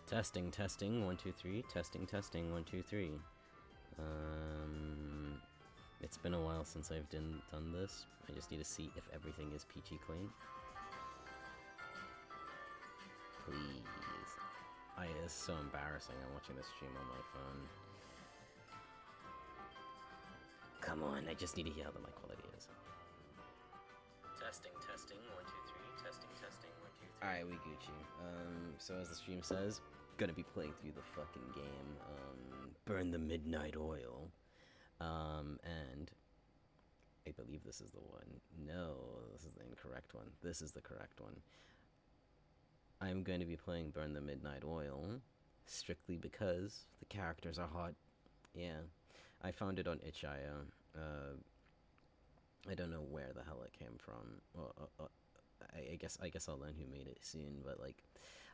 Testing, testing, 1, 2, 3. Testing, testing, 1, 2, 3. It's been a while since I've done this. I just need to see if everything is peachy clean. Please. It's so embarrassing. I'm watching this stream on my phone. Come on, I just need to hear how the mic quality is. Testing, testing, 1, 2, 3. Testing, testing, 1, 2, 3. Alright, we Gucci. So as the stream says, gonna be playing through the fucking game. Burn the Midnight Oil. And I believe this is the one. No, this is the incorrect one. This is the correct one. I'm going to be playing Burn the Midnight Oil strictly because the characters are hot. Yeah, I found it on itch.io. I don't know where the hell it came from. I guess I'll learn who made it soon, but like,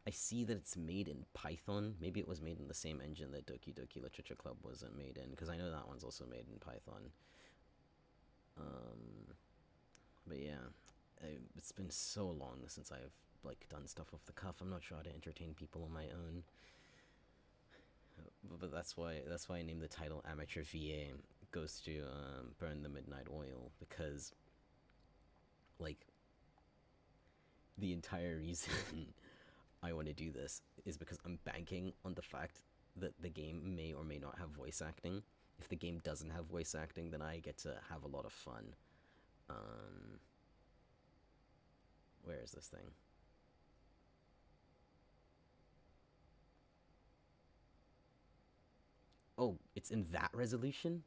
I see that it's made in Python. Maybe it was made in the same engine that Doki Doki Literature Club wasn't made in, because I know that one's also made in Python. But yeah, it's been so long since I've like done stuff off the cuff. I'm not sure how to entertain people on my own. But that's why I named the title Amateur VA. It goes to Burn the Midnight Oil, because like, the entire reason I want to do this is because I'm banking on the fact that the game may or may not have voice acting. If the game doesn't have voice acting, then I get to have a lot of fun. Where is this thing? Oh, it's in that resolution?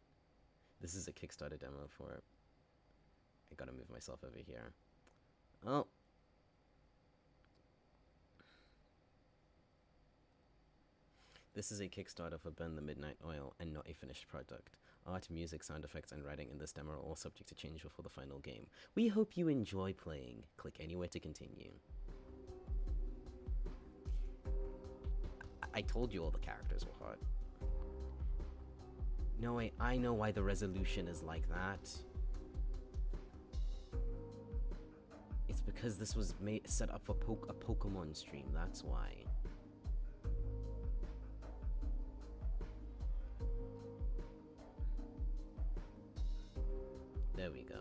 This is a Kickstarter demo for it. I gotta move myself over here. Oh. This is a Kickstarter for Burn the Midnight Oil and not a finished product. Art, music, sound effects, and writing in this demo are all subject to change before the final game. We hope you enjoy playing. Click anywhere to continue. I told you all the characters were hot. No, wait, I know why the resolution is like that. It's because this was set up for a Pokemon stream, that's why. There we go.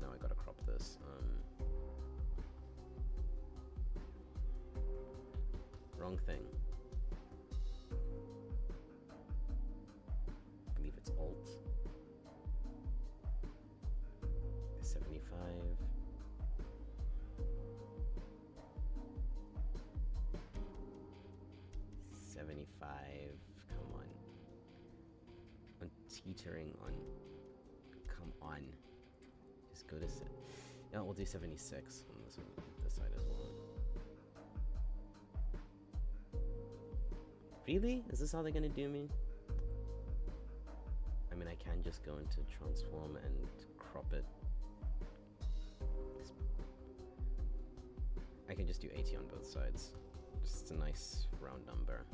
Now I gotta crop this. Wrong thing. I believe it's Alt. 75. Come on. I'm teetering on. Come on. Just go to yeah, we'll do 76 on this side as well. Really? Is this how they're gonna do me? I mean, I can just go into transform and crop it. I can just do 80 on both sides. Just a nice round number.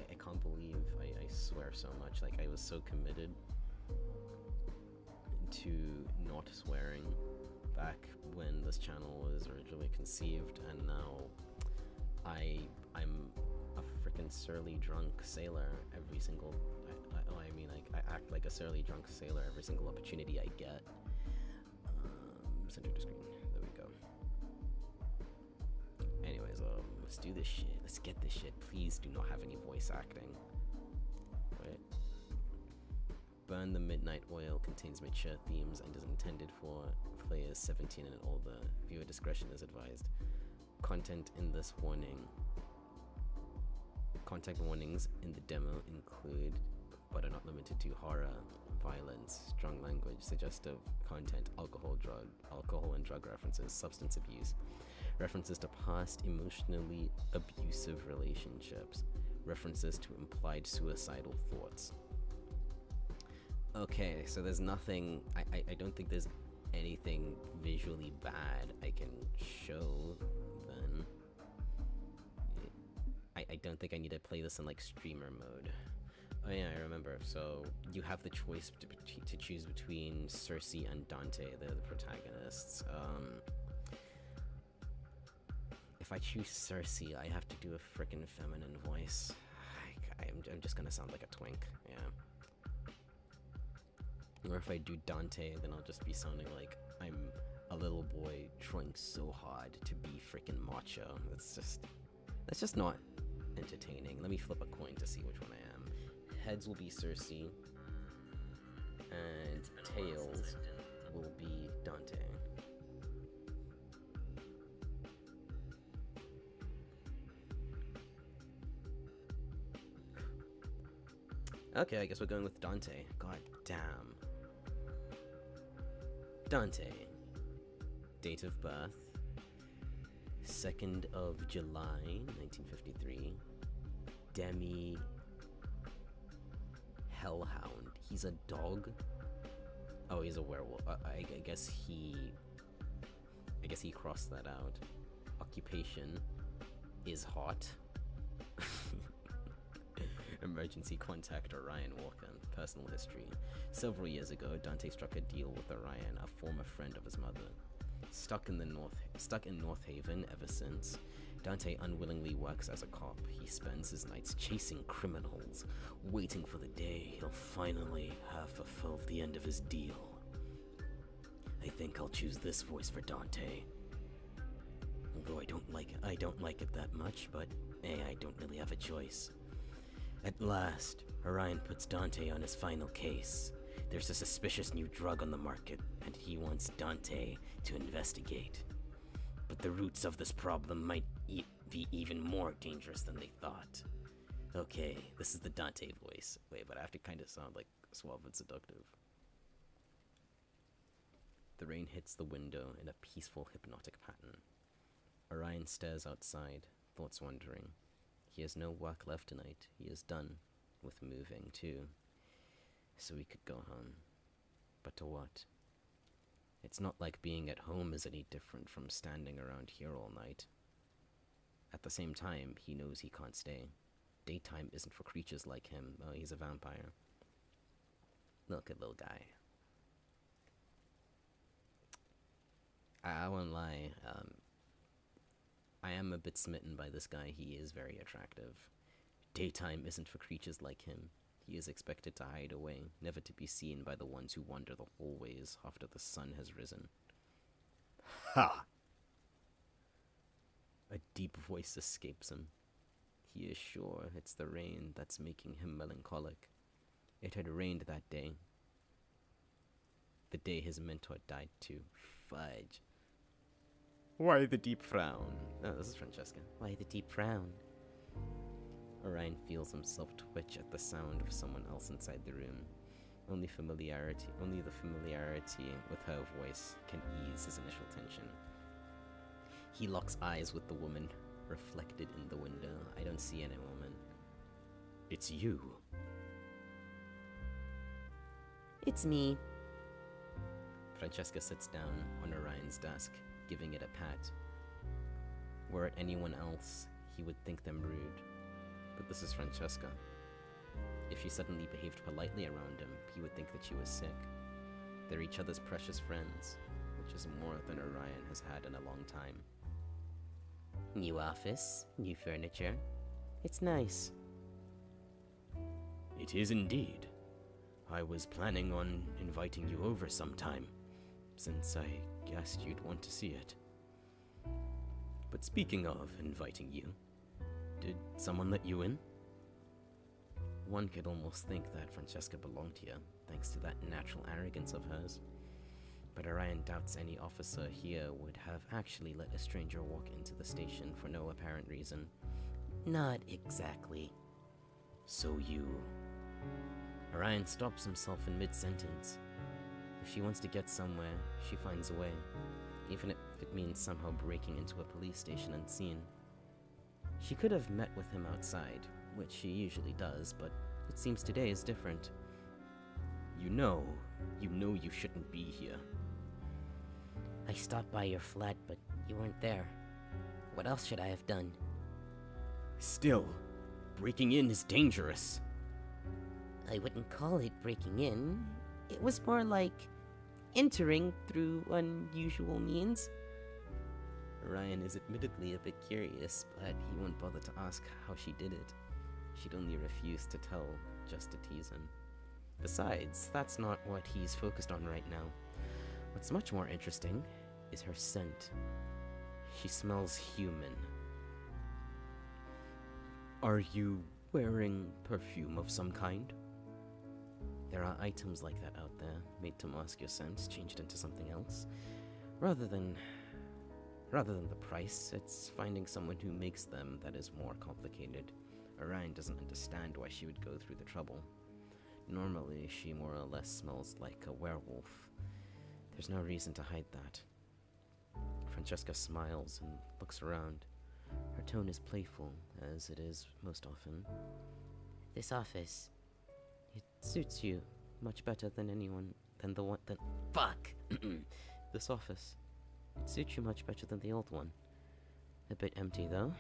I can't believe I swear so much. Like, I was so committed to not swearing back when this channel was originally conceived, and now I'm a freaking surly drunk sailor every single. I act like a surly drunk sailor every single opportunity I get. Center to screen. There we go. Anyways, let's do this shit. Let's get this shit. Please do not have any voice acting. Right. Burn the Midnight Oil contains mature themes and is intended for players 17 and older. Viewer discretion is advised. Content warnings in the demo include, but are not limited to, horror, violence, strong language, suggestive content, alcohol and drug references, substance abuse, references to past emotionally abusive relationships, references to implied suicidal thoughts. Okay, so there's nothing, I don't think there's anything visually bad I can show then. I don't think I need to play this in, like, streamer mode. Oh yeah, I remember. So, you have the choice to choose between Cersei and Dante, they're the protagonists. If I choose Cersei, I have to do a frickin' feminine voice. I'm just gonna sound like a twink, yeah. Or if I do Dante, then I'll just be sounding like I'm a little boy trying so hard to be frickin' macho. That's just not entertaining. Let me flip a coin to see which one I am. Heads will be Cersei, and tails will be Dante. Okay, I guess we're going with Dante. God damn. Dante. Date of birth, 2nd of July, 1953. Demi Hellhound. He's a dog? Oh, he's a werewolf. I guess he crossed that out. Occupation is hot. Emergency contact Orion Walker. Personal history. Several years ago, Dante struck a deal with Orion, a former friend of his mother. Stuck in North Haven ever since, Dante unwillingly works as a cop. He spends his nights chasing criminals, waiting for the day he'll finally have fulfilled the end of his deal. I think I'll choose this voice for Dante. Although I don't like it that much, but hey, I don't really have a choice. At last, Orion puts Dante on his final case. There's a suspicious new drug on the market, and he wants Dante to investigate. But the roots of this problem might be even more dangerous than they thought. Okay, this is the Dante voice. Wait, but I have to kind of sound like suave and seductive. The rain hits the window in a peaceful, hypnotic pattern. Orion stares outside, thoughts wandering. He has no work left tonight. He is done with moving, too. So he could go home. But to what? It's not like being at home is any different from standing around here all night. At the same time, he knows he can't stay. Daytime isn't for creatures like him. Oh, he's a vampire. Look at little guy. I won't lie, I am a bit smitten by this guy. He is very attractive. Daytime isn't for creatures like him. He is expected to hide away, never to be seen by the ones who wander the hallways after the sun has risen. Ha! A deep voice escapes him. He is sure it's the rain that's making him melancholic. It had rained that day. The day his mentor died too. Fudge. Why the deep frown? Oh, this is Francesca. Why the deep frown? Orion feels himself twitch at the sound of someone else inside the room. Only the familiarity with her voice can ease his initial tension. He locks eyes with the woman reflected in the window. I don't see any woman. It's you. It's me. Francesca sits down on Orion's desk, giving it a pat. Were it anyone else, he would think them rude. But this is Francesca. If she suddenly behaved politely around him, he would think that she was sick. They're each other's precious friends, which is more than Orion has had in a long time. New office, new furniture. It's nice. It is indeed. I was planning on inviting you over sometime, since I guessed you'd want to see it. But speaking of inviting you, did someone let you in? One could almost think that Francesca belonged here, thanks to that natural arrogance of hers. But Orion doubts any officer here would have actually let a stranger walk into the station for no apparent reason. Not exactly. So you... Orion stops himself in mid-sentence. If she wants to get somewhere, she finds a way, even if it means somehow breaking into a police station unseen. She could have met with him outside, which she usually does, but it seems today is different. You know you shouldn't be here. I stopped by your flat, but you weren't there. What else should I have done? Still, breaking in is dangerous. I wouldn't call it breaking in. It was more like entering through unusual means. Ryan is admittedly a bit curious, but he won't bother to ask how she did it. She'd only refuse to tell, just to tease him. Besides, that's not what he's focused on right now. What's much more interesting is her scent. She smells human. Are you wearing perfume of some kind? There are items like that out there, made to mask your scent, changed into something else. Rather than the price, it's finding someone who makes them that is more complicated. Orion doesn't understand why she would go through the trouble. Normally, she more or less smells like a werewolf. There's no reason to hide that. Francesca smiles and looks around. Her tone is playful, as it is most often. This office, it suits you much better than fuck! This office. It suits you much better than the old one. A bit empty, though.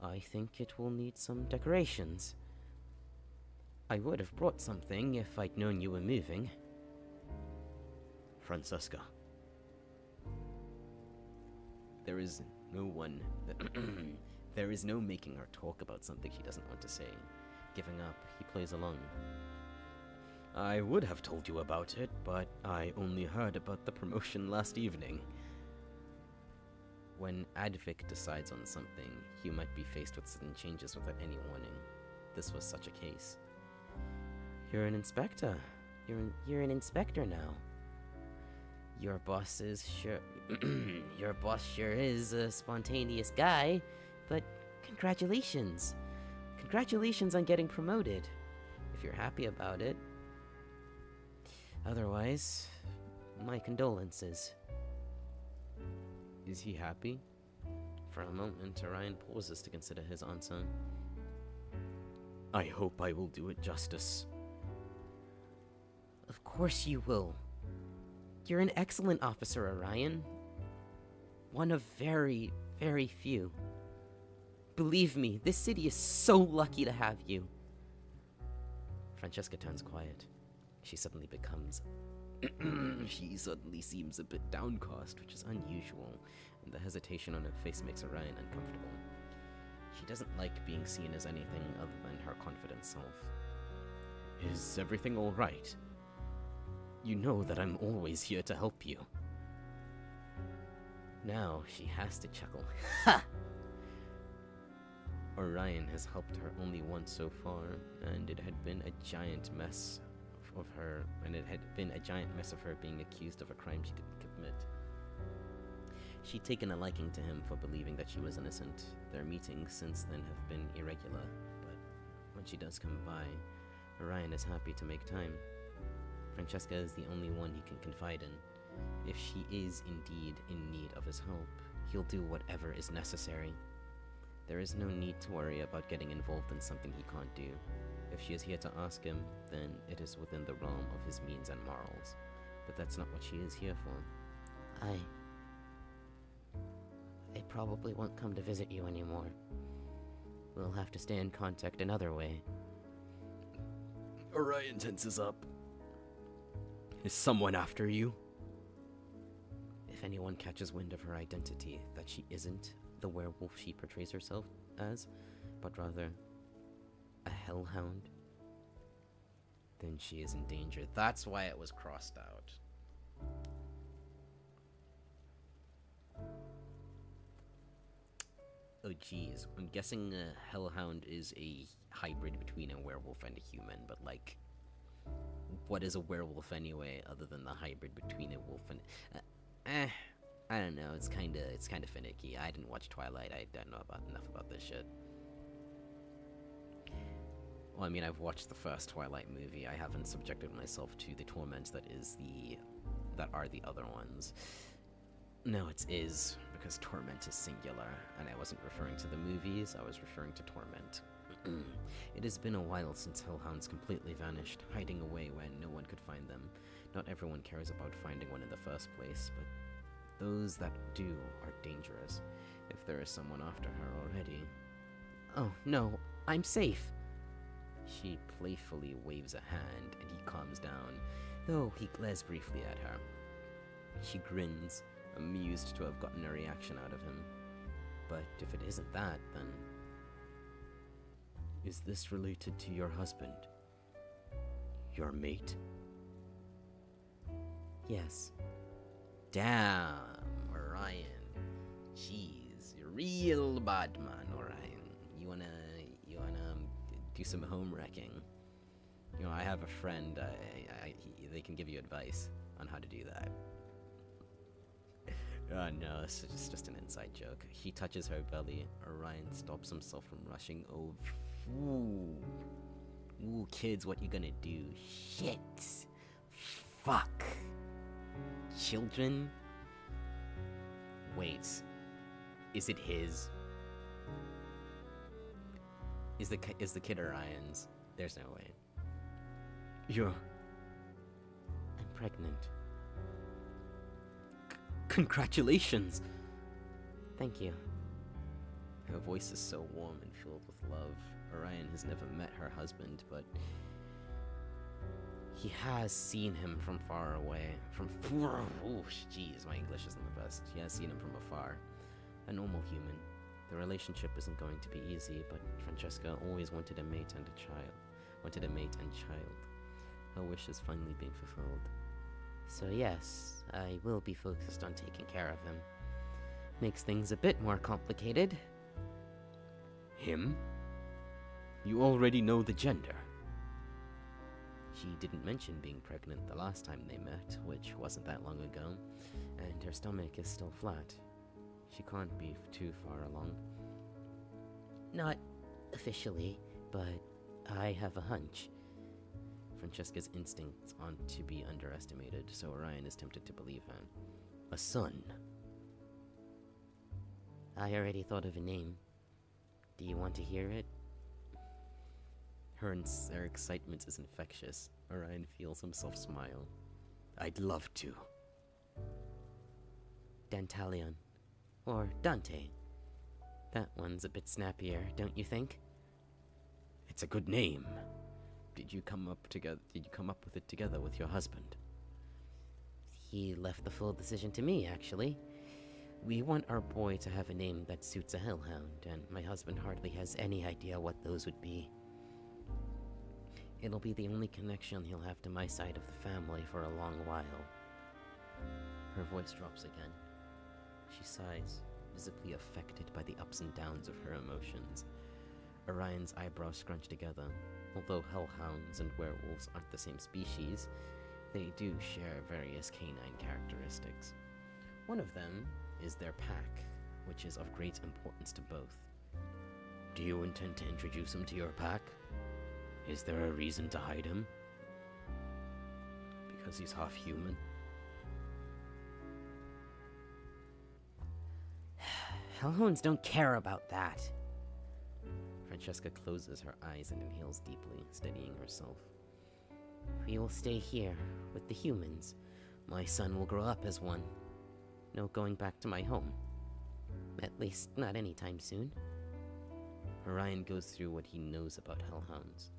I think it will need some decorations. I would have brought something if I'd known you were moving. Francesca. There is no making her talk about something she doesn't want to say. Giving up, he plays along. I would have told you about it, but I only heard about the promotion last evening. When Advic decides on something, you might be faced with sudden changes without any warning. This was such a case. You're an inspector. You're an inspector now. Your boss sure is a spontaneous guy, but congratulations. Congratulations on getting promoted, if you're happy about it. Otherwise, my condolences. Is he happy? For a moment, Orion pauses to consider his answer. I hope I will do it justice. Of course you will. You're an excellent officer, Orion. One of very, very few. Believe me, this city is so lucky to have you. Francesca turns quiet. She suddenly seems a bit downcast, which is unusual, and the hesitation on her face makes Orion uncomfortable. She doesn't like being seen as anything other than her confident self. Is everything all right? You know that I'm always here to help you. Now she has to chuckle. Ha! Orion has helped her only once so far, and it had been a giant mess of her being accused of a crime she didn't commit. She'd taken a liking to him for believing that she was innocent. Their meetings since then have been irregular, but when she does come by, Orion is happy to make time. Francesca is the only one he can confide in. If she is indeed in need of his help, he'll do whatever is necessary. There is no need to worry about getting involved in something he can't do. If she is here to ask him, then it is within the realm of his means and morals. But that's not what she is here for. I probably won't come to visit you anymore. We'll have to stay in contact another way. Orion tenses up. Is someone after you? If anyone catches wind of her identity, that she isn't the werewolf she portrays herself as, but rather a hellhound, then she is in danger. That's why it was crossed out. Oh geez, I'm guessing a hellhound is a hybrid between a werewolf and a human, but like, what is a werewolf anyway, other than the hybrid between a wolf and... I don't know, it's kinda finicky. I didn't watch Twilight, I don't know enough about this shit. Well, I mean, I've watched the first Twilight movie. I haven't subjected myself to the torment that are the other ones. No, it is, because torment is singular, and I wasn't referring to the movies, I was referring to torment. It has been a while since hellhounds completely vanished, hiding away when no one could find them. Not everyone cares about finding one in the first place, but those that do are dangerous. If there is someone after her already, Oh, no, I'm safe. She playfully waves a hand, and he calms down, though he glares briefly at her. She grins, amused to have gotten a reaction out of him. But if it isn't that, then... Is this related to your husband? Your mate? Yes. Damn, Orion. Jeez, you're real bad man, Orion. You wanna do some home wrecking? You know, I have a friend, they can give you advice on how to do that. Oh no, this is just an inside joke. He touches her belly. Orion stops himself from rushing over. Ooh, kids, what you gonna do? Shit. Fuck. Children? Wait. Is it his? Is the kid Orion's? There's no way. I'm pregnant. Congratulations! Thank you. Her voice is so warm and filled with love. Orion has never met her husband, but he has seen him from far away. Oh, jeez, my English isn't the best. He has seen him from afar. A normal human. The relationship isn't going to be easy, but Francesca always wanted a mate and a child. Her wish is finally being fulfilled. So yes, I will be focused on taking care of him. Makes things a bit more complicated. Him? You already know the gender. She didn't mention being pregnant the last time they met, which wasn't that long ago, and her stomach is still flat. She can't be too far along. Not officially, but I have a hunch. Francesca's instincts aren't to be underestimated, so Orion is tempted to believe her. A son. I already thought of a name. Do you want to hear it? Her excitement is infectious. Orion feels himself smile. I'd love to. Dantalion. Or Dante. That one's a bit snappier, don't you think? It's a good name. Did you come up with it together with your husband? He left the full decision to me, actually. We want our boy to have a name that suits a hellhound, and my husband hardly has any idea what those would be. It'll be the only connection he'll have to my side of the family for a long while. Her voice drops again. She sighs, visibly affected by the ups and downs of her emotions. Orion's eyebrows scrunch together. Although hellhounds and werewolves aren't the same species, they do share various canine characteristics. One of them is their pack, which is of great importance to both. Do you intend to introduce him to your pack? Is there a reason to hide him? Because he's half human? Hellhounds don't care about that. Francesca closes her eyes and inhales deeply, steadying herself. We will stay here, with the humans. My son will grow up as one. No going back to my home. At least, not anytime soon. Orion goes through what he knows about hellhounds.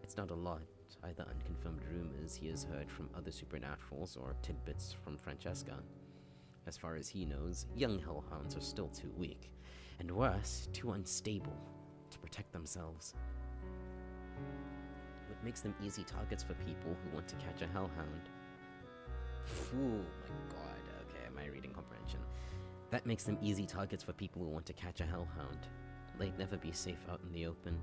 It's not a lot, either unconfirmed rumors he has heard from other supernaturals or tidbits from Francesca. As far as he knows, young hellhounds are still too weak, and worse, too unstable to protect themselves. What makes them easy targets for people who want to catch a hellhound? Oh my god, okay, my reading comprehension. That makes them easy targets for people who want to catch a hellhound. They'd never be safe out in the open.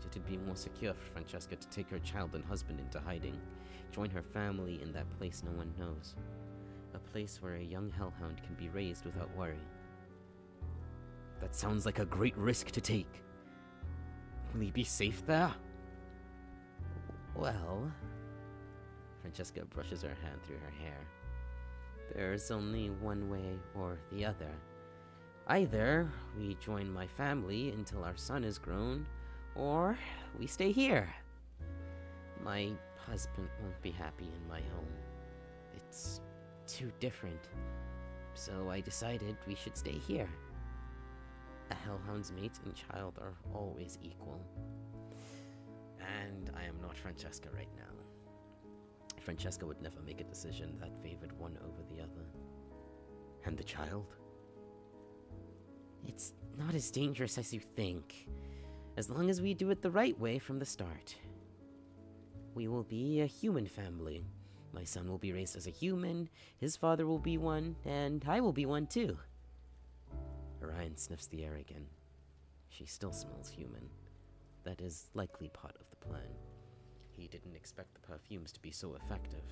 It'd be more secure for Francesca to take her child and husband into hiding, join her family in that place no one knows. A place where a young hellhound can be raised without worry. That sounds like a great risk to take. Will he be safe there? Well... Francesca brushes her hand through her hair. There's only one way or the other. Either we join my family until our son is grown, or we stay here. My husband won't be happy in my home. It's too different. So I decided we should stay here. A hellhound's mate and child are always equal. And I am not Francesca right now. Francesca would never make a decision that favored one over the other. And the child? It's not as dangerous as you think, as long as we do it the right way from the start. We will be a human family. My son will be raised as a human, his father will be one, and I will be one too. Orion sniffs the air again. She still smells human. That is likely part of the plan. He didn't expect the perfumes to be so effective.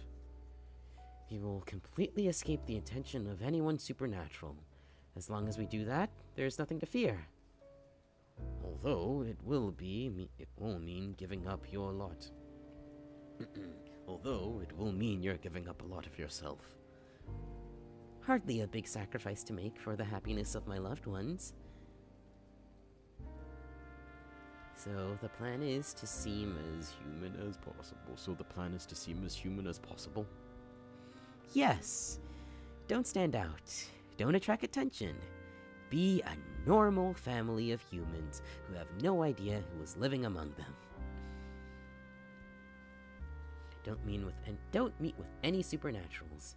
We will completely escape the attention of anyone supernatural. As long as we do that, there's nothing to fear. Although it will mean giving up your lot. Although it will mean you're giving up a lot of yourself. Hardly a big sacrifice to make for the happiness of my loved ones. So the plan is to seem as human as possible. Yes. Don't stand out. Don't attract attention. Be a normal family of humans who have no idea who is living among them. Don't meet with any supernaturals.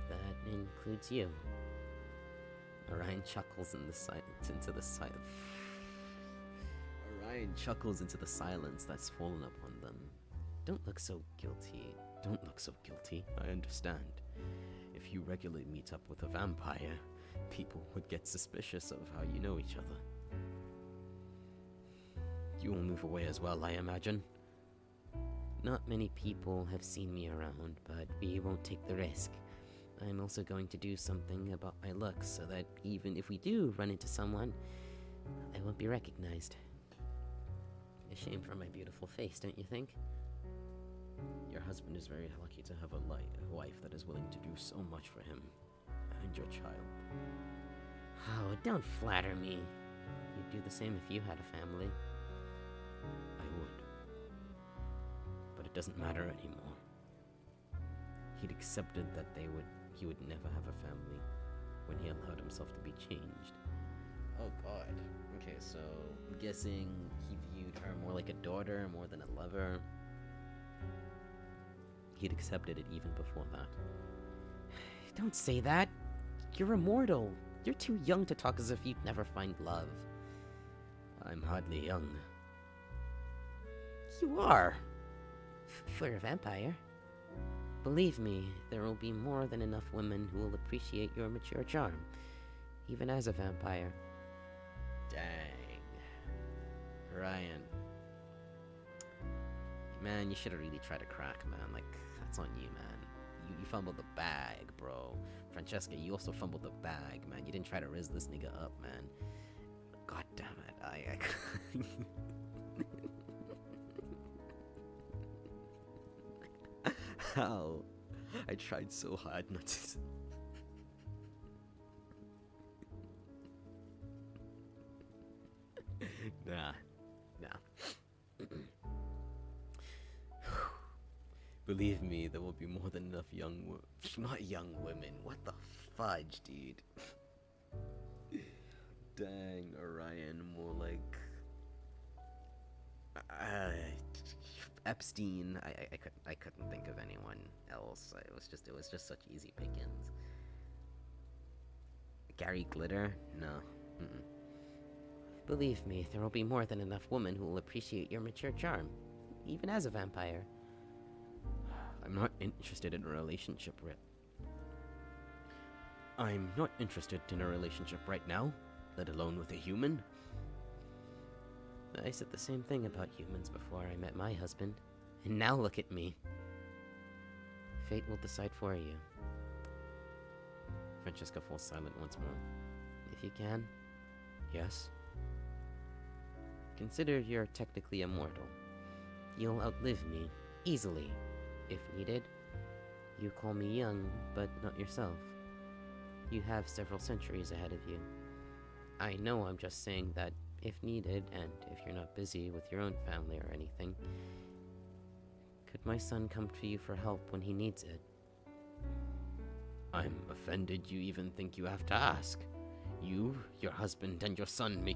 That includes you. Orion chuckles into the silence. Orion chuckles into the silence that's fallen upon them. Don't look so guilty. I understand. If you regularly meet up with a vampire, people would get suspicious of how you know each other. You will move away as well, I imagine. Not many people have seen me around, but we won't take the risk. I'm also going to do something about my looks so that even if we do run into someone, I won't be recognized. A shame for my beautiful face, don't you think? Your husband is very lucky to have a wife that is willing to do so much for him and your child. Oh, don't flatter me. You'd do the same if you had a family. I would. But it doesn't matter anymore. He'd accepted that he would never have a family when he allowed himself to be changed. Oh god. Okay, so I'm guessing he viewed her more like a daughter more than a lover. He'd accepted it even before that. Don't say that. You're immortal. You're too young to talk as if you'd never find love. I'm hardly young. You are. For a vampire. Believe me, there will be more than enough women who will appreciate your mature charm, even as a vampire. Dang. Ryan. Man, you should have really tried to crack, man. Like, that's on you, man. You fumbled the bag, bro. Francesca, you also fumbled the bag, man. You didn't try to riz this nigga up, man. God damn it. I How? I tried so hard not to... Nah. Believe me, there will be more than enough not young women. What the fudge, dude? Dang, Orion, more like... Epstein. I couldn't think of anyone else. It was just such easy pickings. Gary Glitter? No. Mm-mm. Believe me, there will be more than enough women who will appreciate your mature charm, even as a vampire. I'm not interested in a relationship, I'm not interested in a relationship right now, let alone with a human. I said the same thing about humans before I met my husband, and now look at me. Fate will decide for you. Francesca falls silent once more. If you can. Yes? Consider you're technically immortal. You'll outlive me, easily, if needed. You call me young, but not yourself. You have several centuries ahead of you. I know I'm just saying that if needed, and if you're not busy with your own family or anything. Could my son come to you for help when he needs it? I'm offended you even think you have to ask. You, your husband, and your son may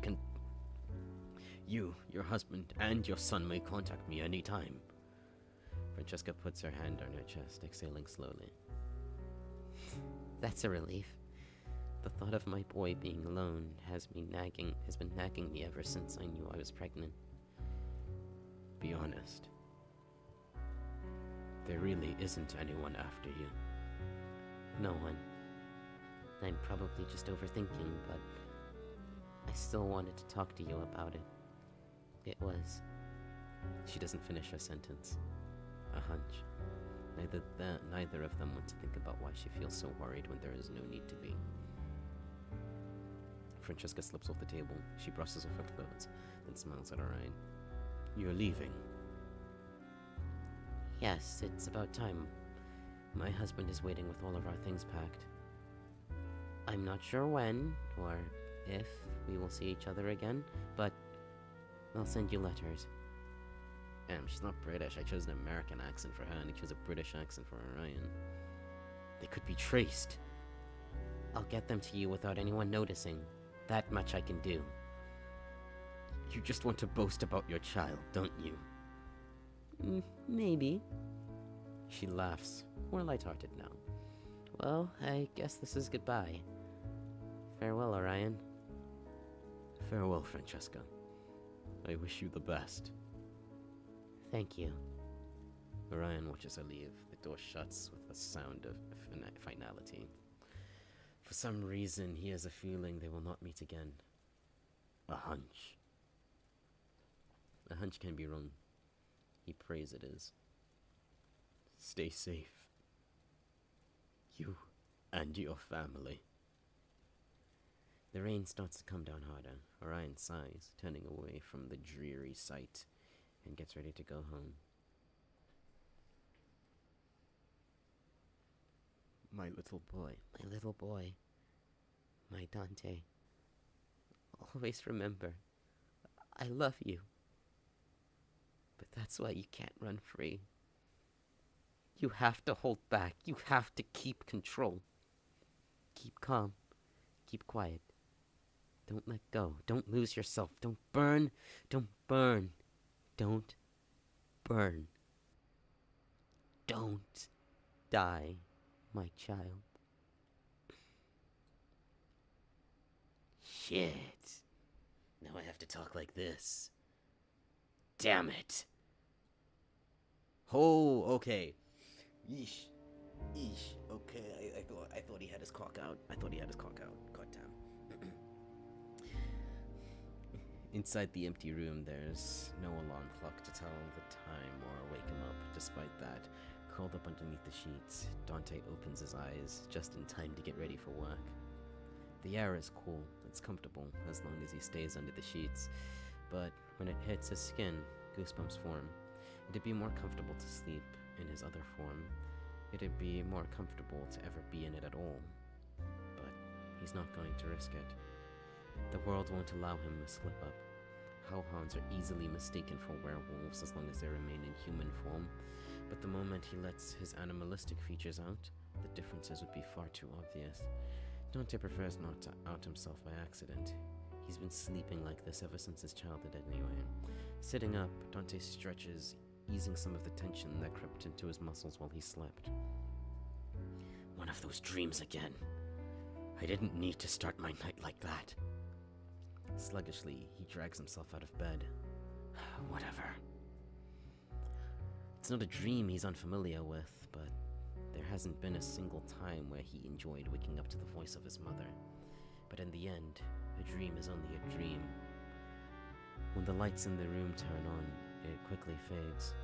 contact me anytime. Francesca puts her hand on her chest, exhaling slowly. That's a relief. The thought of my boy being alone has been nagging me ever since I knew I was pregnant. Be honest. There really isn't anyone after you. No one. I'm probably just overthinking, but I still wanted to talk to you about it. It was... She doesn't finish her sentence. A hunch. Neither of them want to think about why she feels so worried when there is no need to be. Francesca slips off the table. She brushes off her clothes, then smiles at Orion. You're leaving. Yes, it's about time. My husband is waiting with all of our things packed. I'm not sure when, or if, we will see each other again, but I'll send you letters. She's not British. I chose an American accent for her, and I chose a British accent for Orion. They could be traced. I'll get them to you without anyone noticing. That much I can do. You just want to boast about your child, don't you? Maybe. She laughs, more lighthearted now. Well, I guess this is goodbye. Farewell, Orion. Farewell, Francesca. I wish you the best. Thank you. Orion watches her leave. The door shuts with a sound of finality. For some reason, he has a feeling they will not meet again. A hunch. A hunch can be wrong. He prays it is. Stay safe. You and your family. The rain starts to come down harder. Orion sighs, turning away from the dreary sight, and gets ready to go home. My little boy. My little boy. My Dante. Always remember, I love you. But that's why you can't run free. You have to hold back. You have to keep control. Keep calm. Keep quiet. Don't let go. Don't lose yourself. Don't burn. Don't burn. Don't burn. Don't die, my child. Shit. Now I have to talk like this. Damn it. Oh, okay. Yeesh. Yeesh. Okay, I thought he had his cock out. God damn. Inside the empty room, there's no alarm clock to tell the time or wake him up. Despite that, curled up underneath the sheets, Dante opens his eyes just in time to get ready for work. The air is cool, it's comfortable, as long as he stays under the sheets, but when it hits his skin, goosebumps form. It'd be more comfortable to sleep in his other form. It'd be more comfortable to ever be in it at all. But he's not going to risk it. The world won't allow him to slip up. Hellhounds are easily mistaken for werewolves as long as they remain in human form, but the moment he lets his animalistic features out, the differences would be far too obvious. Dante prefers not to out himself by accident. He's been sleeping like this ever since his childhood anyway. Sitting up, Dante stretches, easing some of the tension that crept into his muscles while he slept. One of those dreams again. I didn't need to start my night like that. Sluggishly, he drags himself out of bed. Whatever. It's not a dream he's unfamiliar with, but there hasn't been a single time where he enjoyed waking up to the voice of his mother. But in the end, a dream is only a dream. When the lights in the room turn on, it quickly fades.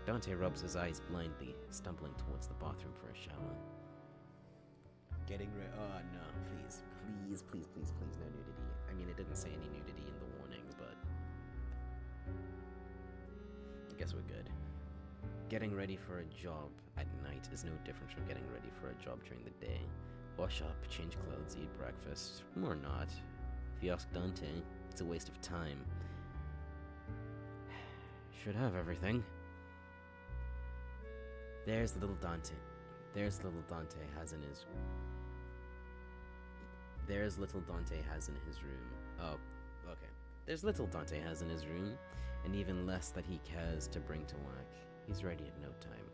Dante rubs his eyes blindly, stumbling towards the bathroom for a shower. Getting ready. Oh no, please, no nudity. I mean, it didn't say any nudity in the warnings, but I guess we're good. Getting ready for a job at night is no different from getting ready for a job during the day. Wash up, change clothes, eat breakfast, or not. If you ask Dante, it's a waste of time. Should have everything. There's little Dante has in his... There's little Dante has in his room. Oh, okay. There's little Dante has in his room, and even less that he cares to bring to work. He's ready at no time.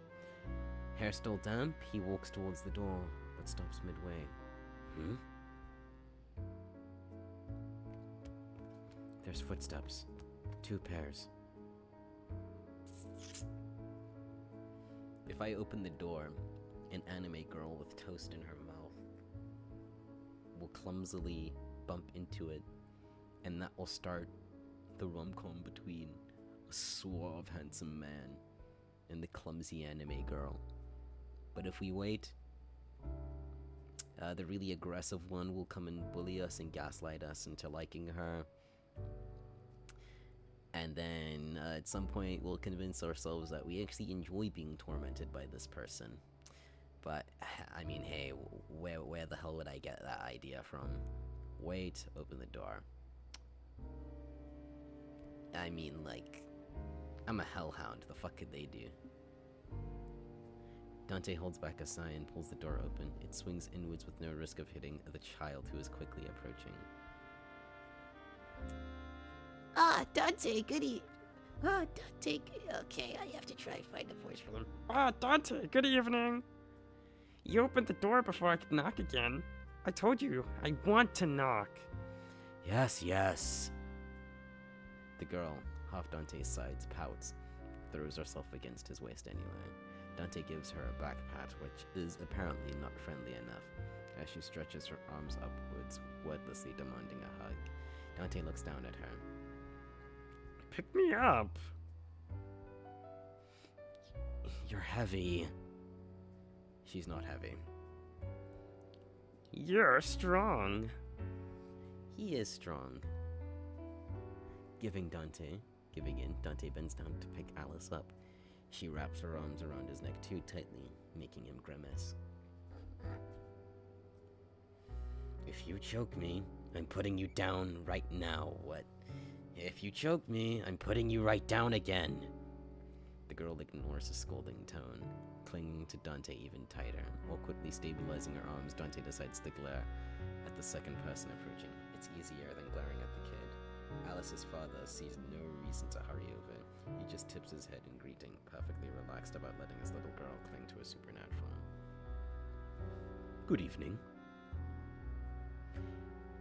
Hair still damp, he walks towards the door, but stops midway. There's footsteps. 2 pairs. If I open the door, an anime girl with toast in her mouth will clumsily bump into it, and that will start the rom-com between a suave, handsome man and the clumsy anime girl. But if we wait, the really aggressive one will come and bully us and gaslight us into liking her. And then at some point we'll convince ourselves that we actually enjoy being tormented by this person. But, I mean, hey, where the hell would I get that idea from? Wait, open the door. I mean, like, I'm a hellhound. The fuck could they do? Dante holds back a sigh and pulls the door open. It swings inwards with no risk of hitting the child who is quickly approaching. Ah, Dante, goody. Ah, Dante, okay, I have to try and find a voice for them. Ah, Dante, good evening. You opened the door before I could knock again. I told you, I want to knock. Yes, yes. The girl, half Dante's sides, pouts, throws herself against his waist anyway. Dante gives her a back pat, which is apparently not friendly enough, as she stretches her arms upwards, wordlessly demanding a hug. Dante looks down at her. Pick me up. You're heavy. She's not heavy. You're strong. He is strong. Giving in, Dante bends down to pick Alice up. She wraps her arms around his neck too tightly, making him grimace. If you choke me, I'm putting you down right now. What? If you choke me, I'm putting you right down again. The girl ignores his scolding tone, clinging to Dante even tighter. While quickly stabilizing her arms, Dante decides to glare at the second person approaching. It's easier than glaring at the kid. Alice's father sees no reason to hurry over. He just tips his head in greeting, perfectly relaxed about letting his little girl cling to a supernatural. Good evening.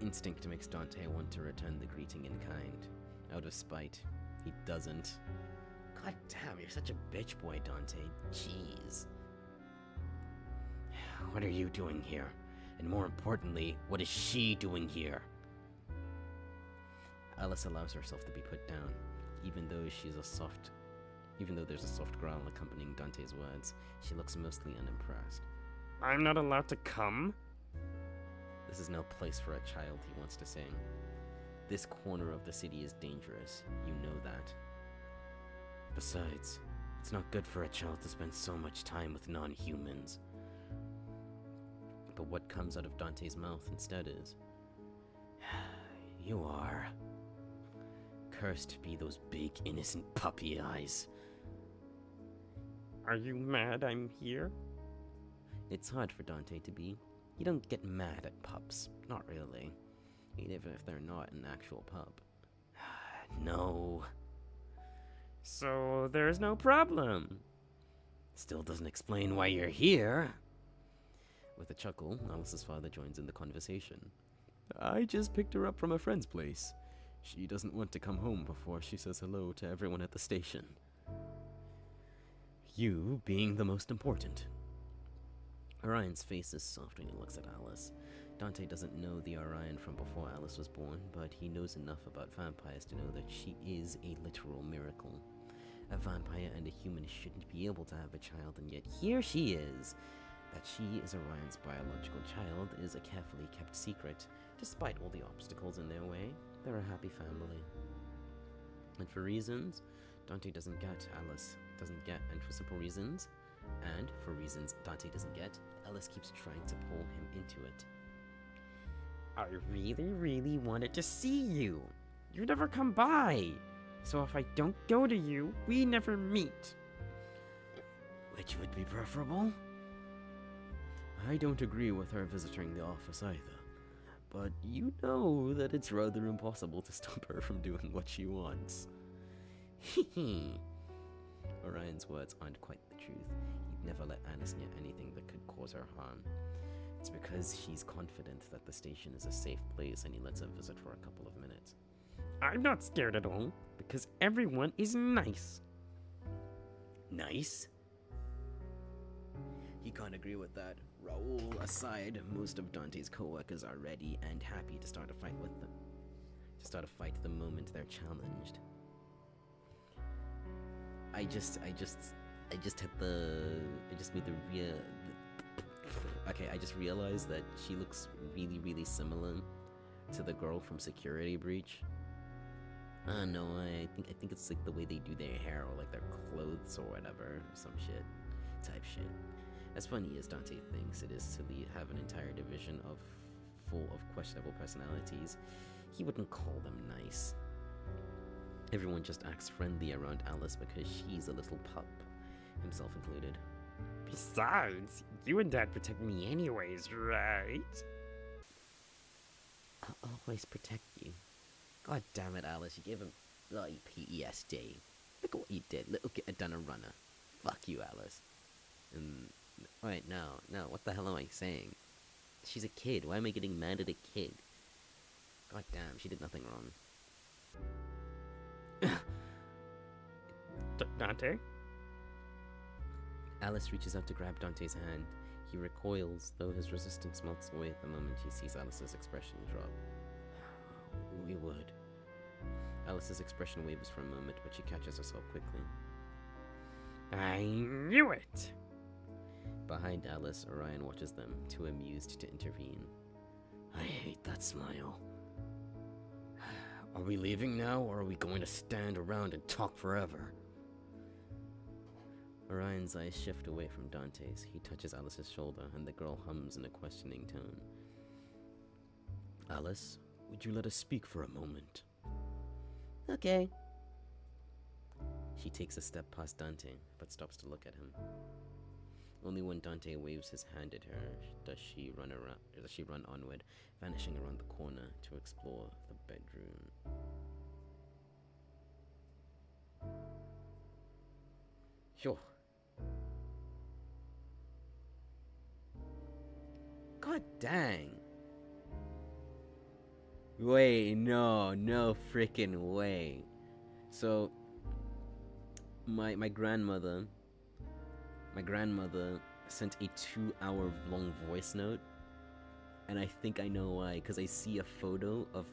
Instinct makes Dante want to return the greeting in kind. Out of spite, he doesn't. God damn, you're such a bitch boy, Dante. Jeez. What are you doing here? And more importantly, what is she doing here? Alice allows herself to be put down, even though there's a soft growl accompanying Dante's words. She looks mostly unimpressed. I'm not allowed to come? This is no place for a child, he wants to say. This corner of the city is dangerous. You know that. Besides, it's not good for a child to spend so much time with non-humans. But what comes out of Dante's mouth instead is, you are. Cursed be those big, innocent puppy eyes. Are you mad I'm here? It's hard for Dante to be. You don't get mad at pups. Not really. Even if they're not an actual pup. No. So there's no problem. Still doesn't explain why you're here. With a chuckle, Alice's father joins in the conversation. I just picked her up from a friend's place. She doesn't want to come home before she says hello to everyone at the station. You being the most important. Orion's face is soft when he looks at Alice. Dante doesn't know the Orion from before Alice was born, but he knows enough about vampires to know that she is a literal miracle. A vampire and a human shouldn't be able to have a child, and yet here she is. That she is Orion's biological child is a carefully kept secret. Despite all the obstacles in their way, they're a happy family. And for reasons Dante doesn't get, Alice doesn't get, and for simple reasons, and for reasons Dante doesn't get, Alice keeps trying to pull him into it. I really, really wanted to see you. You never come by. So if I don't go to you, we never meet. Which would be preferable? I don't agree with her visiting the office either. but you know that it's rather impossible to stop her from doing what she wants. Hee. Orion's words aren't quite the truth. He'd never let Alice near anything that could cause her harm. It's because he's confident that the station is a safe place and he lets her visit for a couple of minutes. I'm not scared at all, because everyone is nice. Nice? He can't agree with that. Raoul aside, most of Dante's co-workers are ready and happy to start a fight with them. To start a fight the moment they're challenged. I just made I just realized that she looks really, really similar to the girl from Security Breach. No, I think it's like the way they do their hair or like their clothes or whatever, or some shit, type shit. As funny as Dante thinks it is to have an entire division full of questionable personalities, he wouldn't call them nice. Everyone just acts friendly around Alice because she's a little pup, himself included. Besides, you and Dad protect me anyways, right? I'll always protect you. God damn it, Alice, you gave him bloody PTSD. Look at what you did. Little get done a runner. Fuck you, Alice. Wait, no, what the hell am I saying? She's a kid. Why am I getting mad at a kid? God damn, she did nothing wrong. Dante? Alice reaches out to grab Dante's hand. He recoils, though his resistance melts away at the moment he sees Alice's expression drop. We would. Alice's expression wavers for a moment, but she catches herself quickly. I knew it! Behind Alice, Orion watches them, too amused to intervene. I hate that smile. Are we leaving now, or are we going to stand around and talk forever? Orion's eyes shift away from Dante's. He touches Alice's shoulder, and the girl hums in a questioning tone. Alice, would you let us speak for a moment? Okay. She takes a step past Dante, but stops to look at him. Only when Dante waves his hand at her does she run onward, vanishing around the corner to explore the bedroom. Sure. God dang. Wait, no freaking way. So, my grandmother sent a 2-hour long voice note, and I think I know why, because I see a photo of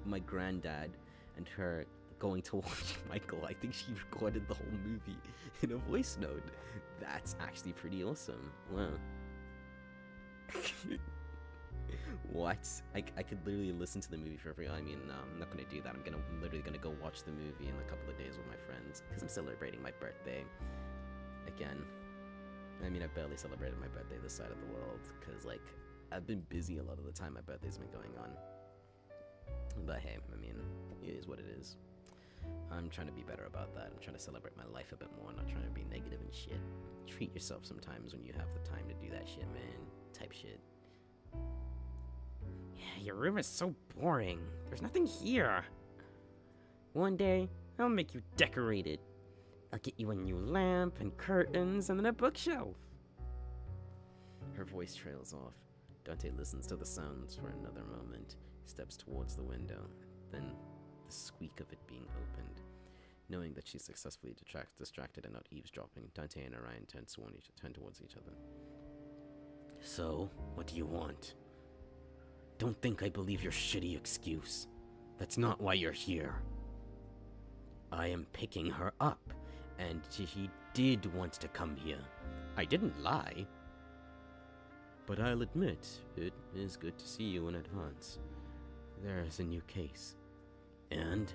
my granddad and her going to watch Michael. I think she recorded the whole movie in a voice note. That's actually pretty awesome. Wow. What? I could literally listen to the movie for free. I mean, no, I'm not gonna do that. I'm literally gonna go watch the movie in a couple of days with my friends, because I'm celebrating my birthday. Again. I mean, I barely celebrated my birthday this side of the world, because, like, I've been busy a lot of the time my birthday's been going on. But hey, I mean, it is what it is. I'm trying to be better about that. I'm trying to celebrate my life a bit more, not trying to be negative and shit. Treat yourself sometimes when you have the time to do that shit, man. Type shit. Yeah, your room is so boring. There's nothing here. One day, I'll make you decorate it. I'll get you a new lamp and curtains and then a bookshelf. Her voice trails off. Dante listens to the sounds for another moment, steps towards the window, then the squeak of it being opened. Knowing that she's successfully distracted and not eavesdropping, Dante and Orion turn towards each other. So, what do you want? Don't think I believe your shitty excuse. That's not why you're here. I am picking her up, and she did want to come here. I didn't lie. But I'll admit, it is good to see you in advance. There's a new case. And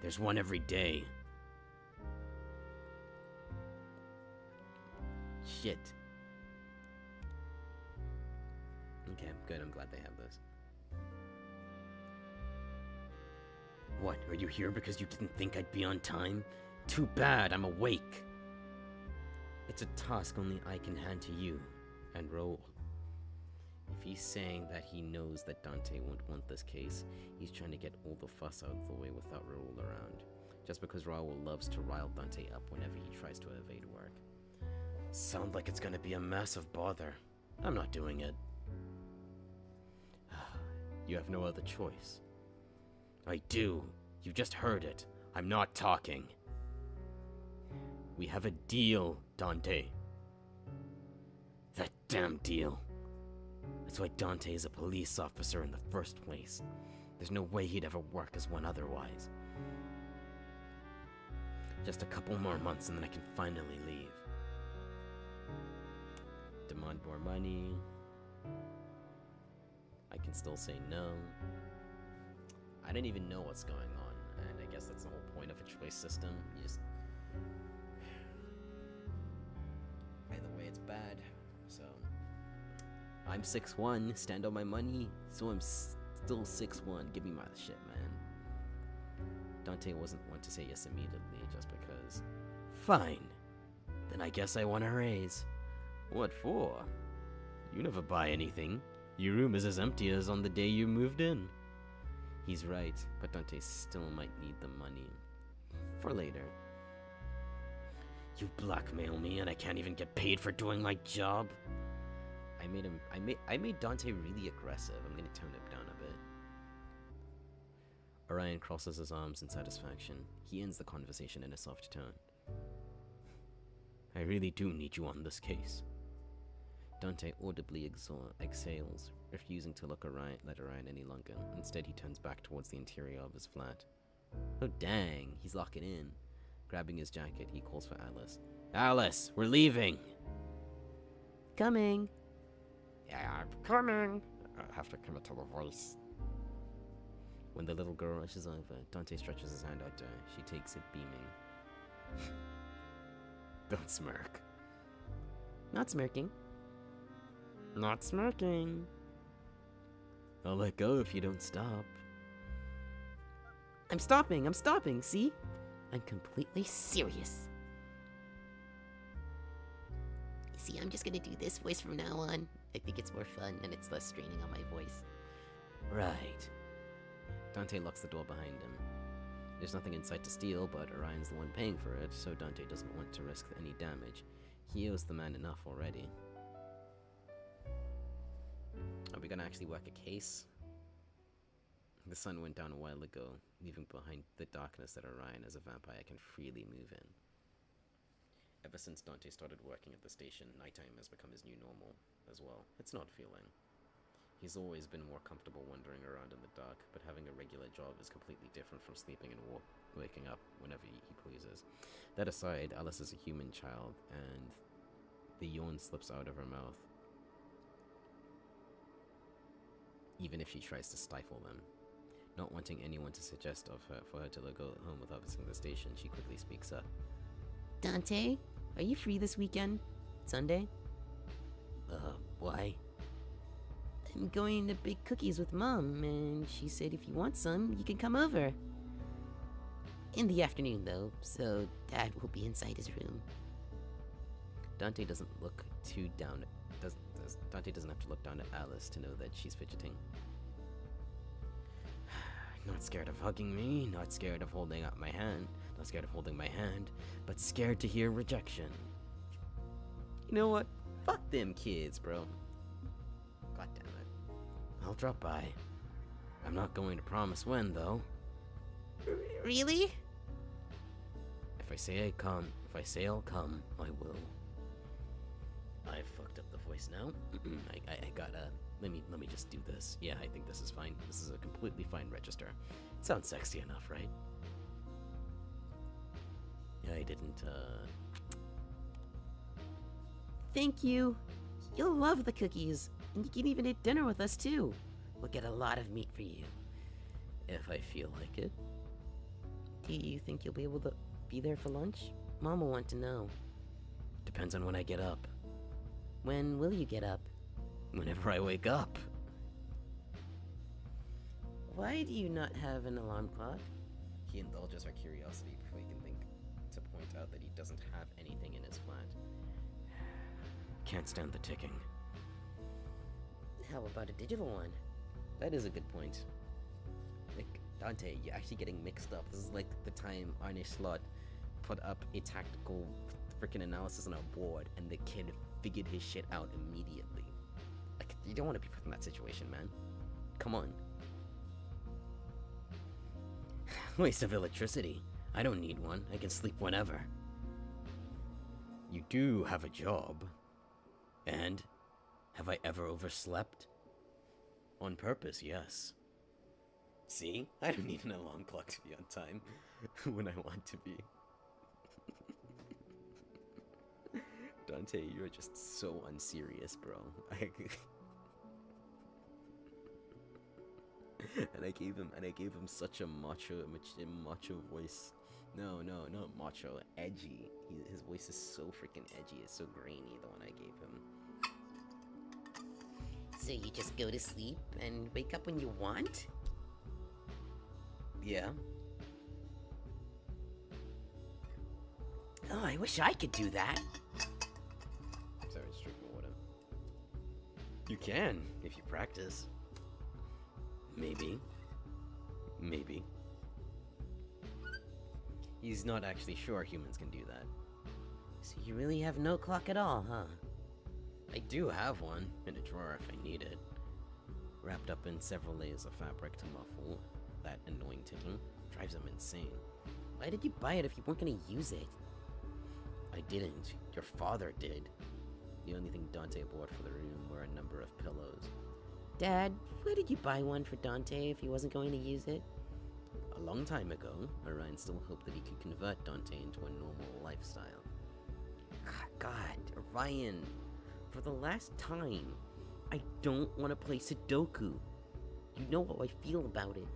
there's one every day. Shit. Okay, good. I'm glad they have this. What, are you here because you didn't think I'd be on time? Too bad, I'm awake. It's a task only I can hand to you and Raoul. If He's saying that he knows that Dante won't want this case. He's trying to get all the fuss out of the way without Raoul around. Just because Raoul loves to rile Dante up whenever he tries to evade work. Sound like it's gonna be a massive bother. I'm not doing it. You have no other choice. I do. You just heard it. I'm not talking. We have a deal, Dante. That damn deal. That's why Dante is a police officer in the first place. There's no way he'd ever work as one otherwise. Just a couple more months and then I can finally leave. Demand more money. I can still say no. I don't even know what's going on, and I guess that's the whole point of a choice system. You just... Either way, it's bad, so... I'm 6'1", stand on my money, so I'm still 6'1". Give me my shit, man. Dante wasn't one to say yes immediately, just because. Fine. Then I guess I want a raise. What for? You never buy anything. Your room is as empty as on the day you moved in. He's right, but Dante still might need the money. For later. You blackmail me and I can't even get paid for doing my job? I made Dante really aggressive. I'm gonna tone it down a bit. Orion crosses his arms in satisfaction. He ends the conversation in a soft tone. I really do need you on this case. Dante audibly exhales, refusing to let Orion any longer. Instead, he turns back towards the interior of his flat. Oh dang, he's locking in. Grabbing his jacket, he calls for Alice. Alice, we're leaving! Coming! Yeah, I'm coming! I have to commit to the voice. When the little girl rushes over, Dante stretches his hand out to her. She takes it, beaming. Don't smirk. Not smirking. Not smirking. I'll let go if you don't stop. I'm stopping, see? I'm completely serious. See, I'm just gonna do this voice from now on. I think it's more fun and it's less straining on my voice. Right. Dante locks the door behind him. There's nothing in sight to steal, but Orion's the one paying for it, so Dante doesn't want to risk any damage. He owes the man enough already. Are we gonna actually work a case? The sun went down a while ago, leaving behind the darkness that Orion as a vampire can freely move in. Ever since Dante started working at the station, nighttime has become his new normal as well. It's not feeling. He's always been more comfortable wandering around in the dark, but having a regular job is completely different from sleeping and waking up whenever he pleases. That aside, Alice is a human child, and the yawn slips out of her mouth, even if she tries to stifle them. Not wanting anyone to suggest for her to go home without visiting the station, she quickly speaks up. Dante, are you free this weekend? Sunday? Why? I'm going to bake cookies with Mom, and she said if you want some, you can come over. In the afternoon, though, so Dad will be inside his room. Dante doesn't look too down. Dante doesn't have to look down at Alice to know that she's fidgeting. Not scared of hugging me, not scared of holding up my hand, not scared of holding my hand, but scared to hear rejection. You know what? Fuck them kids, bro. God damn it. I'll drop by. I'm not going to promise when, though. Really? If I say I'll come, I will. I fucked up the voice now. I gotta... Let me just do this. Yeah, I think this is fine. This is a completely fine register. It sounds sexy enough, right? I didn't, Thank you. You'll love the cookies. And you can even eat dinner with us, too. We'll get a lot of meat for you. If I feel like it. Do you think you'll be able to be there for lunch? Mom will want to know. Depends on when I get up. When will you get up? Whenever I wake up. Why do you not have an alarm clock? He indulges our curiosity before he can think to point out that he doesn't have anything in his flat. Can't stand the ticking. How about a digital one? That is a good point. Like, Dante, you're actually getting mixed up. This is like the time Arne Slot put up a tactical freaking analysis on a board and the kid figured his shit out immediately. Like, you don't want to be put in that situation, man. Come on. Waste of electricity. I don't need one. I can sleep whenever. You do have a job. And? Have I ever overslept? On purpose, yes. See? I don't need an alarm clock to be on time when I want to be. Dante, you're just so unserious, bro. And I gave him such a macho voice. No, not macho, edgy. His voice is so freaking edgy. It's so grainy, the one I gave him. So you just go to sleep and wake up when you want? Yeah. Oh, I wish I could do that. Sorry, just drinking water. You can, if you practice. Maybe. Maybe. He's not actually sure humans can do that. So you really have no clock at all, huh? I do have one, in a drawer if I need it. Wrapped up in several layers of fabric to muffle that annoying ticking. Drives him insane. Why did you buy it if you weren't gonna use it? I didn't. Your father did. The only thing Dante bought for the room were a number of pillows. Dad, why did you buy one for Dante if he wasn't going to use it? A long time ago, Orion still hoped that he could convert Dante into a normal lifestyle. God, Orion, for the last time, I don't want to play Sudoku. You know how I feel about it.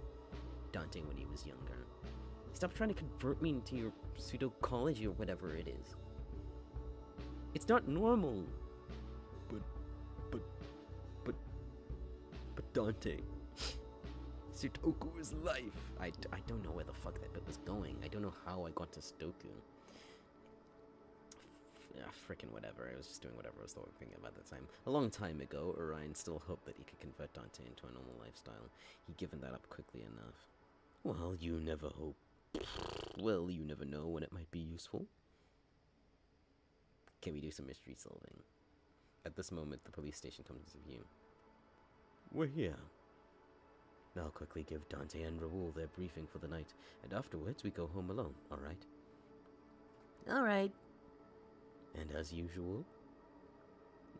Dante when he was younger. Stop trying to convert me into your pseudocology or whatever it is. It's not normal. But Dante, Sudoku is life. I don't know where the fuck that bit was going. I don't know how I got to Sudoku. Yeah, frickin' whatever. I was just doing whatever I was thinking about at the time. A long time ago, Orion still hoped that he could convert Dante into a normal lifestyle. He'd given that up quickly enough. Well, you never hope. Well, you never know when it might be useful. Can we do some mystery solving? At this moment, the police station comes into view. We're here. I'll quickly give Dante and Raoul their briefing for the night, and afterwards we go home alone, alright? Alright. And as usual?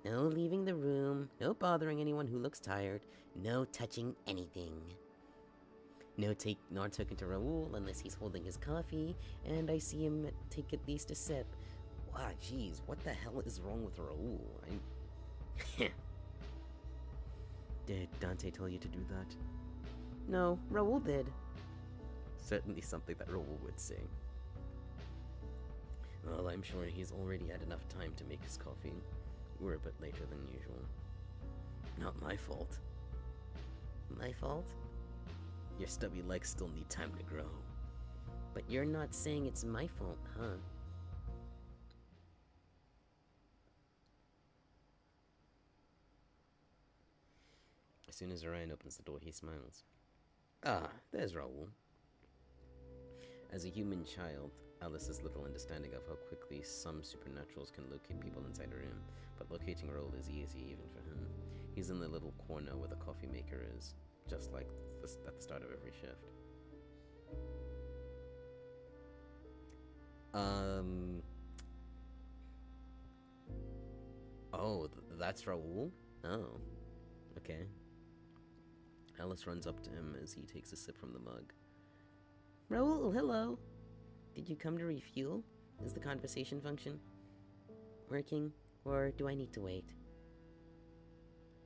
No leaving the room, no bothering anyone who looks tired, no touching anything. No talking to Raoul unless he's holding his coffee, and I see him take at least a sip. Wow, jeez, what the hell is wrong with Raoul? Did Dante tell you to do that? No, Raoul did. Certainly something that Raoul would say. Well, I'm sure he's already had enough time to make his coffee. We're a bit later than usual. Not my fault. My fault? Your stubby legs still need time to grow. But you're not saying it's my fault, huh? As soon as Orion opens the door, he smiles. Ah, there's Raoul. As a human child, Alice has little understanding of how quickly some supernaturals can locate people inside a room, but locating Raoul is easy even for him. He's in the little corner where the coffee maker is, just like at the start of every shift. Oh, that's Raoul? Oh, okay. Alice runs up to him as he takes a sip from the mug. Raoul, hello. Did you come to refuel? Is the conversation function working, or do I need to wait?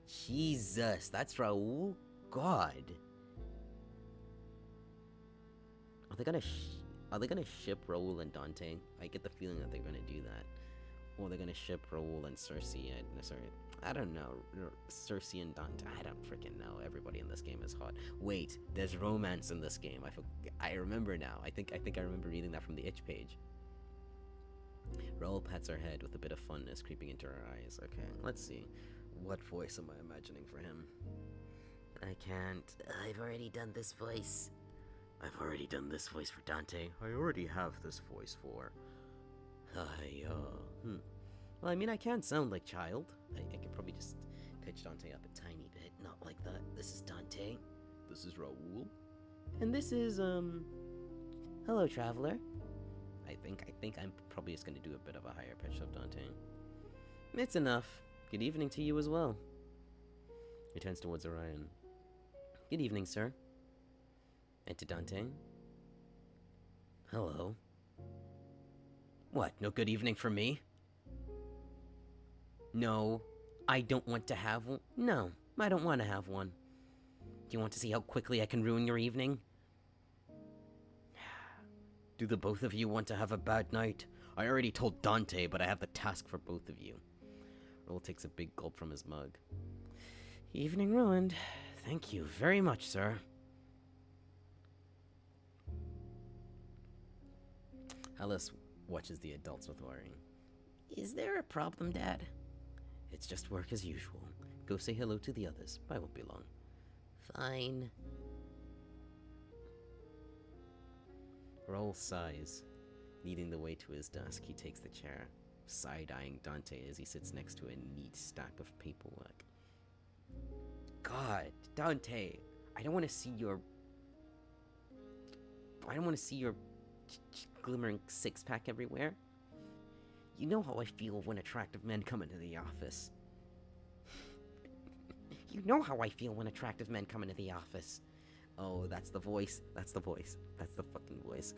Jesus, that's Raoul? God. Are they gonna ship Raoul and Dante? I get the feeling that they're gonna do that. Or they're gonna ship Raoul and Cersei. I don't know. Cersei and Dante. I don't freaking know. Everybody in this game is hot. Wait, there's romance in this game. I remember now. I think I remember reading that from the itch page. Raoul pats her head with a bit of fondness creeping into her eyes. Okay, let's see. What voice am I imagining for him? I can't. I've already done this voice. I've already done this voice for Dante. I already have this voice for... Well, I mean, I can sound like child. I can probably just pitch Dante up a tiny bit. Not like that. This is Dante. This is Raoul. And this is, hello, traveler. I think I'm probably just gonna do a bit of a higher pitch of Dante. It's enough. Good evening to you as well. He turns towards Orion. Good evening, sir. And to Dante. Hello. What, no good evening for me? No, I don't want to have one. No, I don't want to have one. Do you want to see how quickly I can ruin your evening? Do the both of you want to have a bad night? I already told Dante, but I have the task for both of you. Raoul takes a big gulp from his mug. Evening ruined. Thank you very much, sir. Alice watches the adults with worry. Is there a problem, Dad? It's just work as usual. Go say hello to the others. I won't be long. Fine. Raoul sighs. Leading the way to his desk, he takes the chair, side-eyeing Dante as he sits next to a neat stack of paperwork. God, Dante, I don't want to see your glimmering six-pack everywhere. You know how I feel when attractive men come into the office. You know how I feel when attractive men come into the office. Oh, that's the voice. That's the voice. That's the fucking voice.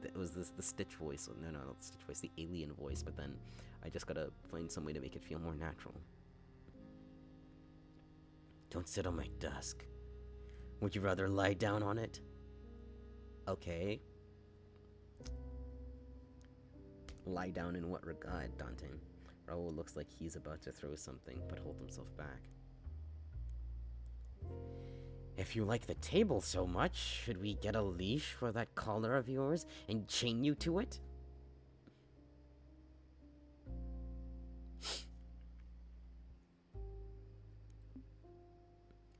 It was the Stitch voice. No, not the Stitch voice. The alien voice. But then I just gotta find some way to make it feel more natural. Don't sit on my desk. Would you rather lie down on it? Okay. Lie down in what regard, Dante? Raoul looks like he's about to throw something, but hold himself back. If you like the table so much, should we get a leash for that collar of yours and chain you to it?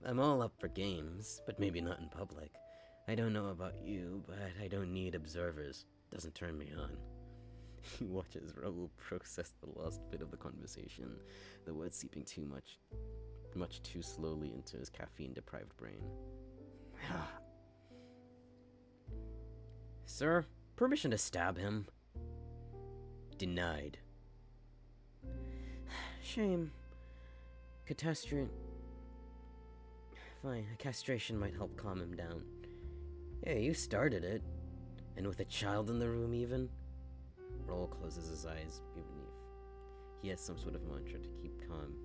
I'm all up for games, but maybe not in public. I don't know about you, but I don't need observers. Doesn't turn me on. He watches Raoul process the last bit of the conversation, the words seeping much too slowly into his caffeine-deprived brain. Sir, permission to stab him. Denied. Shame. Fine, a castration might help calm him down. Yeah, you started it. And with a child in the room even? Raoul closes his eyes, even if he has some sort of mantra to keep calm.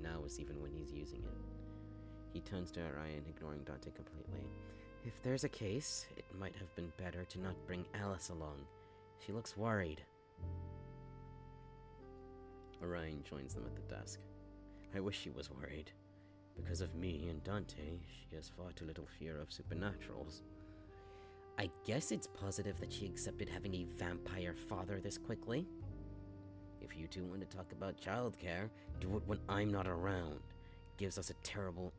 Now is even when he's using it. He turns to Orion, ignoring Dante completely. If there's a case, it might have been better to not bring Alice along. She looks worried. Orion joins them at the desk. I wish she was worried. Because of me and Dante, she has far too little fear of supernaturals. I guess it's positive that she accepted having a vampire father this quickly. If you two want to talk about childcare, do it when I'm not around. Gives us the terribly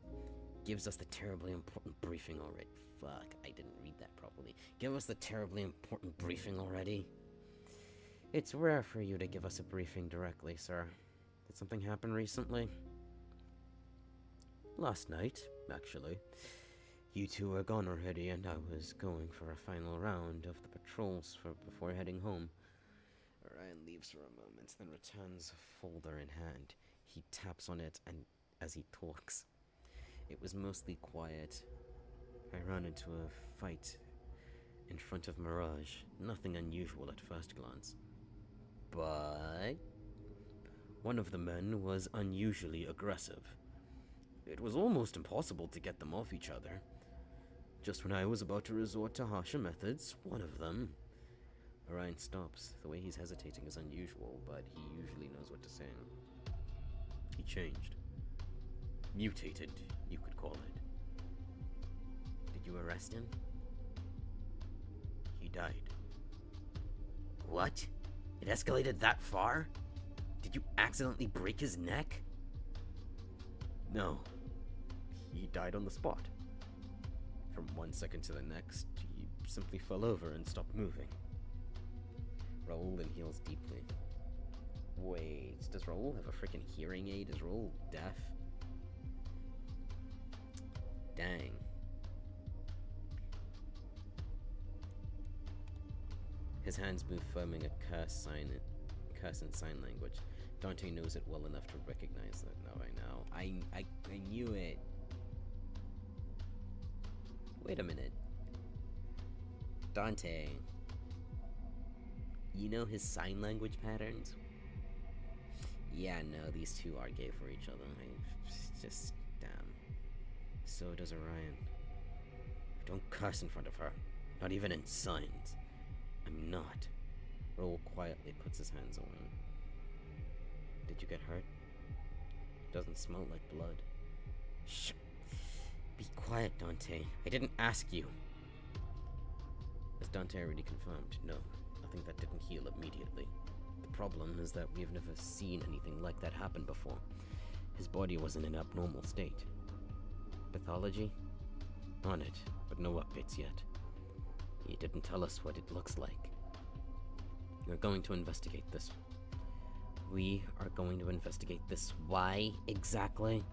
important briefing already. Fuck, I didn't read that properly. Give us the terribly important briefing already. It's rare for you to give us a briefing directly, sir. Did something happen recently? Last night, actually. You two were gone already, and I was going for a final round of the patrols before heading home. Orion leaves for a moment, then returns, folder in hand. He taps on it and as he talks. It was mostly quiet. I ran into a fight in front of Mirage. Nothing unusual at first glance. But one of the men was unusually aggressive. It was almost impossible to get them off each other. Just when I was about to resort to harsher methods, one of them... Orion stops. The way he's hesitating is unusual, but he usually knows what to say. He changed. Mutated, you could call it. Did you arrest him? He died. What? It escalated that far? Did you accidentally break his neck? No. He died on the spot. From 1 second to the next, you simply fell over and stopped moving. Raoul inhales deeply. Wait, does Raoul have a freaking hearing aid? Is Raoul deaf? Dang. His hands move, forming a curse in sign language. Dante knows it well enough to recognize that now by now. I knew it. Wait a minute. Dante. You know his sign language patterns? Yeah, no, these two are gay for each other. Just, damn. So does Orion. Don't curse in front of her. Not even in signs. I'm not. Raoul quietly puts his hands away. Did you get hurt? Doesn't smell like blood. Shh. Be quiet, Dante. I didn't ask you. As Dante already confirmed, no. Nothing that didn't heal immediately. The problem is that we've never seen anything like that happen before. His body was in an abnormal state. Pathology? On it, but no updates yet. He didn't tell us what it looks like. We're going to investigate this. We are going to investigate this. Why exactly?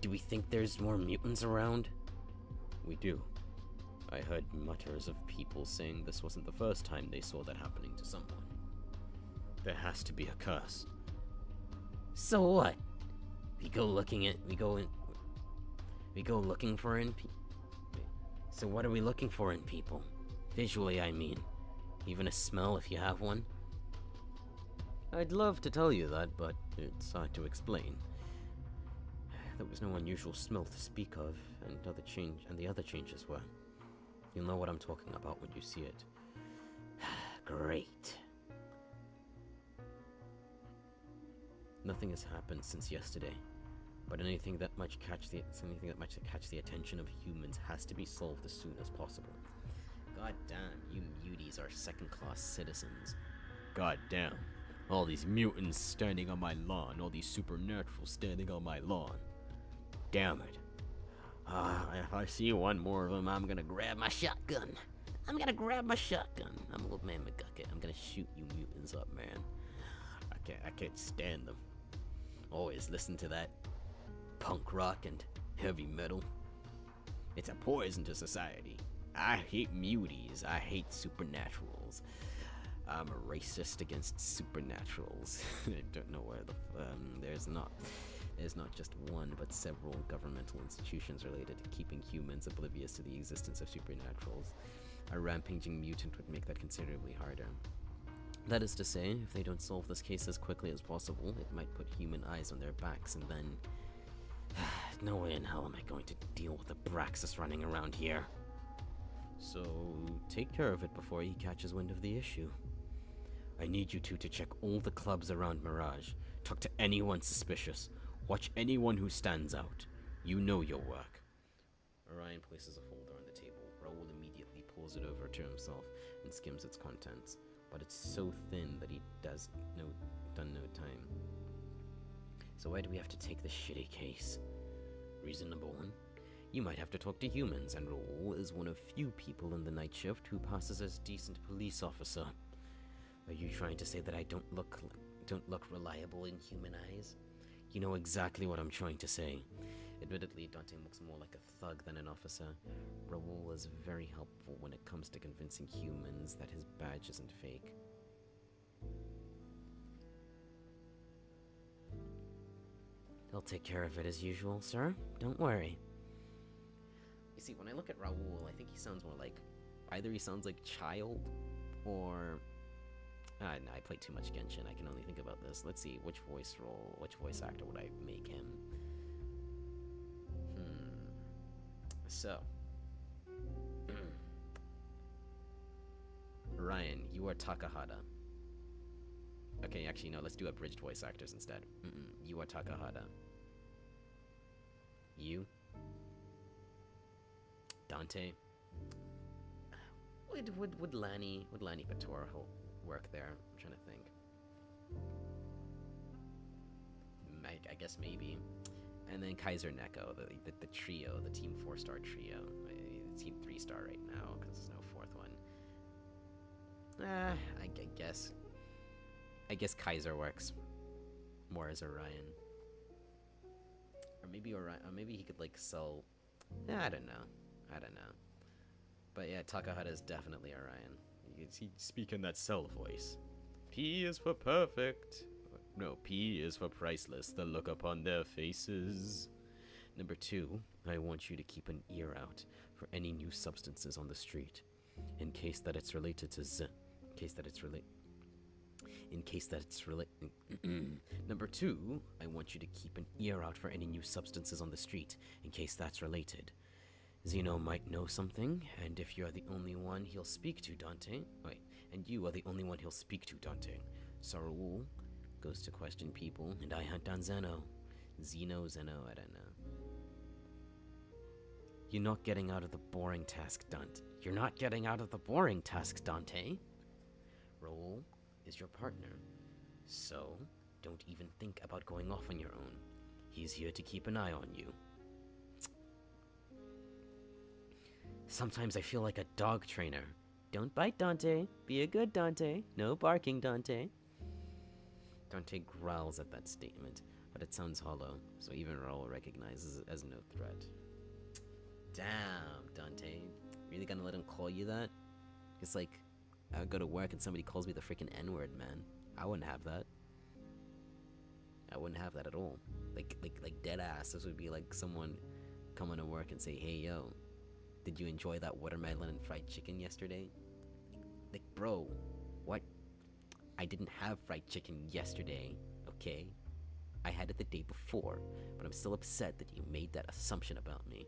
Do we think there's more mutants around? We do. I heard mutters of people saying this wasn't the first time they saw that happening to someone. There has to be a curse. So what? We go looking for in people. So what are we looking for in people? Visually, I mean. Even a smell if you have one? I'd love to tell you that, but it's hard to explain. There was no unusual smell to speak of, and the other changes were. You'll know what I'm talking about when you see it. Great. Nothing has happened since yesterday, but anything that might catch the attention of humans has to be solved as soon as possible. God damn, you muties are second-class citizens. God damn, all these mutants standing on my lawn, all these supernaturals standing on my lawn. Damn it. If I see one more of them, I'm gonna grab my shotgun. I'm old man McGucket. I'm gonna shoot you mutants up, man. I can't stand them. Always listen to that punk rock and heavy metal. It's a poison to society. I hate muties. I hate supernaturals. I'm a racist against supernaturals. I don't know where there's not just one, but several governmental institutions related to keeping humans oblivious to the existence of supernaturals. A rampaging mutant would make that considerably harder. That is to say, if they don't solve this case as quickly as possible, it might put human eyes on their backs, and then... no way in hell am I going to deal with the Braxis running around here. So, take care of it before he catches wind of the issue. I need you two to check all the clubs around Mirage. Talk to anyone suspicious. Watch anyone who stands out. You know your work. Orion places a folder on the table. Raoul immediately pulls it over to himself and skims its contents. But it's so thin that he done no time. So why do we have to take this shitty case? Reason number one. You might have to talk to humans, and Raoul is one of few people in the night shift who passes as decent police officer. Are you trying to say that I don't look reliable in human eyes? You know exactly what I'm trying to say. Admittedly, Dante looks more like a thug than an officer. Raoul is very helpful when it comes to convincing humans that his badge isn't fake. He'll take care of it as usual, sir. Don't worry. You see, when I look at Raoul, I think he sounds more like... either he sounds like Child, or... no, I play too much Genshin. I can only think about this. Let's see, which voice actor would I make him? So... Ryan, you are Takahata. Okay, actually, no, let's do abridged voice actors instead. You are Takahata. You? Dante? Would Lanny Bator work there? I'm trying to think. I guess maybe. And then Kaiser Neko, the trio, the Team 4-star trio. Team 3-star right now, because there's no fourth one. I guess. I guess Kaiser works more as Orion. Or maybe Orion, or maybe he could, like, sell... I don't know. But yeah, Takahata is definitely Orion. He's speaking that cell voice. P is for perfect. No, P is for priceless. The look upon their faces. Number 2, I want you to keep an ear out for any new substances on the street. In case that it's related to Number 2, I want you to keep an ear out for any new substances on the street, in case that's related. Zeno might know something, and if you're the only one he'll speak to, Dante... Wait, and you are the only one he'll speak to, Dante. Sarul goes to question people, and I hunt down Zeno. Zeno, I don't know. You're not getting out of the boring task, Dante. You're not getting out of the boring task, Dante. Raoul is your partner, so don't even think about going off on your own. He's here to keep an eye on you. Sometimes I feel like a dog trainer. Don't bite, Dante. Be a good Dante. No barking, Dante. Dante growls at that statement, but it sounds hollow, so even Raoul recognizes it as no threat. Damn, Dante. Really gonna let him call you that? It's like, I go to work and somebody calls me the freaking N-word, man. I wouldn't have that. I wouldn't have that at all. Like dead ass. This would be like someone coming to work and say, hey, yo, did you enjoy that watermelon and fried chicken yesterday? Like, bro, what? I didn't have fried chicken yesterday, okay? I had it the day before, but I'm still upset that you made that assumption about me.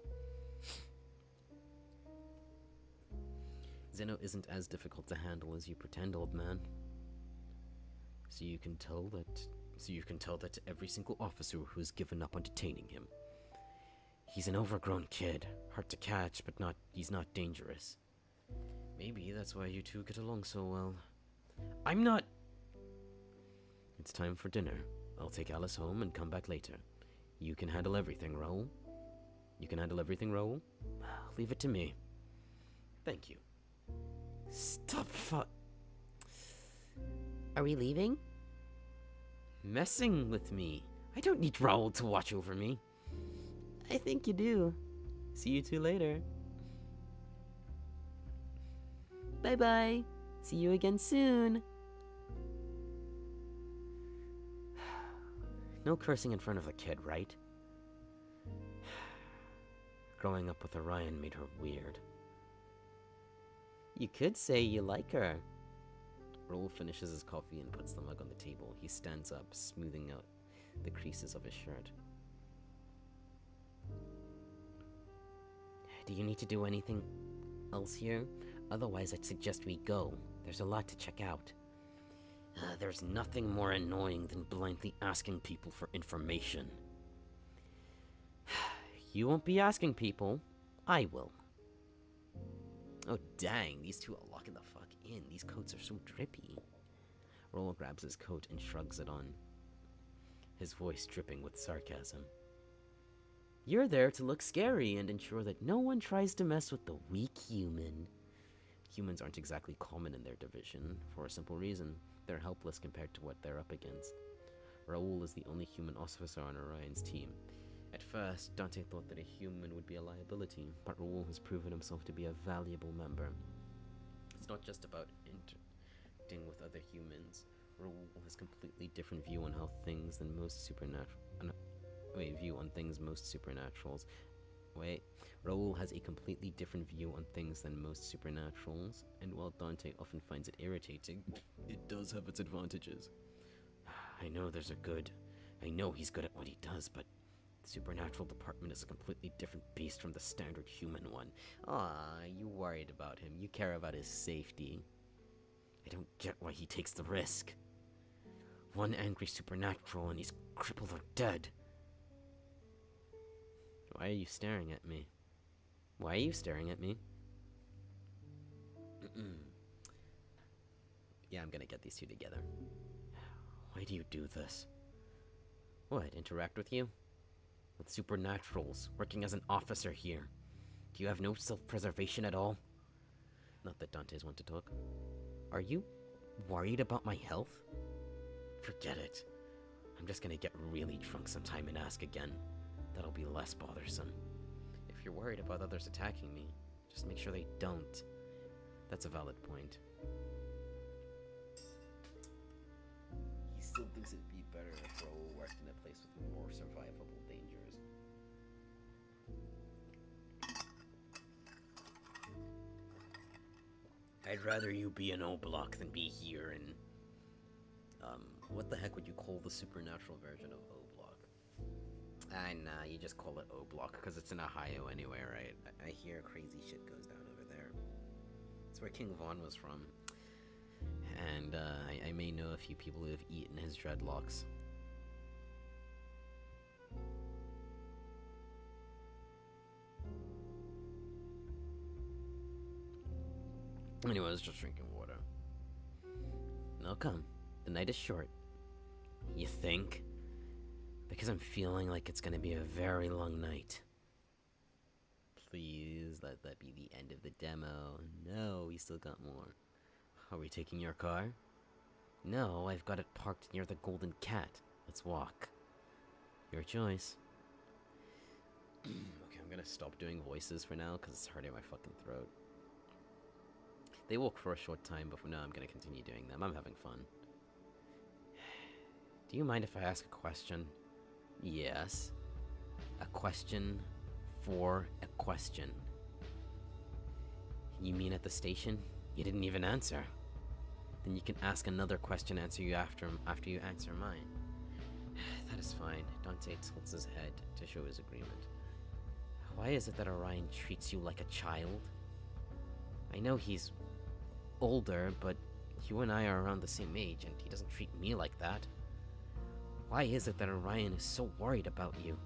Zeno isn't as difficult to handle as you pretend, old man. So you can tell that to every single officer who's given up on detaining him. He's an overgrown kid, hard to catch, but he's not dangerous. Maybe that's why you two get along so well. I'm not... It's time for dinner. I'll take Alice home and come back later. You can handle everything, Raoul. Leave it to me. Thank you. Stop Are we leaving? messing with me. I don't need Raoul to watch over me. I think you do. See you two later. Bye-bye. See you again soon. No cursing in front of the kid, right? Growing up with Orion made her weird. You could say you like her. Raoul finishes his coffee and puts the mug on the table. He stands up, smoothing out the creases of his shirt. Do you need to do anything else here? Otherwise, I'd suggest we go. There's a lot to check out. There's nothing more annoying than blindly asking people for information. You won't be asking people. I will. Oh dang, these two are locking the fuck in. These coats are so drippy. Raoul grabs his coat and shrugs it on, his voice dripping with sarcasm. You're there to look scary and ensure that no one tries to mess with the weak human. Humans aren't exactly common in their division, for a simple reason. They're helpless compared to what they're up against. Raoul is the only human officer on Orion's team. At first, Dante thought that a human would be a liability, but Raoul has proven himself to be a valuable member. It's not just about interacting with other humans. Raoul has a completely different view on things most supernaturals. Raoul has a completely different view on things than most supernaturals, and while Dante often finds it irritating, it does have its advantages. I know he's good at what he does, but the supernatural department is a completely different beast from the standard human one. You worried about him. You care about his safety. I don't get why he takes the risk. One angry supernatural and he's crippled or dead. Why are you staring at me? Yeah, I'm gonna get these two together. Why do you do this? What, interact with you? with supernaturals, working as an officer here. Do you have no self-preservation at all? Not that Dante's one to talk. Are you worried about my health? Forget it. I'm just gonna get really drunk sometime and ask again. That'll be less bothersome. If you're worried about others attacking me, just make sure they don't. That's a valid point. He still thinks it'd be better if Raoul worked in a place with more survivable dangers. I'd rather you be in O-Block than be here in... What the heck would you call the supernatural version of O-Block? Nah, you just call it O-Block, because it's in Ohio anyway, right? I hear crazy shit goes down over there. It's where King Von was from. And, I may know a few people who have eaten his dreadlocks. Anyway, I was just drinking water. Now come. The night is short. You think? Because I'm feeling like it's gonna be a very long night. Please let that be the end of the demo. No, we still got more. Are we taking your car? No, I've got it parked near the Golden Cat. Let's walk. Your choice. Okay, I'm gonna stop doing voices for now because it's hurting my fucking throat. They walk for a short time, but for now I'm gonna continue doing them. I'm having fun. Do you mind if I ask a question? Yes. A question for a question. You mean at the station? You didn't even answer. Then you can ask another question after you answer mine. That is fine. Dante tilts his head to show his agreement. Why is it that Orion treats you like a child? I know he's older, but you and I are around the same age, and he doesn't treat me like that. Why is it that Orion is so worried about you?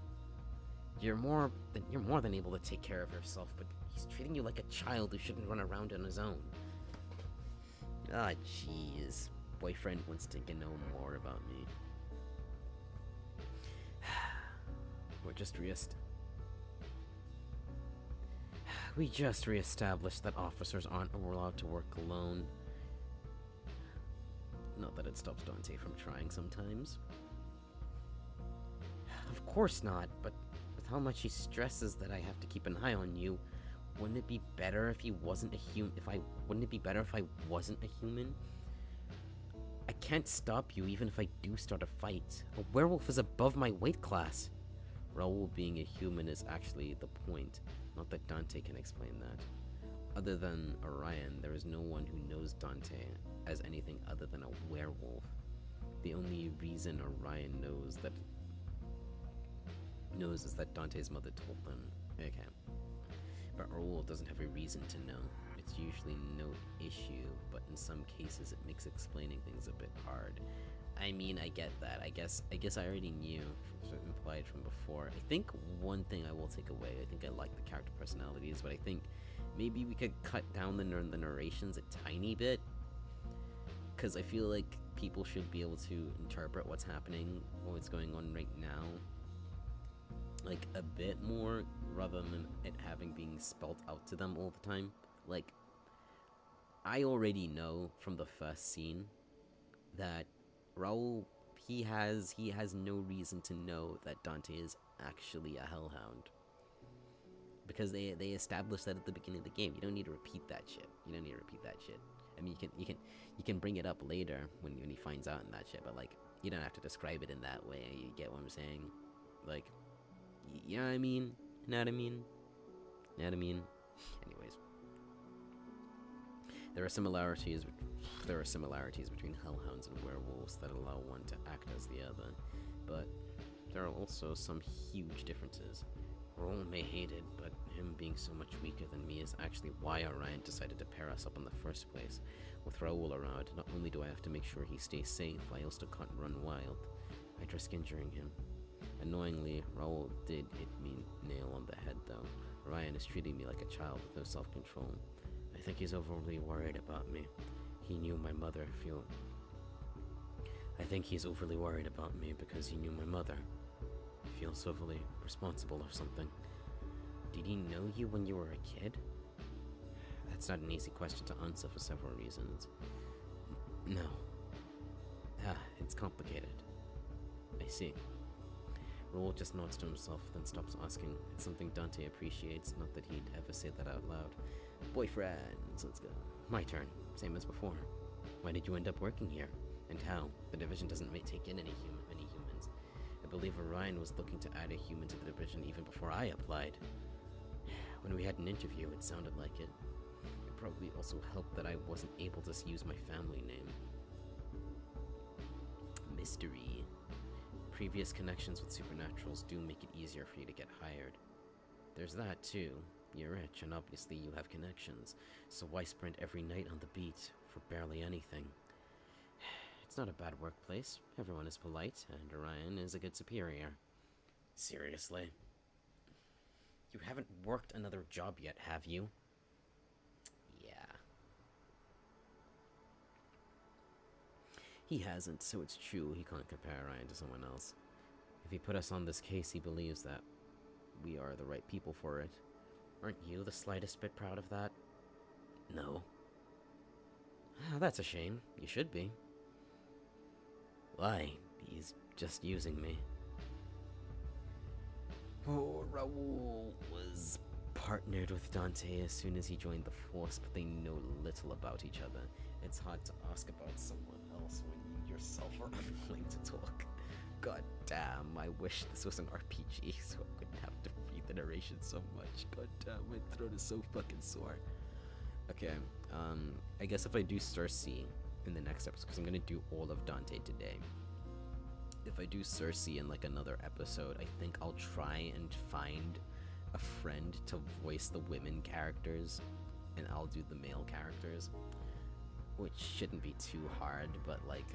You're more than able to take care of yourself, but he's treating you like a child who shouldn't run around on his own. Ah, jeez. Boyfriend wants to know more about me. We just re-established that officers aren't allowed to work alone. Not that it stops Dante from trying sometimes. Of course not, but with how much he stresses that I have to keep an eye on you, wouldn't it be better if he wasn't a human? Wouldn't it be better if I wasn't a human? I can't stop you even if I do start a fight. A werewolf is above my weight class. Raoul being a human is actually the point, not that Dante can explain that. Other than Orion, there is no one who knows Dante as anything other than a werewolf. The only reason Orion knows is that Dante's mother told them. Okay. But Raoul doesn't have a reason to know. It's usually no issue, but in some cases it makes explaining things a bit hard. I mean, I get that. I guess I already knew, implied from before. I think one thing I will take away, I think I like the character personalities, but I think maybe we could cut down the narrations a tiny bit, because I feel like people should be able to interpret what's happening, what's going on right now, like a bit more, rather than it having being spelled out to them all the time. Like, I already know from the first scene that Raoul, he has no reason to know that Dante is actually a hellhound, because they established that at the beginning of the game. You don't need to repeat that shit. I mean, you can bring it up later when he finds out and that shit, but like, you don't have to describe it in that way. You get what I'm saying? Like, you know what I mean? Anyways, there are similarities between hellhounds and werewolves that allow one to act as the other, but there are also some huge differences. Raoul may hate it, but him being so much weaker than me is actually why Orion decided to pair us up in the first place. With Raoul around, not only do I have to make sure he stays safe, I also can't run wild. I'd risk injuring him. Annoyingly, Raoul did hit me nail on the head though. Orion is treating me like a child with no self-control. I think he's overly worried about me. He knew my mother I think he's overly worried about me because he knew my mother feel civilly responsible or something. Did he know you when you were a kid? That's not an easy question to answer for several reasons. No. It's complicated. I see. Raoul just nods to himself, then stops asking. It's something Dante appreciates, not that he'd ever say that out loud. Boyfriends, let's go. My turn, same as before. Why did you end up working here? And how? The division doesn't take in any humans. I believe Orion was looking to add a human to the division even before I applied. When we had an interview, it sounded like it. It probably also helped that I wasn't able to use my family name. Mystery. Previous connections with supernaturals do make it easier for you to get hired. There's that too. You're rich, and obviously you have connections, so why sprint every night on the beat for barely anything? It's not a bad workplace. Everyone is polite, and Orion is a good superior. Seriously? You haven't worked another job yet, have you? Yeah. He hasn't, so it's true he can't compare Orion to someone else. If he put us on this case, he believes that we are the right people for it. Aren't you the slightest bit proud of that? No. That's a shame. You should be. Why? He's just using me. Oh, Raoul was partnered with Dante as soon as he joined the Force, but they know little about each other. It's hard to ask about someone else when you yourself are unwilling to talk. God damn, I wish this was an RPG so I wouldn't have to read the narration so much. God damn, my throat is so fucking sore. Okay, I guess if I do Cersei in the next episode, because I'm gonna do all of Dante today. If I do Cersei in like another episode, I think I'll try and find a friend to voice the women characters, and I'll do the male characters, which shouldn't be too hard, but like,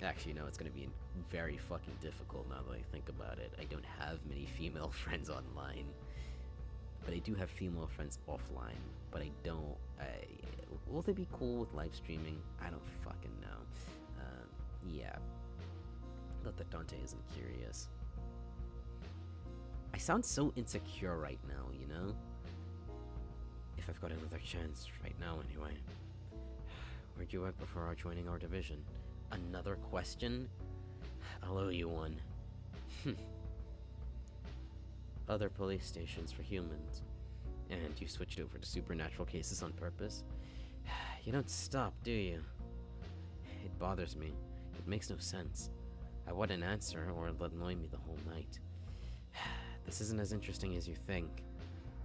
actually, no, it's gonna be very fucking difficult now that I think about it. I don't have many female friends online, but I do have female friends offline, but I don't, will they be cool with live streaming? I don't fucking know. Yeah. Not that Dante isn't curious. I sound so insecure right now, you know? If I've got another chance, right now anyway. Where'd you work before joining our division? Another question? I'll owe you one. Other police stations for humans. And you switched over to supernatural cases on purpose? You don't stop, do you? It bothers me. It makes no sense. I wouldn't answer, or it'll annoy me the whole night. This isn't as interesting as you think.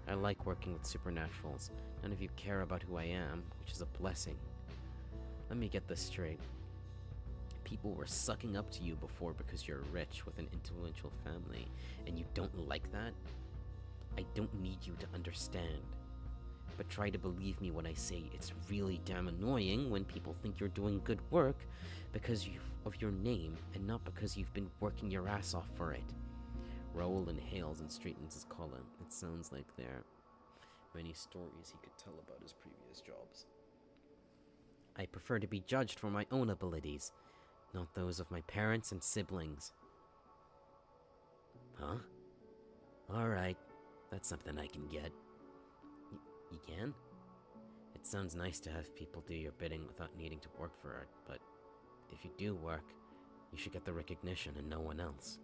I like working with supernaturals. None of you care about who I am, which is a blessing. Let me get this straight. People were sucking up to you before because you're rich with an influential family, and you don't like that? I don't need you to understand. But try to believe me when I say it's really damn annoying when people think you're doing good work because of your name and not because you've been working your ass off for it. Raoul inhales and straightens his collar. It sounds like there are many stories he could tell about his previous jobs. I prefer to be judged for my own abilities, not those of my parents and siblings. Huh? Alright, that's something I can get. You can? It sounds nice to have people do your bidding without needing to work for it, but if you do work, you should get the recognition and no one else.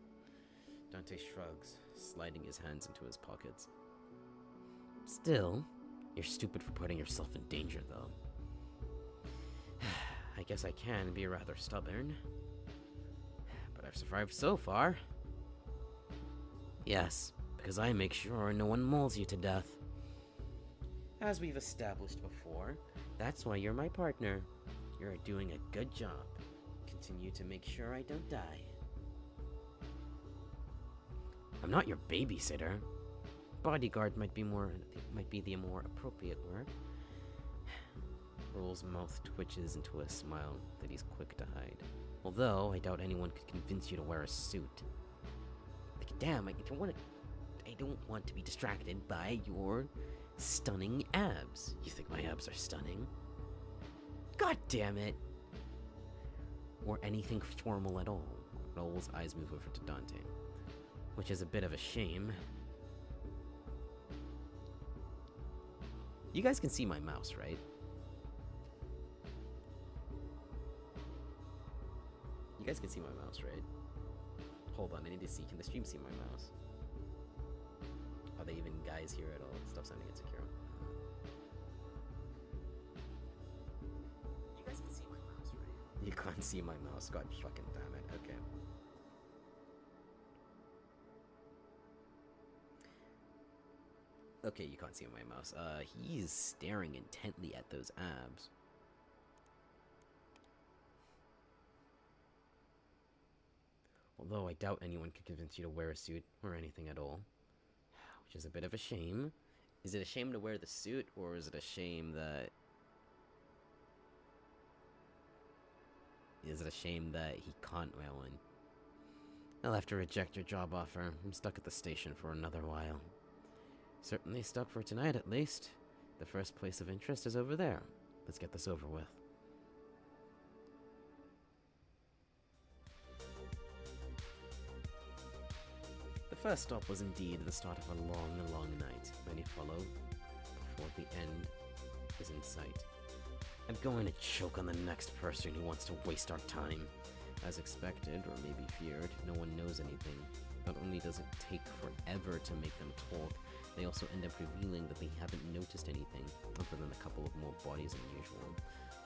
Dante shrugs, sliding his hands into his pockets. Still, you're stupid for putting yourself in danger, though. I guess I can be rather stubborn, but I've survived so far. Yes, because I make sure no one mauls you to death. As we've established before, that's why you're my partner. You're doing a good job. Continue to make sure I don't die. I'm not your babysitter. Bodyguard might be the more appropriate word. Raoul's mouth twitches into a smile that he's quick to hide. Although, I doubt anyone could convince you to wear a suit. Like, damn, I don't want to be distracted by your stunning abs. You think my abs are stunning? God damn it! Or anything formal at all. Raoul's eyes move over to Dante. which is a bit of a shame. You guys can see my mouse, right? You guys can see my mouse, right? Hold on, I need to see. Can the stream see my mouse? Are they even guys here at all? Stop sounding insecure. You guys can see my mouse, right? You can't see my mouse. God fucking damn it. Okay. Okay, you can't see my mouse. He's staring intently at those abs. Although I doubt anyone could convince you to wear a suit or anything at all. Which is a bit of a shame. Is it a shame to wear the suit, or is it a shame that... Is it a shame that he can't wear one? I'll have to reject your job offer. I'm stuck at the station for another while. Certainly stuck for tonight, at least. The first place of interest is over there. Let's get this over with. The first stop was indeed the start of a long, long night. Many follow before the end is in sight. I'm going to choke on the next person who wants to waste our time. As expected, or maybe feared, no one knows anything. Not only does it take forever to make them talk, they also end up revealing that they haven't noticed anything, other than a couple of more bodies than usual.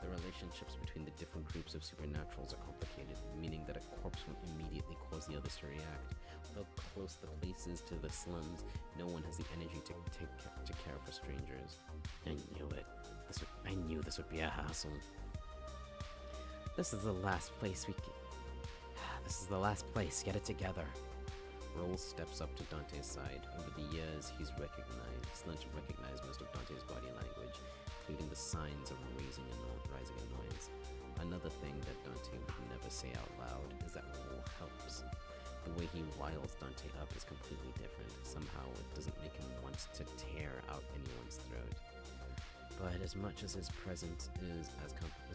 The relationships between the different groups of supernaturals are complicated, meaning that a corpse won't immediately cause the others to react. Though close the places to the slums, no one has the energy to care for strangers. I knew it. I knew this would be a hassle. This is the last place This is the last place. Get it together. Roll steps up to Dante's side. Over the years, he's learned to recognize most of Dante's body language, including the signs of rising annoyance. Another thing that Dante would never say out loud is that Roll helps. The way he riles Dante up is completely different. Somehow, it doesn't make him want to tear out anyone's throat. But as much as his presence is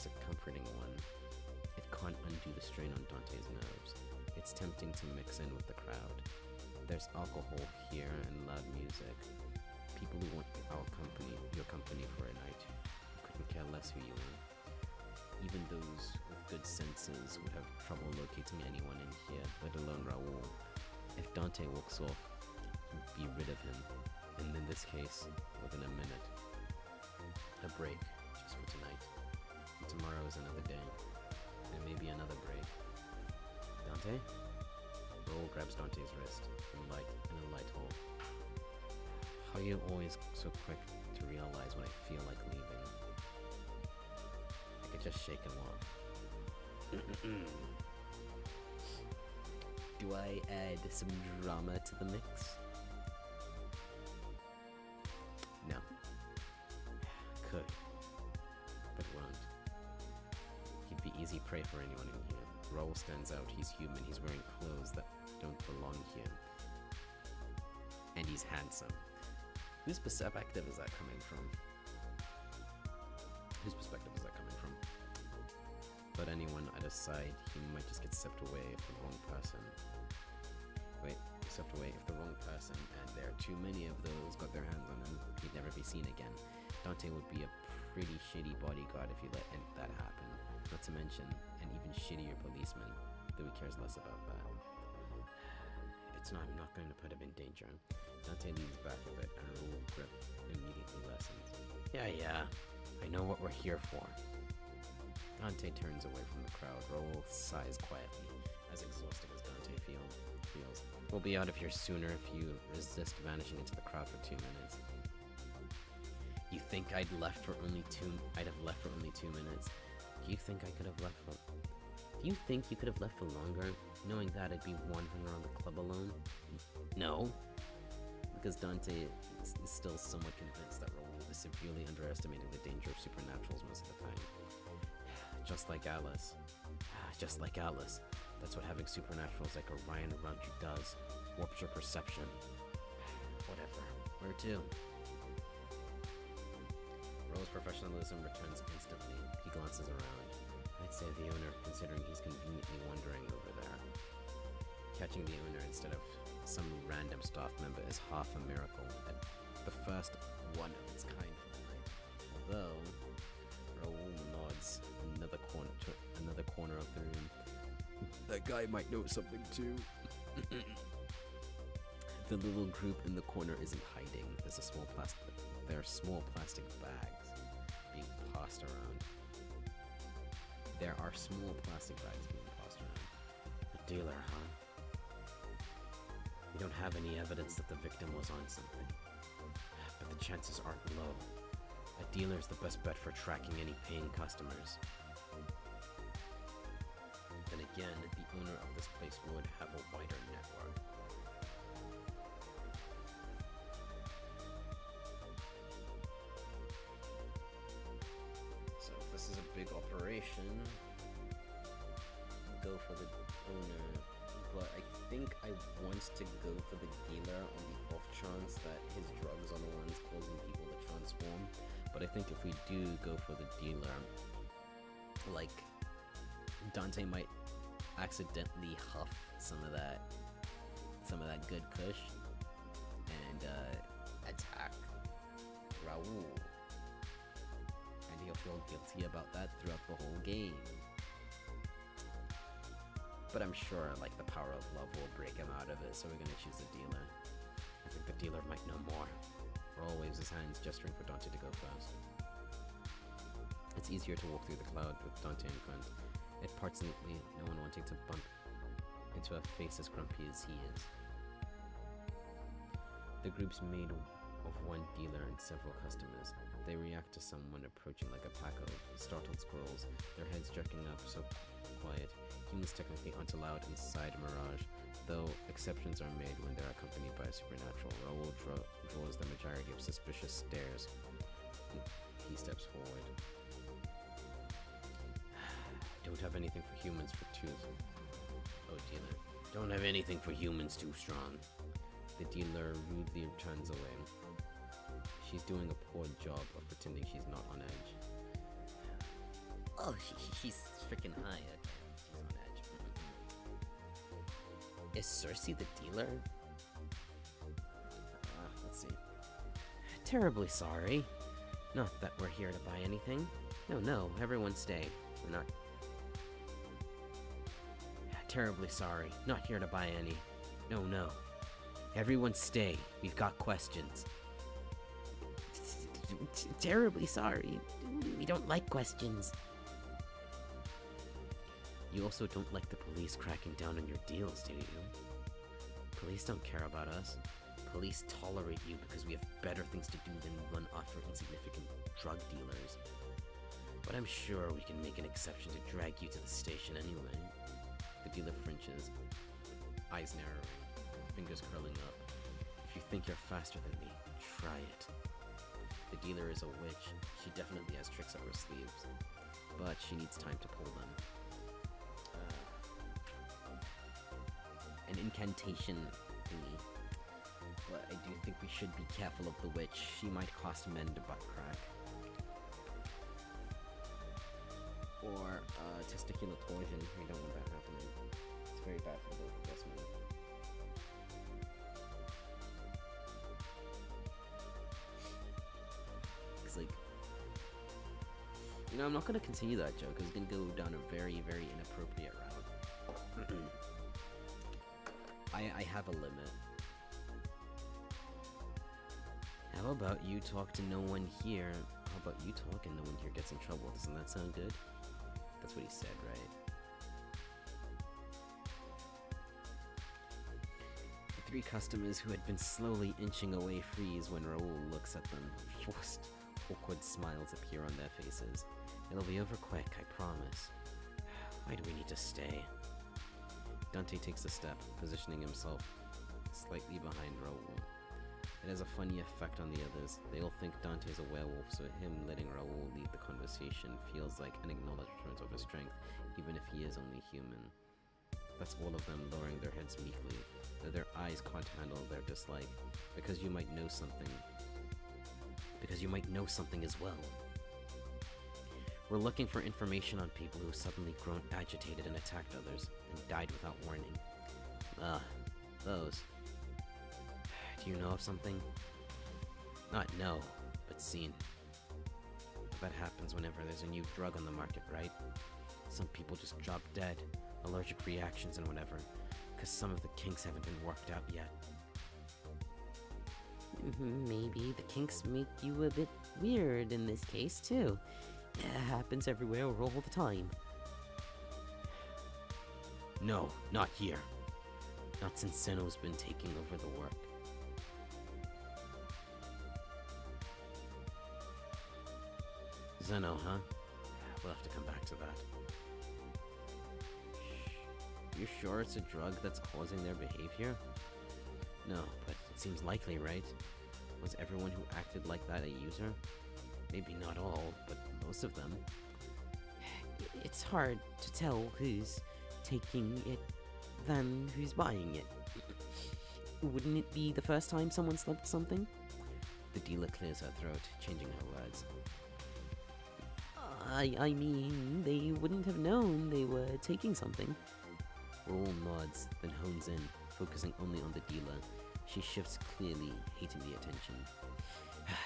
a comforting one, it can't undo the strain on Dante's nerves. It's tempting to mix in with the crowd. There's alcohol here and loud music. People who want your company for a night. You couldn't care less who you are. Even those with good senses would have trouble locating anyone in here, let alone Raoul. If Dante walks off, be rid of him. And in this case, within a minute. A break, just for tonight. And tomorrow is another day. And maybe another break. Dante? Roll grabs Dante's wrist in a light hold. How are you always so quick to realize when I feel like leaving? I could just shake him off. Do I add some drama to the mix? No. Could. But won't. He'd be easy prey for anyone in here. Raoul stands out. He's human. He's wearing clothes that don't belong here. And he's handsome. Whose perspective is that coming from? Whose perspective is that coming from? But anyone at his side, he might just get swept away if the wrong person. Swept away if the wrong person, and there are too many of those, got their hands on him, he'd never be seen again. Dante would be a pretty shitty bodyguard if he let that happen. Not to mention, an even shittier policeman, though he cares less about that. I'm not going to put him in danger. Dante leans back a bit, and Raoul grip immediately lessens. Yeah, I know what we're here for. Dante turns away from the crowd. Raoul sighs quietly, as exhausted as Dante feels. We'll be out of here sooner if you resist vanishing into the crowd for 2 minutes. You think I'd have left for only 2 minutes? Do you think you could have left for longer, knowing that I'd be wandering around the club alone? No. Because Dante is still somewhat convinced that Raoul is severely underestimating the danger of supernaturals most of the time. Just like Alice. That's what having supernaturals like Orion around you does. Warps your perception. Whatever. Where to? Raoul's professionalism returns instantly. He glances around. I'd say the owner, considering he's conveniently wandering over there. Catching the owner instead of some random staff member is half a miracle, and the first one of its kind for the night. Although, Raoul nods another corner of the room. That guy might know something too. The little group in the corner isn't hiding. There are small plastic bags being passed around. A dealer, huh? We don't have any evidence that the victim was on something, but the chances aren't low. A dealer is the best bet for tracking any paying customers. Then again, the owner of this place would have a wider network. So if this is a big operation, go for the owner. But I think I want to go for the dealer on the off chance that his drugs are the ones causing people to transform. But I think if we do go for the dealer, like, Dante might accidentally huff some of that good kush and attack Raoul, and he'll feel guilty about that throughout the whole game. But I'm sure, like, the power of love will break him out of it, so we're gonna choose the dealer. I think the dealer might know more. Raoul waves his hands, gesturing for Dante to go first. It's easier to walk through the cloud with Dante in front. It parts neatly, no one wanting to bump into a face as grumpy as he is. The group's made of one dealer and several customers. They react to someone approaching like a pack of startled squirrels, their heads jerking up so quiet. Humans technically aren't allowed inside Mirage, though exceptions are made when they're accompanied by a supernatural. Raoul draws the majority of suspicious stares. He steps forward. Don't have anything for humans for two. Oh, dealer. Don't have anything for humans too strong. The dealer rudely turns away. She's doing a poor job of pretending she's not on edge. Oh, she's freaking high. She's on edge. Is Cersei the dealer? Let's see. Terribly sorry. Not that we're here to buy anything. No, everyone stay. We're not... Terribly sorry. Not here to buy any. No. Everyone stay. We've got questions. Terribly sorry. We don't like questions. You also don't like the police cracking down on your deals, do you? Police don't care about us. Police tolerate you because we have better things to do than run after insignificant drug dealers. But I'm sure we can make an exception to drag you to the station anyway. The dealer flinches, eyes narrowing, fingers curling up. If you think you're faster than me, try it. The dealer is a witch. She definitely has tricks up her sleeves, but she needs time to pull them. An incantation thingy. But I do think we should be careful of the witch. She might cost men to butt crack. Or testicular torsion. We don't want that happening. It's very bad for the investment. It's like, you know, I'm not gonna continue that joke because it's gonna go down a very, very inappropriate route. I have a limit. How about you talk to no one here? How about you talk and no one here gets in trouble? Doesn't that sound good? That's what he said, right? The three customers who had been slowly inching away freeze when Raoul looks at them. Forced, awkward smiles appear on their faces. It'll be over quick, I promise. Why do we need to stay? Dante takes a step, positioning himself slightly behind Raoul. It has a funny effect on the others. They all think Dante's a werewolf, so him letting Raoul lead the conversation feels like an acknowledgement of his strength, even if he is only human. That's all of them lowering their heads meekly, though their eyes can't handle their dislike, because you might know something. Because you might know something as well. We're looking for information on people who suddenly grown agitated and attacked others, and died without warning. Those. Do you know of something? Not know, but seen. That happens whenever there's a new drug on the market, right? Some people just drop dead, allergic reactions and whatever, because some of the kinks haven't been worked out yet. Maybe the kinks make you a bit weird in this case, too. It happens everywhere all the time. No, not here. Not since Zeno's been taking over the work. Zeno, huh? We'll have to come back to that. You sure it's a drug that's causing their behavior? No, but it seems likely, right? Was everyone who acted like that a user? Maybe not all, but most of them. It's hard to tell who's taking it than who's buying it. Wouldn't it be the first time someone slipped something? The dealer clears her throat, changing her words. I mean, they wouldn't have known they were taking something. Raoul nods, then hones in, focusing only on the dealer. She shifts clearly, hating the attention.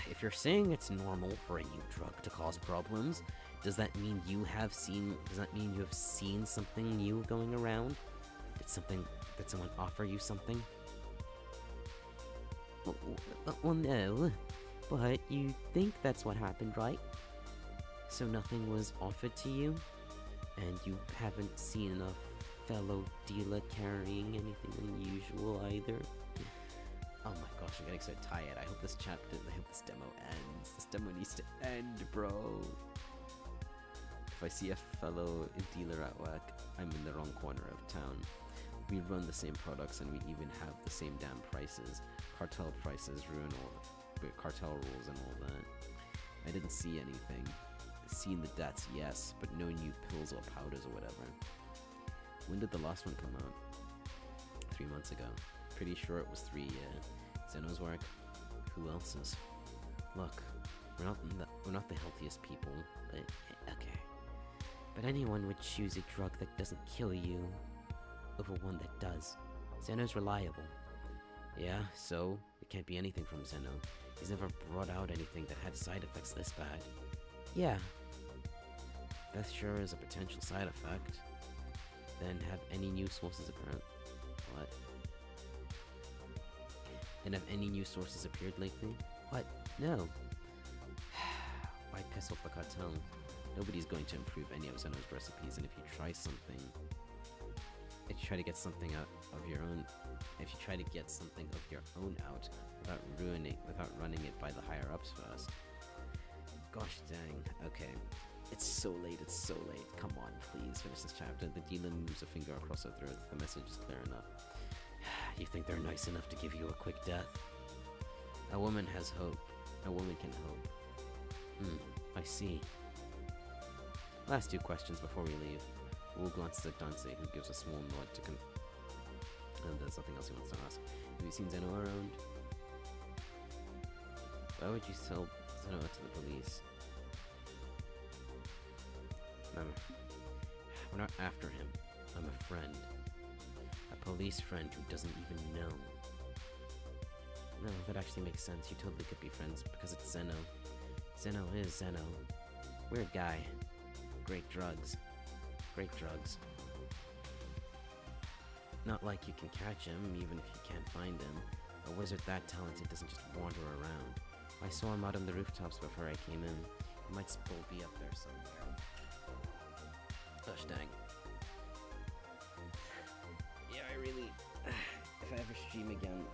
If you're saying it's normal for a new drug to cause problems, does that mean you have seen something new going around? Did someone offer you something? Well, no, but you think that's what happened, right? So nothing was offered to you? And you haven't seen a fellow dealer carrying anything unusual either? Oh my gosh, I'm getting so tired. I hope this demo ends. This demo needs to end, bro. If I see a fellow dealer at work, I'm in the wrong corner of town. We run the same products and we even have the same damn prices. Cartel prices ruin all the cartel rules and all that. I didn't see anything. Seen the deaths, yes, but no new pills or powders or whatever. When did the last one come out? 3 months ago. Pretty sure it was 3, yeah. Zeno's work. Who else's? Look, we're not the healthiest people, but okay. But anyone would choose a drug that doesn't kill you over one that does. Zeno's reliable. Yeah, so it can't be anything from Zeno. He's never brought out anything that had side effects this bad. Yeah. That sure is a potential side effect. Then have any new sources apparent? What? And have any new sources appeared lately? What? No. Why piss off the cartel? Nobody's going to improve any of Zeno's recipes, and if you try to get something out of your own, if you try to get something of your own out without running it by the higher ups first. Gosh dang. Okay. It's so late. Come on, please finish this chapter. The dealer moves a finger across her throat. The message is clear enough. You think they're nice enough to give you a quick death? A woman has hope. A woman can hope. I see. Last 2 questions before we leave. We'll glance at Dante, who gives a small nod to and there's something else he wants to ask. Have you seen Zeno around? Why would you sell Zeno out to the police? We're not after him. I'm a friend. A police friend who doesn't even know. No, that actually makes sense. You totally could be friends because it's Zeno. Zeno is Zeno. Weird guy. Great drugs. Great drugs. Not like you can catch him, even if you can't find him. A wizard that talented doesn't just wander around. I saw him out on the rooftops before I came in. He might still be up there somewhere. Gosh dang. Yeah, I really... if I ever stream again...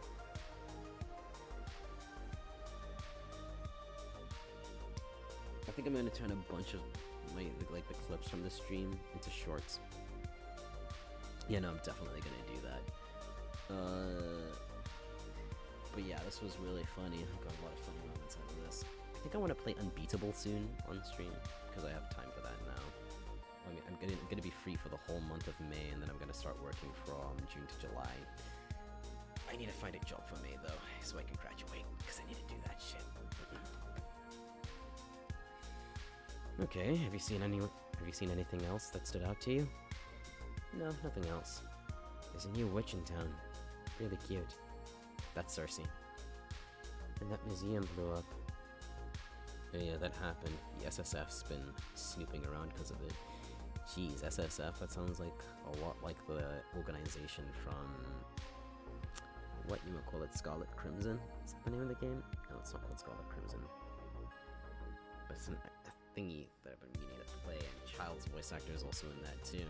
I think I'm going to turn a bunch of the clips from the stream into shorts. Yeah, no, I'm definitely going to do that. But yeah, this was really funny. I got a lot of funny moments out of this. I think I want to play Unbeatable soon on stream, because I have time for that now. I mean, I'm gonna be free for the whole month of May, and then I'm gonna start working from June to July. I need to find a job for May though, so I can graduate, because I need to do that shit. Okay, have you seen anything else that stood out to you? No, nothing else. There's a new witch in town. Really cute. That's Cersei. And that museum blew up. Yeah, that happened. The SSF's been snooping around because of it. Jeez, SSF, that sounds like a lot like the organization from, what you would call it, Scarlet Crimson? Is that the name of the game? No, it's not called Scarlet Crimson. It's a thingy that I've been meaning to play, and Child's voice actor is also in that too.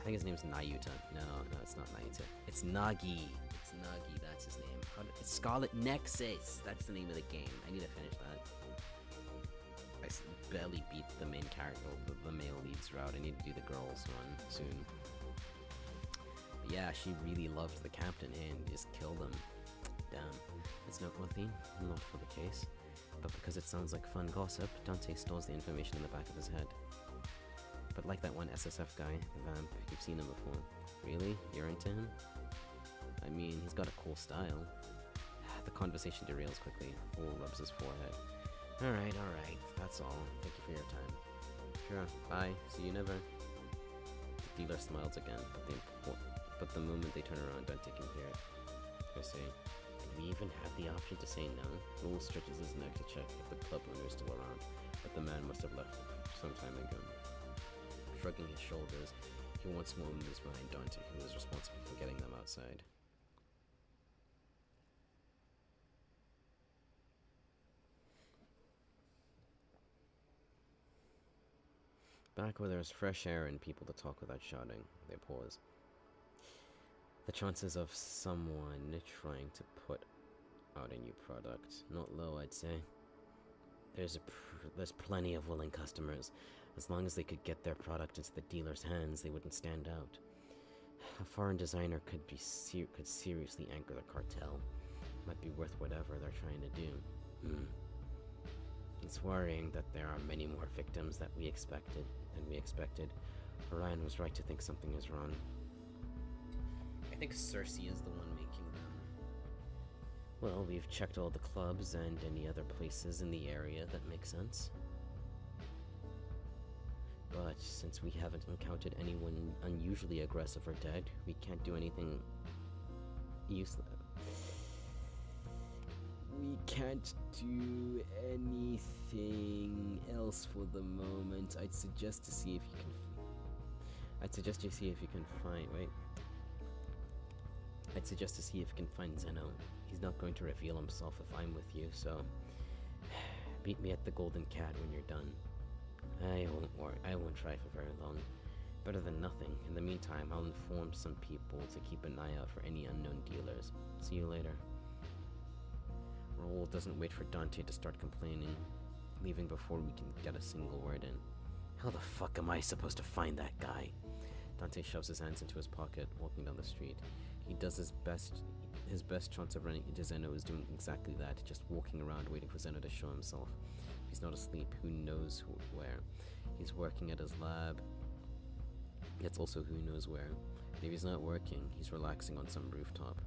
I think his name's Nayuta. No, it's not Nayuta. It's Nagi. It's Nagi, that's his name. It's Scarlet Nexus! That's the name of the game. I need to finish that. I barely beat the main character, the male leads route. I need to do the girls one soon. But yeah, she really loved the captain and just killed him. Damn. It's noteworthy, not for the case. But because it sounds like fun gossip, Dante stores the information in the back of his head. But like that one SSF guy, Vamp, you've seen him before. Really? You're into him? I mean, he's got a cool style. The conversation derails quickly. Fool rubs his forehead. Alright, that's all. Thank you for your time. Sure, bye. See you never. The dealer smiles again, but the moment they turn around, Dante can hear it. I say, do we even have the option to say no? Raoul stretches his neck to check if the club owner is still around, but the man must have left some time ago. Shrugging his shoulders, he once more moves behind Dante, who is responsible for getting them outside. Back where there's fresh air and people to talk without shouting, they pause. The chances of someone trying to put out a new product, not low, I'd say. There's plenty of willing customers. As long as they could get their product into the dealer's hands, they wouldn't stand out. A foreign designer could seriously anchor the cartel. Might be worth whatever they're trying to do. It's worrying that there are many more victims than we expected. Orion was right to think something is wrong. I think Cersei is the one making them. Well, we've checked all the clubs and any other places in the area that make sense. But since we haven't encountered anyone unusually aggressive or dead, we can't do anything useless. We can't do anything else for the moment. I'd suggest you see if you can find. Wait. I'd suggest to see if you can find Zeno. He's not going to reveal himself if I'm with you, so meet me at the Golden Cat when you're done. I won't try for very long. Better than nothing. In the meantime, I'll inform some people to keep an eye out for any unknown dealers. See you later. Raoul doesn't wait for Dante to start complaining, leaving before we can get a single word in. How the fuck am I supposed to find that guy? Dante shoves his hands into his pocket, walking down the street. He does his best chance of running into Zeno is doing exactly that, just walking around waiting for Zeno to show himself. If he's not asleep, who knows where. He's working at his lab. It's also who knows where. Maybe he's not working, he's relaxing on some rooftop.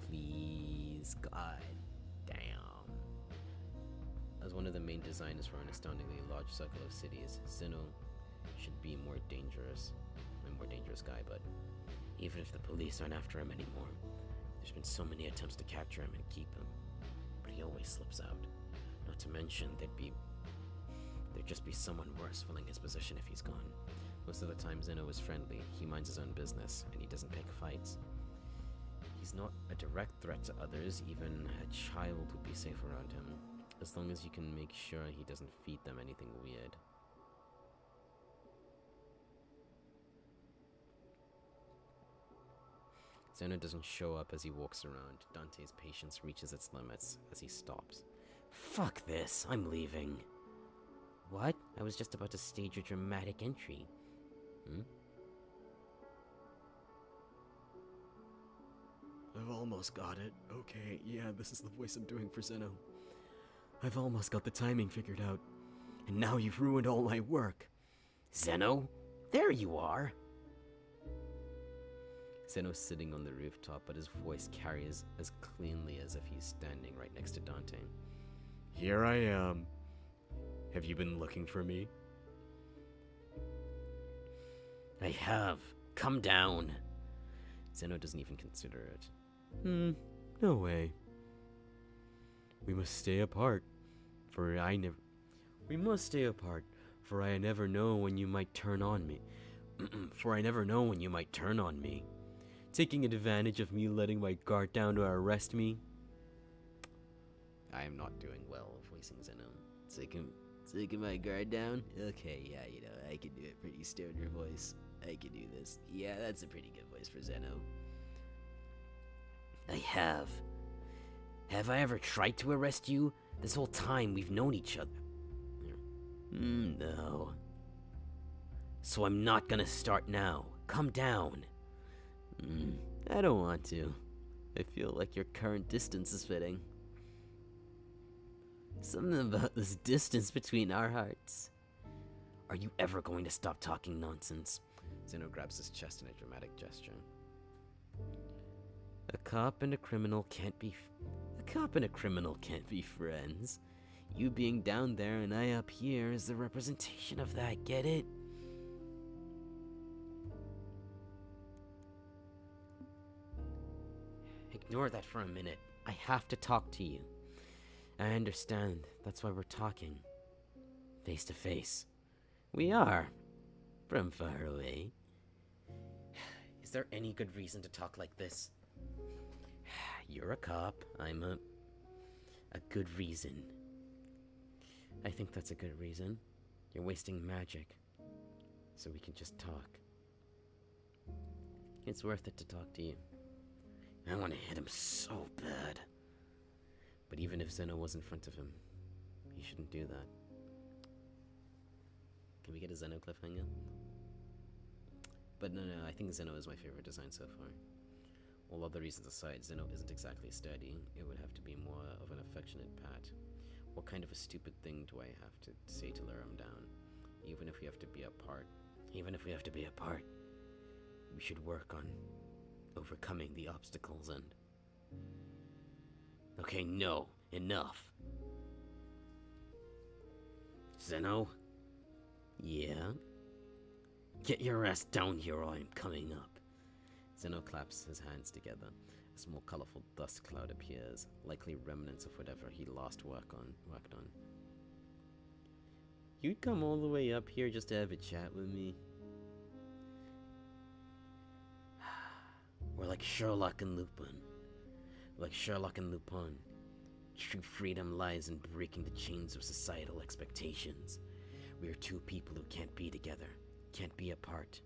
Please, God damn. As one of the main designers for an astoundingly large circle of cities, Zeno should be a more dangerous guy, but even if the police aren't after him anymore, there's been so many attempts to capture him and keep him, but he always slips out. Not to mention, there'd just be someone worse filling his position if he's gone. Most of the time, Zeno is friendly, he minds his own business, and he doesn't pick fights. He's not a direct threat to others, even a child would be safe around him, as long as you can make sure he doesn't feed them anything weird. Zeno doesn't show up as he walks around. Dante's patience reaches its limits as he stops. Fuck this, I'm leaving. What? I was just about to stage a dramatic entry. I've almost got it. Okay, yeah, this is the voice I'm doing for Zeno. I've almost got the timing figured out. And now you've ruined all my work. Zeno? There you are! Zeno's sitting on the rooftop, but his voice carries as cleanly as if he's standing right next to Dante. Here I am. Have you been looking for me? I have. Come down. Zeno doesn't even consider it. No way. We must stay apart, for I never... We must stay apart, for I never know when you might turn on me. For I never know when you might turn on me. Taking advantage of me letting my guard down to arrest me. I am not doing well voicing Zeno. Taking my guard down? Okay, yeah, you know, I can do it. Pretty stoner voice. I can do this. Yeah, that's a pretty good voice for Zeno. I have. Have I ever tried to arrest you? This whole time we've known each other. No. So I'm not gonna start now. Come down. I don't want to. I feel like your current distance is fitting. Something about this distance between our hearts. Are you ever going to stop talking nonsense? Zeno grabs his chest in a dramatic gesture. A cop and a criminal can't be friends. You being down there and I up here is the representation of that, get it? Ignore that for a minute. I have to talk to you. I understand. That's why we're talking. Face to face. We are. From far away. Is there any good reason to talk like this? You're a cop. I'm a good reason. I think that's a good reason. You're wasting magic. So we can just talk. It's worth it to talk to you. I want to hit him so bad. But even if Zeno was in front of him, he shouldn't do that. Can we get a Zeno cliffhanger? But no, I think Zeno is my favorite design so far. All other reasons aside, Zeno isn't exactly sturdy. It would have to be more of an affectionate pat. What kind of a stupid thing do I have to say to lure him down? Even if we have to be apart. We should work on overcoming the obstacles and... Okay, no. Enough. Zeno? Yeah? Get your ass down here or I'm coming up. Zeno claps his hands together. A small colorful dust cloud appears, likely remnants of whatever he last worked on. You'd come all the way up here just to have a chat with me? We're like Sherlock and Lupin. True freedom lies in breaking the chains of societal expectations. We are two people who can't be together, can't be apart.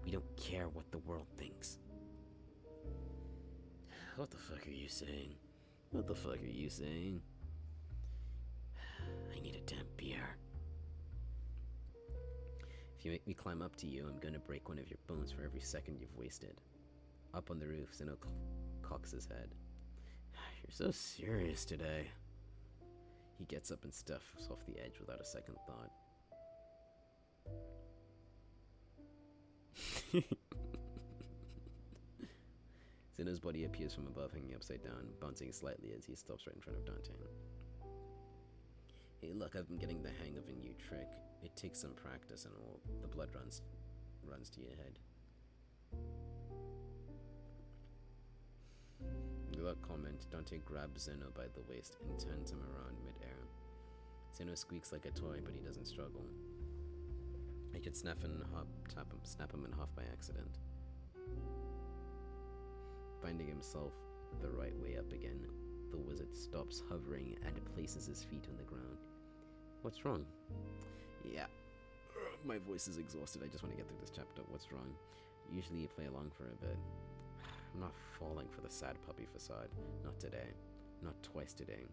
We don't care what the world thinks. What the fuck are you saying? I need a damn beer. If you make me climb up to you, I'm gonna break one of your bones for every second you've wasted. Up on the roof, Zeno cocks his head. You're so serious today. He gets up and stuffs off the edge without a second thought. Zeno's body appears from above, hanging upside down, bouncing slightly as he stops right in front of Dante. Hey, look, I've been getting the hang of a new trick. It takes some practice and all the blood runs to your head. Without comment, Dante grabs Zeno by the waist and turns him around mid-air. Zeno squeaks like a toy, but he doesn't struggle. I could snap him in half by accident. Finding himself the right way up again, the wizard stops hovering and places his feet on the ground. What's wrong? Yeah, my voice is exhausted. I just want to get through this chapter. What's wrong? Usually you play along for a bit. I'm not falling for the sad puppy facade. Not today. Not twice today.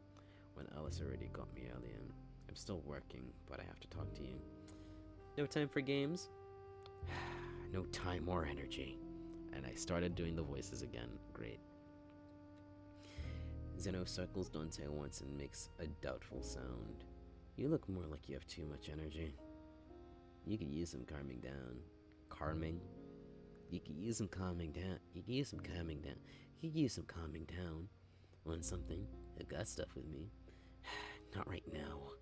When Alice already got me earlier. I'm still working, but I have to talk to you. No time for games? No time or energy. And I started doing the voices again. Great. Zeno circles Dante once and makes a doubtful sound. You look more like you have too much energy. You could use some calming down. Calming? You could use some calming down. You could use some calming down. You could use some calming down. Want something? I've got stuff with me. Not right now.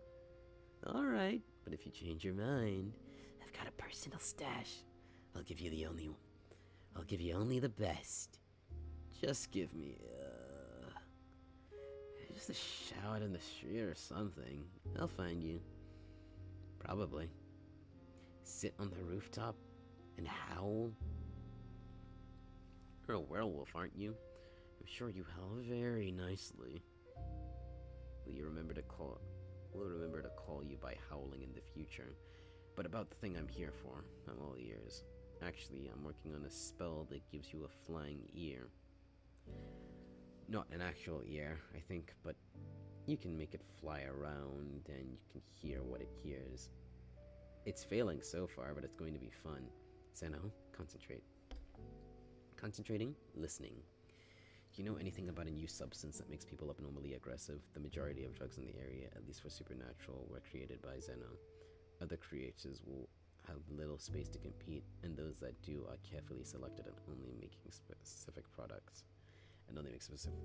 Alright, but if you change your mind, I've got a personal stash. I'll give you only the best. just give me, Just a shout in the street or something. They'll find you. Probably. Sit on the rooftop and howl? You're a werewolf, aren't you? I'm sure you howl very nicely. Will remember to call you by howling in the future. But about the thing I'm here for, I'm all ears. Actually, I'm working on a spell that gives you a flying ear. Not an actual ear, I think, but you can make it fly around and you can hear what it hears. It's failing so far, but it's going to be fun. Zeno, concentrate. Concentrating, listening. Do you know anything about a new substance that makes people abnormally aggressive? The majority of drugs in the area, at least for supernatural, were created by Zeno. Other creators will have little space to compete, and those that do are carefully selected and only making specific products. And only make specific...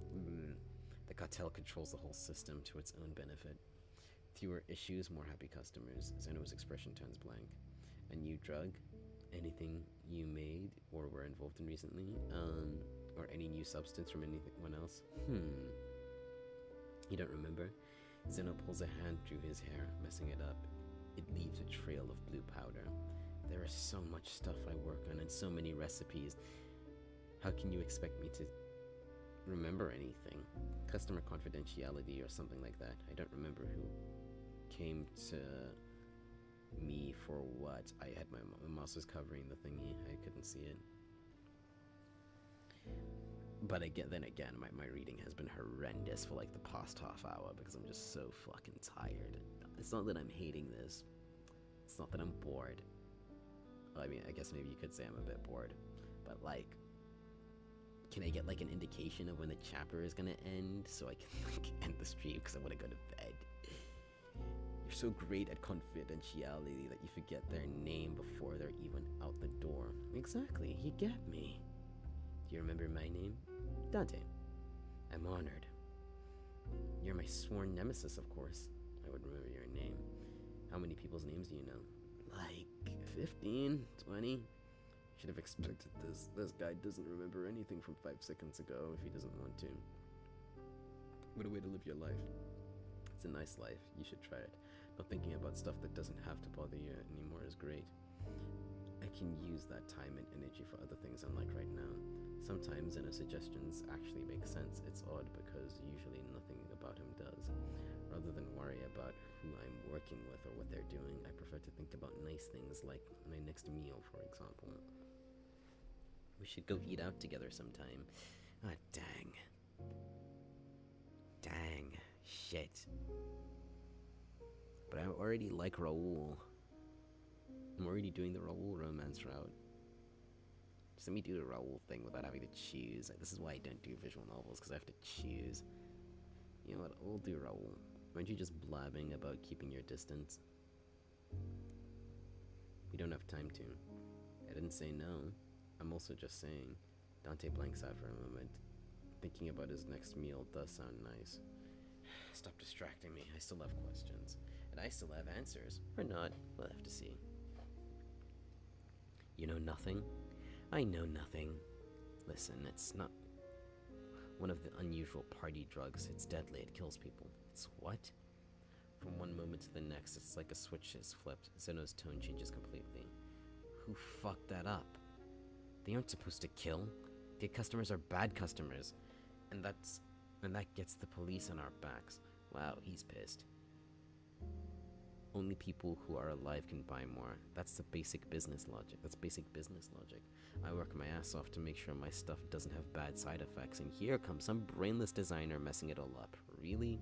The cartel controls the whole system to its own benefit. Fewer issues, more happy customers. Zeno's expression turns blank. A new drug? Anything you made or were involved in recently? Or any new substance from anyone else? You don't remember? Zeno pulls a hand through his hair, messing it up. It leaves a trail of blue powder. There is so much stuff I work on and so many recipes. How can you expect me to remember anything? Customer confidentiality or something like that. I don't remember who came to me for what. I had my mouse was covering the thingy. I couldn't see it. But then again, my reading has been horrendous for like the past half hour because I'm just so fucking tired. It's not that I'm hating this. It's not that I'm bored. Well, I mean, I guess maybe you could say I'm a bit bored. But like, can I get like an indication of when the chapter is gonna end so I can like end the stream because I want to go to bed? You're so great at confidentiality that you forget their name before they're even out the door. Exactly, you get me. Do you remember my name? Dante. I'm honored. You're my sworn nemesis, of course. I would remember your name. How many people's names do you know? Like 15, 20? Should have expected this. This guy doesn't remember anything from 5 seconds ago if he doesn't want to. What a way to live your life. It's a nice life. You should try it. Not thinking about stuff that doesn't have to bother you anymore is great. I can use that time and energy for other things unlike right now. Sometimes Zeno's suggestions actually make sense. It's odd because usually nothing about him does. Rather than worry about who I'm working with or what they're doing, I prefer to think about nice things like my next meal, for example. We should go eat out together sometime. Ah, dang. Dang. Shit. But I already like Raoul. I'm already doing the Raoul romance route. Just let me do the Raoul thing without having to choose. Like, this is why I don't do visual novels, because I have to choose. You know what? I'll do Raoul. Aren't you just blabbing about keeping your distance? We don't have time to. I didn't say no. I'm also just saying. Dante blanks out for a moment. Thinking about his next meal does sound nice. Stop distracting me. I still have questions. And I still have answers. Or not. We'll have to see. You know nothing? I know nothing. Listen, it's not one of the unusual party drugs. It's deadly. It kills people. It's what? From one moment to the next, it's like a switch is flipped. Zeno's tone changes completely. Who fucked that up? They aren't supposed to kill. Good customers are bad customers. And that gets the police on our backs. Wow, he's pissed. Only people who are alive can buy more. That's the basic business logic. That's basic business logic. I work my ass off to make sure my stuff doesn't have bad side effects, and here comes some brainless designer messing it all up. Really?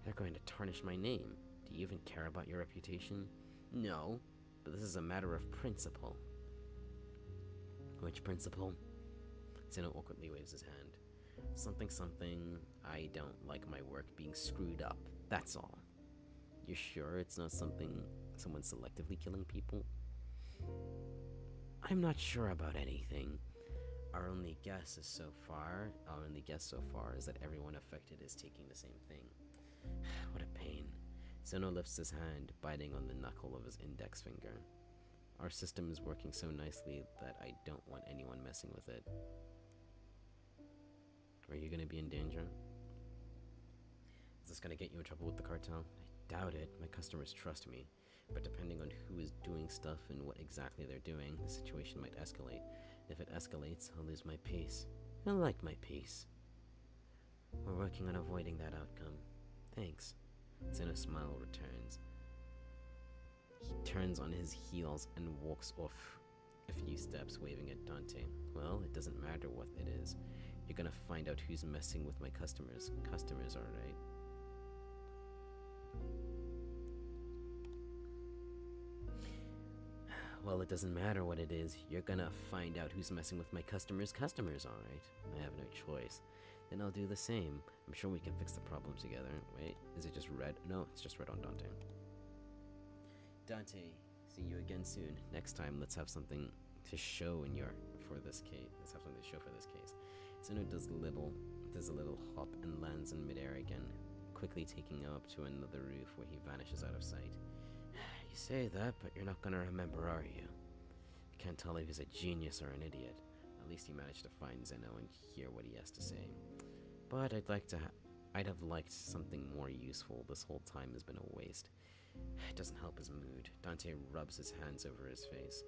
They're going to tarnish my name. Do you even care about your reputation? No, but this is a matter of principle. Which principle? Zeno awkwardly waves his hand. Something, I don't like my work being screwed up. That's all. You're sure it's not someone selectively killing people? I'm not sure about anything. Our only guess so far is that everyone affected is taking the same thing. What a pain. Zeno lifts his hand, biting on the knuckle of his index finger. Our system is working so nicely that I don't want anyone messing with it. Are you gonna be in danger? this gonna get you in trouble with the cartel? I doubt it. My customers trust me. But depending on who is doing stuff and what exactly they're doing, the situation might escalate. If it escalates, I'll lose my peace. I like my peace. We're working on avoiding that outcome. Thanks. Zeno's smile returns. He turns on his heels and walks off a few steps, waving at Dante. Well, it doesn't matter what it is. You're gonna find out who's messing with my customers. Customers, alright. Well, it doesn't matter what it is. You're gonna find out who's messing with my customers. Customers, alright. I have no choice. Then I'll do the same. I'm sure we can fix the problem together. Wait, is it just red? No, it's just red on Dante. Dante, see you again soon. Next time, let's have something to show in your for this case. Let's have something to show for this case. Zeno does a little hop and lands in midair again, quickly taking up to another roof where he vanishes out of sight. You say that, but you're not gonna remember, are you? I can't tell if he's a genius or an idiot. At least he managed to find Zeno and hear what he has to say. But I'd have liked something more useful. This whole time has been a waste. It doesn't help his mood. Dante rubs his hands over his face.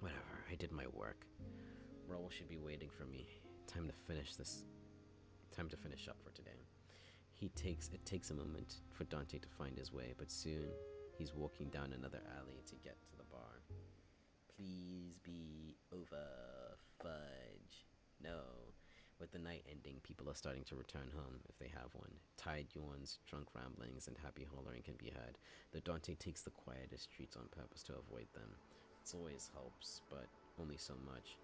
Whatever, I did my work. Raoul should be waiting for me. Time to finish up for today. It takes a moment for Dante to find his way, but soon he's walking down another alley to get to the bar. Please be over, fudge. No. With the night ending, people are starting to return home, if they have one. Tired yawns, drunk ramblings, and happy hollering can be heard, though Dante takes the quietest streets on purpose to avoid them. It always helps, but only so much.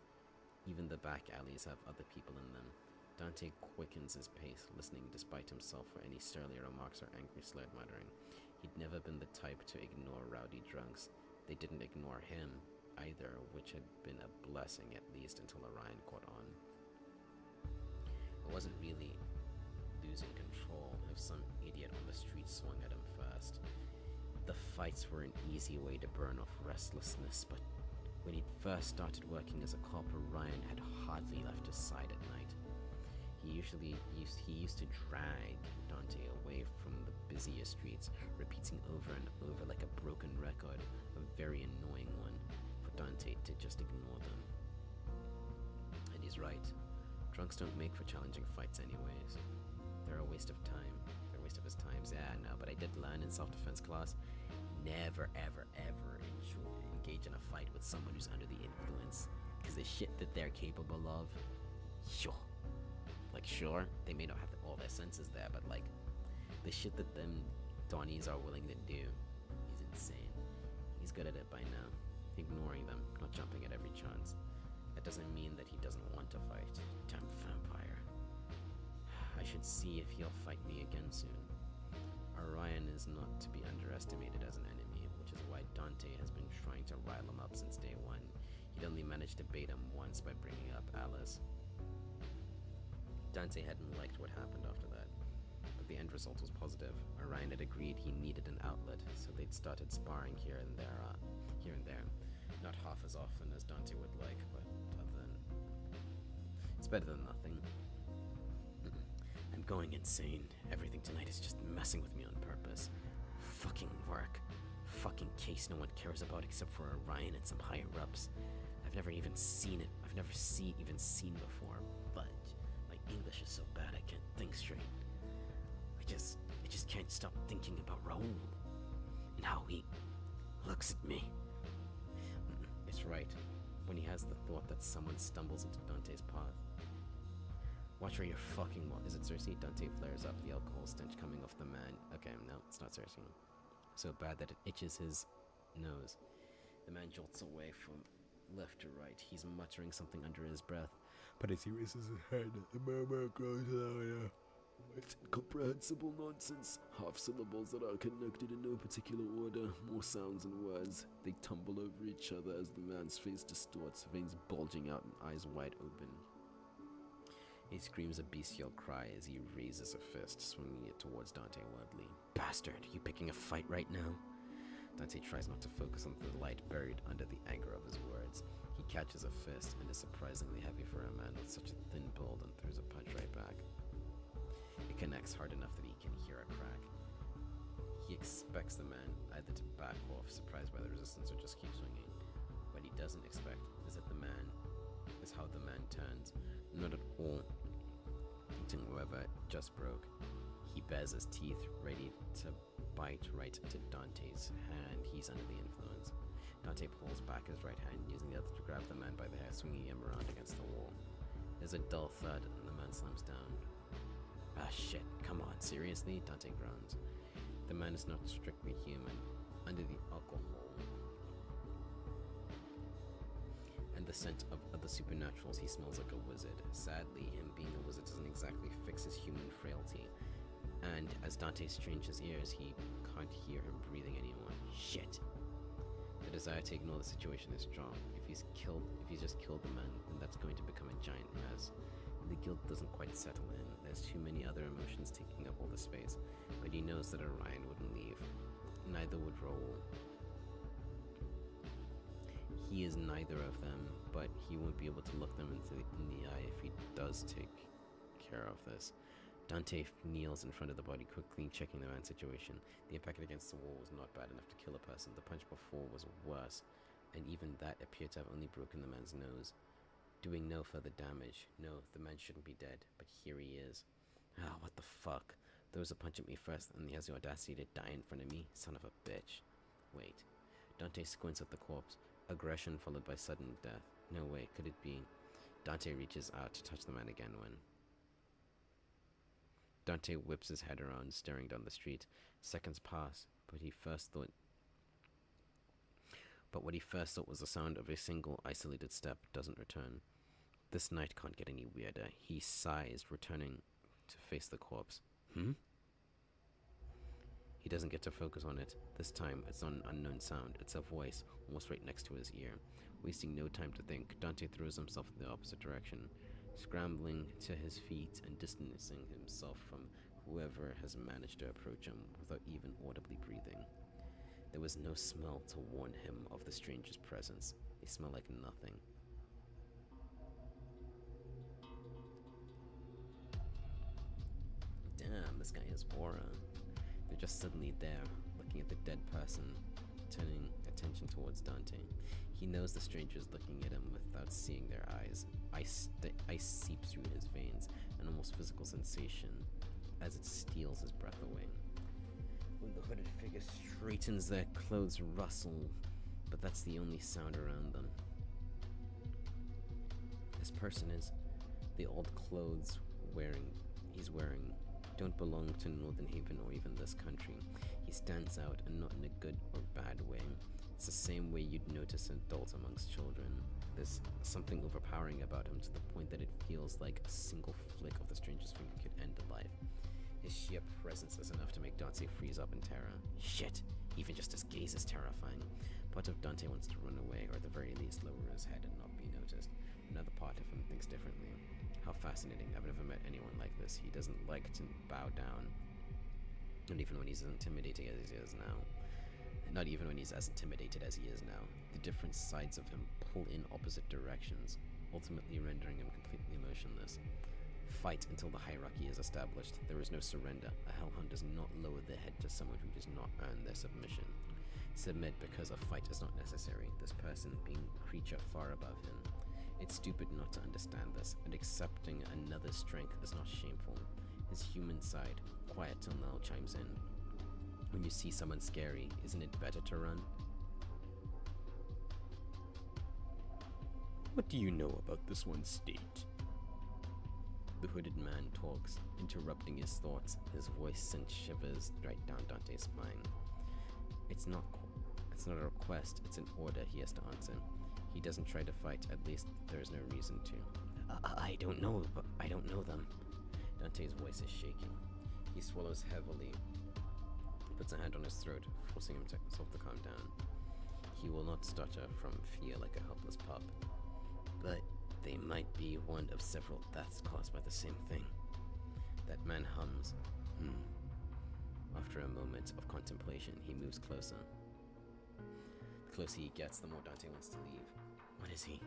Even the back alleys have other people in them. Dante quickens his pace, listening despite himself for any surly remarks or angry slurred muttering. He'd never been the type to ignore rowdy drunks. They didn't ignore him either, which had been a blessing at least until Orion caught on. It wasn't really losing control if some idiot on the street swung at him first. The fights were an easy way to burn off restlessness, but when he'd first started working as a cop, Orion had hardly left his side at night. He used to drag Dante away from the busiest streets, repeating over and over like a broken record, a very annoying one, for Dante to just ignore them. And he's right. Drunks don't make for challenging fights anyways. They're a waste of time. They're a waste of his time. Yeah, no, but I did learn in self-defense class, never, ever, ever engage in a fight with someone who's under the influence, because the shit that they're capable of, sure, they may not have all their senses there, but like, the shit that them Donnies are willing to do, he's insane. He's good at it by now, ignoring them, not jumping at every chance. That doesn't mean that he doesn't want to fight. Damn vampire. I should see if he'll fight me again soon. Orion is not to be underestimated as an enemy, which is why Dante has been trying to rile him up since day one. He'd only managed to bait him once by bringing up Alice. Dante hadn't liked what happened after that, but the end result was positive. Orion had agreed he needed an outlet, so they'd started sparring here and there. Not half as often as Dante would like, but it's better than nothing. I'm going insane. Everything tonight is just messing with me on purpose. Fucking work. Fucking case no one cares about except for Orion and some higher-ups. I've never even seen it. I've never even seen before. But my English is so bad I can't think straight. I just can't stop thinking about Raoul and how he looks at me. It's right. When he has the thought that someone stumbles into Dante's path. Watch where you're fucking well. Is it Cersei? Dante flares up, the alcohol stench coming off the man. Okay, no, it's not Cersei. So bad that it itches his nose. The man jolts away from left to right. He's muttering something under his breath, but as he raises his head, the murmur grows louder. It's incomprehensible nonsense. Half syllables that are connected in no particular order. More sounds and words. They tumble over each other as the man's face distorts, veins bulging out and eyes wide open. He screams a bestial cry as he raises a fist, swinging it towards Dante wildly. Bastard, you picking a fight right now? Dante tries not to focus on the light buried under the anger of his words. He catches a fist and is surprisingly heavy for a man with such a thin build and throws a punch right back. It connects hard enough that he can hear a crack. He expects the man either to back off, surprised by the resistance, or just keep swinging. What he doesn't expect is how the man turns, not at all hitting whoever just broke. He bares his teeth, ready to bite right into Dante's hand. He's under the influence. Dante pulls back his right hand, using the other to grab the man by the hair, swinging him around against the wall. There's a dull thud, and the man slumps down. Ah, shit, come on, seriously? Dante groans. The man is not strictly human. Under the alcohol and the scent of other supernaturals, he smells like a wizard. Sadly, him being a wizard doesn't exactly fix his human frailty. And as Dante strains his ears, he can't hear him breathing anymore. Shit. The desire to ignore the situation is strong. If he's just killed the man, then that's going to become a giant mess. The guilt doesn't quite settle in. There's too many other emotions taking up all the space. But he knows that Orion wouldn't leave. Neither would Raoul. He is neither of them, but he won't be able to look them in the eye if he does take care of this. Dante kneels in front of the body, quickly checking the man's situation. The impact against the wall was not bad enough to kill a person. The punch before was worse, and even that appeared to have only broken the man's nose, doing no further damage. No, the man shouldn't be dead, but here he is. Ah, what the fuck? Throws a punch at me first, and he has the audacity to die in front of me? Son of a bitch. Wait. Dante squints at the corpse. Aggression followed by sudden death. No way, could it be? Dante reaches out to touch the man again when... Dante whips his head around, staring down the street. Seconds pass, but what he first thought was the sound of a single isolated step doesn't return. This night can't get any weirder. He sighs, returning to face the corpse. He doesn't get to focus on it. This time, it's not an unknown sound. It's a voice, almost right next to his ear. Wasting no time to think, Dante throws himself in the opposite direction, scrambling to his feet and distancing himself from whoever has managed to approach him without even audibly breathing. There was no smell to warn him of the stranger's presence. They smell like nothing. Damn, this guy has aura. They're just suddenly there, looking at the dead person, turning attention towards Dante. He knows the stranger's looking at him without seeing their eyes. Ice seeps through his veins, an almost physical sensation, as it steals his breath away. When the hooded figure straightens, their clothes rustle, but that's the only sound around them. This person is the old clothes he's wearing don't belong to Northern Haven or even this country. He stands out, and not in a good or bad way. It's the same way you'd notice an adult amongst children. There's something overpowering about him to the point that it feels like a single flick of the stranger's finger could end a life. His sheer presence is enough to make Dante freeze up in terror. Shit! Even just his gaze is terrifying. Part of Dante wants to run away, or at the very least lower his head and not be noticed. Another part of him thinks differently. How fascinating. I've never met anyone like this. He doesn't like to bow down. Not even when he's as intimidating as he is now. Not even when he's as intimidated as he is now. The different sides of him pull in opposite directions, ultimately rendering him completely emotionless. Fight until the hierarchy is established. There is no surrender. A hellhound does not lower their head to someone who does not earn their submission. Submit because a fight is not necessary, this person being a creature far above him. It's stupid not to understand this, and accepting another's strength is not shameful. His human side, quiet till now, chimes in. When you see someone scary, isn't it better to run? What do you know about this one state? The hooded man talks, interrupting his thoughts. His voice sends shivers right down Dante's spine. It's not a request, it's an order he has to answer. He doesn't try to fight, at least there is no reason to. I don't know them. Dante's voice is shaking. He swallows heavily, puts a hand on his throat, forcing himself to calm down. He will not stutter from fear like a helpless pup. But they might be one of several deaths caused by the same thing. That man hums. After a moment of contemplation, he moves closer. The closer he gets, the more Dante wants to leave. What is he?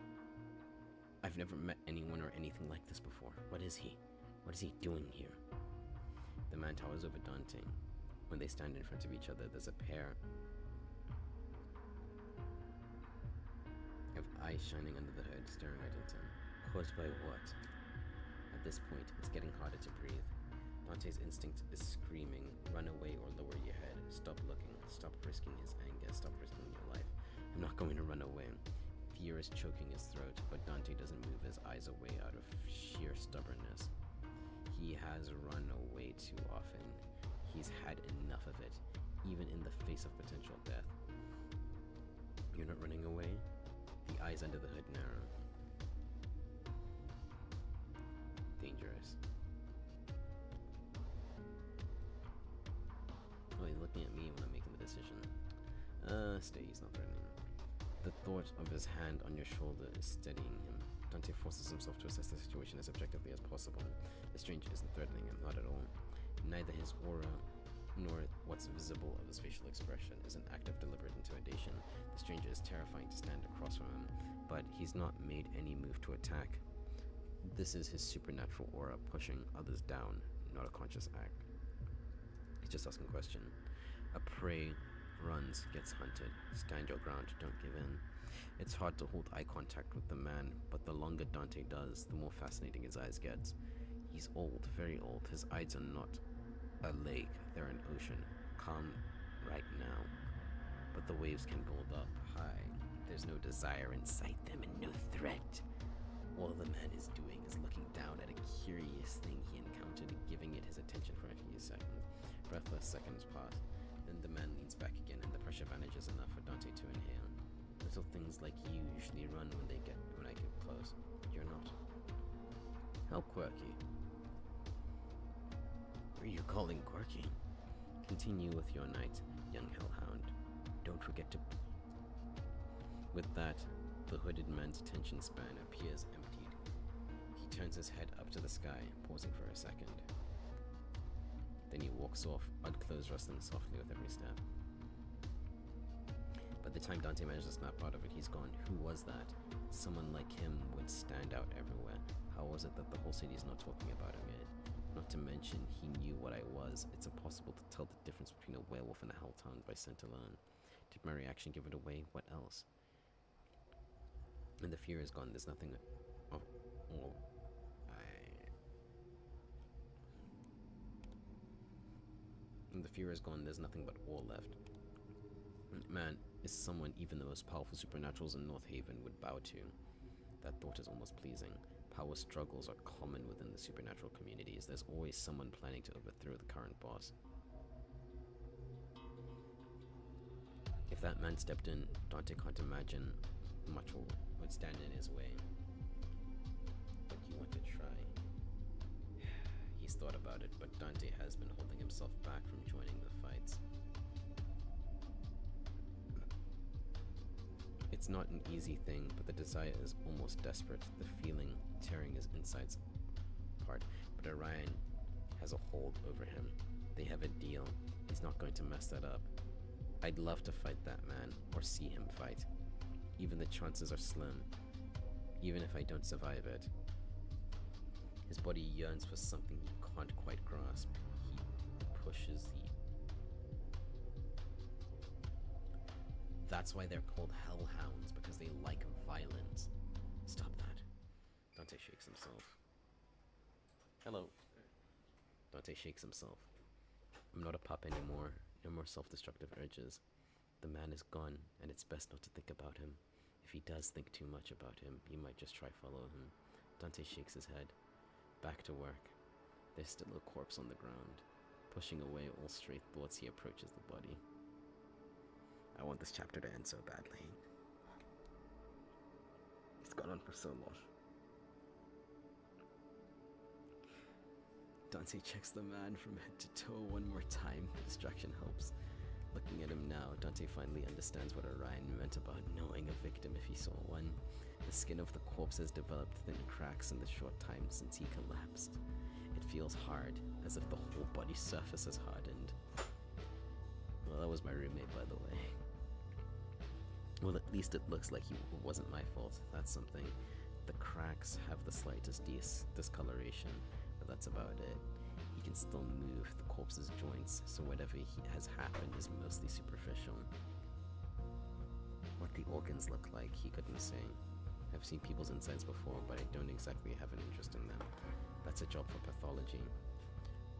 I've never met anyone or anything like this before. What is he? What is he doing here? man towers over Dante. When they stand in front of each other, there's a pair of eyes shining under the hood, staring right into him. Caused by what? At this point, it's getting harder to breathe. Dante's instinct is screaming, run away or lower your head. Stop looking, stop risking his anger, stop risking your life. I'm not going to run away. Fear is choking his throat, but Dante doesn't move his eyes away out of sheer stubbornness. He has run away too often. He's had enough of it, even in the face of potential death. You're not running away? The eyes under the hood narrow. Dangerous. Oh, he's looking at me when I'm making the decision. Stay, he's not threatening. The thought of his hand on your shoulder is steadying him. Dante forces himself to assess the situation as objectively as possible. The stranger isn't threatening him, not at all. Neither his aura nor what's visible of his facial expression is an act of deliberate intimidation. The stranger is terrifying to stand across from him, but he's not made any move to attack. This is his supernatural aura pushing others down, not a conscious act. He's just asking a question. A prey runs, gets hunted. Stand your ground, don't give in. It's hard to hold eye contact with the man, but the longer Dante does, the more fascinating his eyes get. He's old, very old. His eyes are not a lake, they're an ocean. Calm right now, but the waves can build up high. There's no desire inside them and no threat. All the man is doing is looking down at a curious thing he encountered and giving it his attention for a few seconds. Breathless seconds pass. Then the man leans back again and the pressure vanishes enough for Dante to inhale. Little things like you usually run when I get close. You're not. How quirky. What are you calling quirky? Continue with your night, young hellhound. Don't forget to... With that, the hooded man's attention span appears emptied. He turns his head up to the sky, pausing for a second. Then he walks off, odd clothes rustling softly with every step. By the time Dante manages to snap out of it, he's gone. Who was that? Someone like him would stand out everywhere. How was it that the whole city's not talking about him yet? Not to mention, he knew what I was. It's impossible to tell the difference between a werewolf and a hellhound by scent alone. Did my reaction give it away? What else? And the fear is gone. There's nothing... And the fear is gone, there's nothing but awe left. Man is someone even the most powerful supernaturals in North Haven would bow to. That thought is almost pleasing. Power struggles are common within the supernatural communities. There's always someone planning to overthrow the current boss. If that man stepped in, Dante can't imagine much would stand in his way. But you want to try. He's thought about it, but Dante has been holding himself back from joining the fights. It's not an easy thing, but the desire is almost desperate, the feeling tearing his insides apart. But Orion has a hold over him. They have a deal. He's not going to mess that up. I'd love to fight that man, or see him fight. Even the chances are slim, even if I don't survive it. His body yearns for something he can't quite grasp. He pushes the... That's why they're called hellhounds, because they like violence. Stop that. Dante shakes himself. Hello. Dante shakes himself. I'm not a pup anymore. No more self-destructive urges. The man is gone, and it's best not to think about him. If he does think too much about him, you might just try follow him. Dante shakes his head. Back to work. There's still a corpse on the ground. Pushing away all stray thoughts, he approaches the body. I want this chapter to end so badly. It's gone on for so long. Dante checks the man from head to toe one more time. The distraction helps. Looking at him now, Dante finally understands what Orion meant about knowing a victim if he saw one. The skin of the corpse has developed thin cracks in the short time since he collapsed. It feels hard, as if the whole body surface has hardened. Well, that was my roommate, by the way. Well, at least it looks like it wasn't my fault. That's something. The cracks have the slightest discoloration, but that's about it. He he can still move the corpse's joints, so whatever has happened is mostly superficial. What the organs look like, he couldn't say. I've seen people's insides before, but I don't exactly have an interest in them. That's a job for pathology.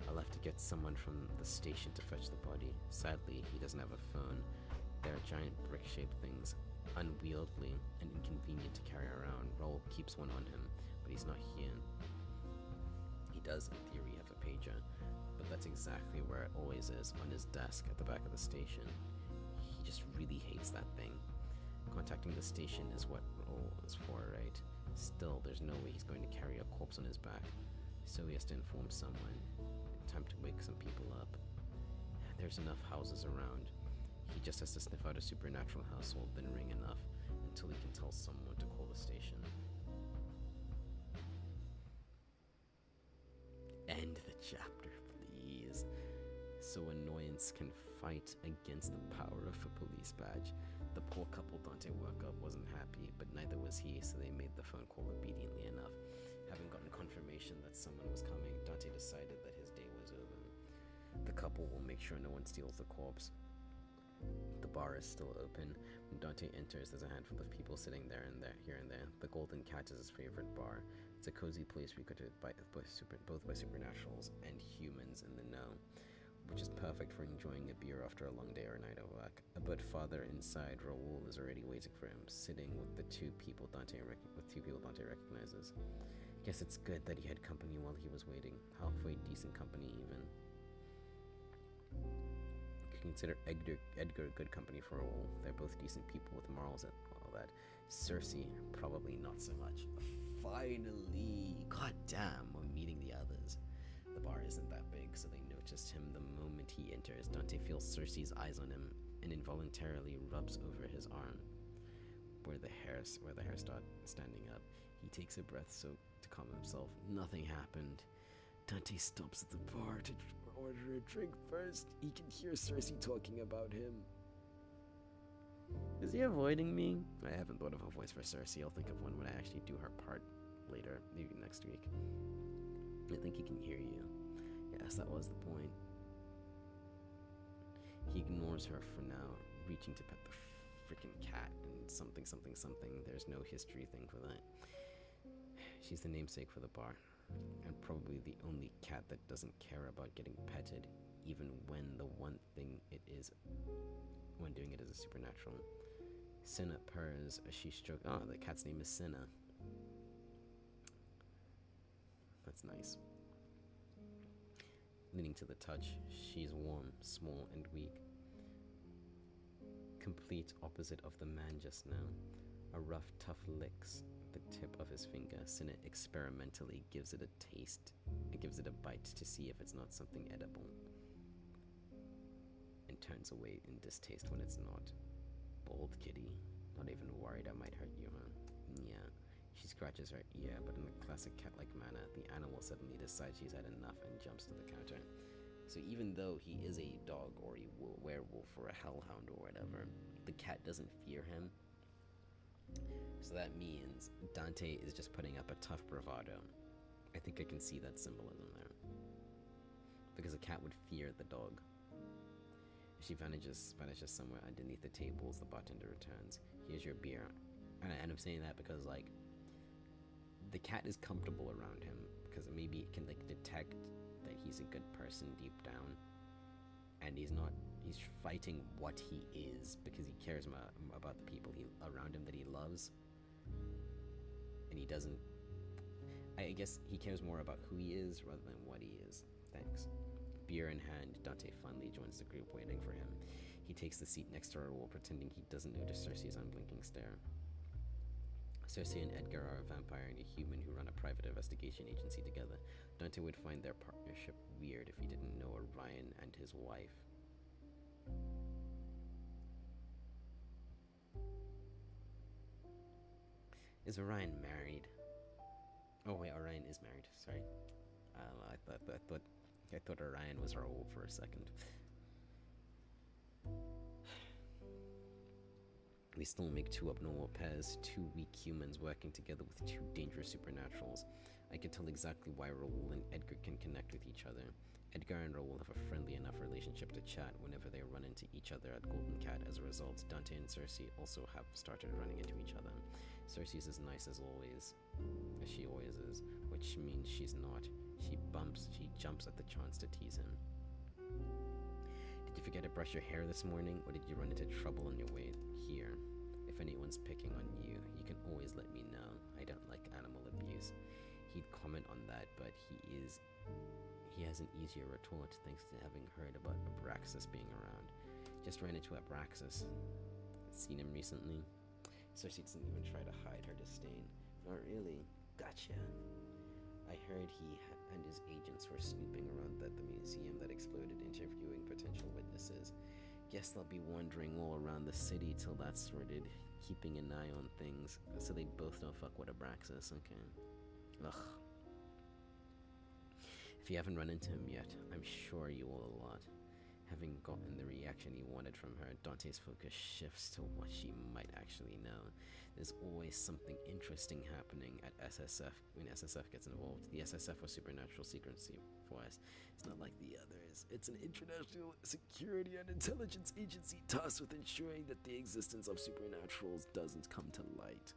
I'll have to get someone from the station to fetch the body. Sadly, he doesn't have a phone. They're giant brick-shaped things, unwieldy and inconvenient to carry around. Raoul keeps one on him, but he's not here. He does, in theory, have a pager, but that's exactly where it always is, on his desk at the back of the station. He just really hates that thing. Contacting the station is what Raoul is for, right? Still, there's no way he's going to carry a corpse on his back, so he has to inform someone. Time to wake some people up. There's enough houses around. He just has to sniff out a supernatural household, then ring enough until he can tell someone to call the station. End the chapter, please. So Annoyance can fight against the power of a police badge. The poor couple Dante woke up wasn't happy, but neither was he, so they made the phone call obediently enough. Having gotten confirmation that someone was coming, Dante decided that his day was over. The couple will make sure no one steals the corpse. The bar is still open. When Dante enters, there's a handful of people sitting here and there. The Golden Cat is his favorite bar. It's a cozy place recruited by both by supernaturals and humans in the know, which is perfect for enjoying a beer after a long day or night of work. A bit farther inside, Raoul is already waiting for him, sitting with two people Dante recognizes. Guess it's good that he had company while he was waiting. Halfway decent company, even. You can consider Edgar good company for Raoul. They're both decent people with morals and all that. Cersei, probably not so much. Finally! God damn, we're meeting the others. The bar isn't that big, so they noticed him the moment he enters. Dante feels Cersei's eyes on him and involuntarily rubs over his arm, where the hairs start standing up. He takes a breath to calm himself. Nothing happened. Dante stops at the bar to order a drink first. He can hear Cersei talking about him. Is he avoiding me? I haven't thought of a voice for Cersei. I'll think of one when I actually do her part later, maybe next week. I think he can hear you. Yes, that was the point. He ignores her for now, reaching to pet the freaking cat and something. There's no history thing for that. She's the namesake for the bar, and probably the only cat that doesn't care about getting petted, even when the one thing it is, when doing it is a supernatural. Cinna purrs as she strokes. Oh, the cat's name is Cinna. That's nice. Leaning to the touch, she's warm, small, and weak. Complete opposite of the man just now. A rough, tough licks the tip of his finger. Cinna experimentally gives it a taste. It gives it a bite to see if it's not something edible, and turns away in distaste when it's not. Bold kitty. Not even worried I might hurt you, huh? Yeah. She scratches her ear, but in a classic cat-like manner, the animal suddenly decides she's had enough and jumps to the counter. So even though he is a dog or a werewolf or a hellhound or whatever, the cat doesn't fear him. So that means Dante is just putting up a tough bravado. I think I can see that symbolism there. Because a cat would fear the dog. She vanishes somewhere underneath the tables. The bartender returns. Here's your beer. And I'm saying that because, like, the cat is comfortable around him, because maybe it can, like, detect that he's a good person deep down, and he's fighting what he is because he cares about the people around him that he loves, and he doesn't. I guess he cares more about who he is rather than what he is. Thanks. Beer in hand, Dante finally joins the group waiting for him. He takes the seat next to Raoul, pretending he doesn't notice Cersei's unblinking stare. Cersei and Edgar are a vampire and a human who run a private investigation agency together. Dante would find their partnership weird if he didn't know Orion and his wife. Is Orion married? Oh wait, Orion is married. Sorry, I thought Orion was Raoul for a second. We still make two abnormal pairs, two weak humans working together with two dangerous supernaturals. I can tell exactly why Raoul and Edgar can connect with each other. Edgar and Raoul have a friendly enough relationship to chat whenever they run into each other at Golden Cat. As a result, Dante and Cersei also have started running into each other. Cersei's as nice as she always is, which means she's not. She jumps at the chance to tease him. Did you forget to brush your hair this morning, or did you run into trouble on your way here? If anyone's picking on you, you can always let me know. I don't like animal abuse. He'd comment on that, but he has an easier retort thanks to having heard about Abraxas being around. Just ran into Abraxas. Seen him recently? Cersei doesn't even try to hide her disdain. Not really. Gotcha. I heard he and his agents were snooping around at the museum that exploded, interviewing potential witnesses. Guess they'll be wandering all around the city till that's sorted, keeping an eye on things, so they both don't fuck with Abraxas, okay? Ugh. If you haven't run into him yet, I'm sure you will a lot. Having gotten the reaction he wanted from her, Dante's focus shifts to what she might actually know. There's always something interesting happening at SSF when SSF gets involved. The SSF was Supernatural Secrecy Force. It's not like the others. It's an international security and intelligence agency tasked with ensuring that the existence of supernaturals doesn't come to light.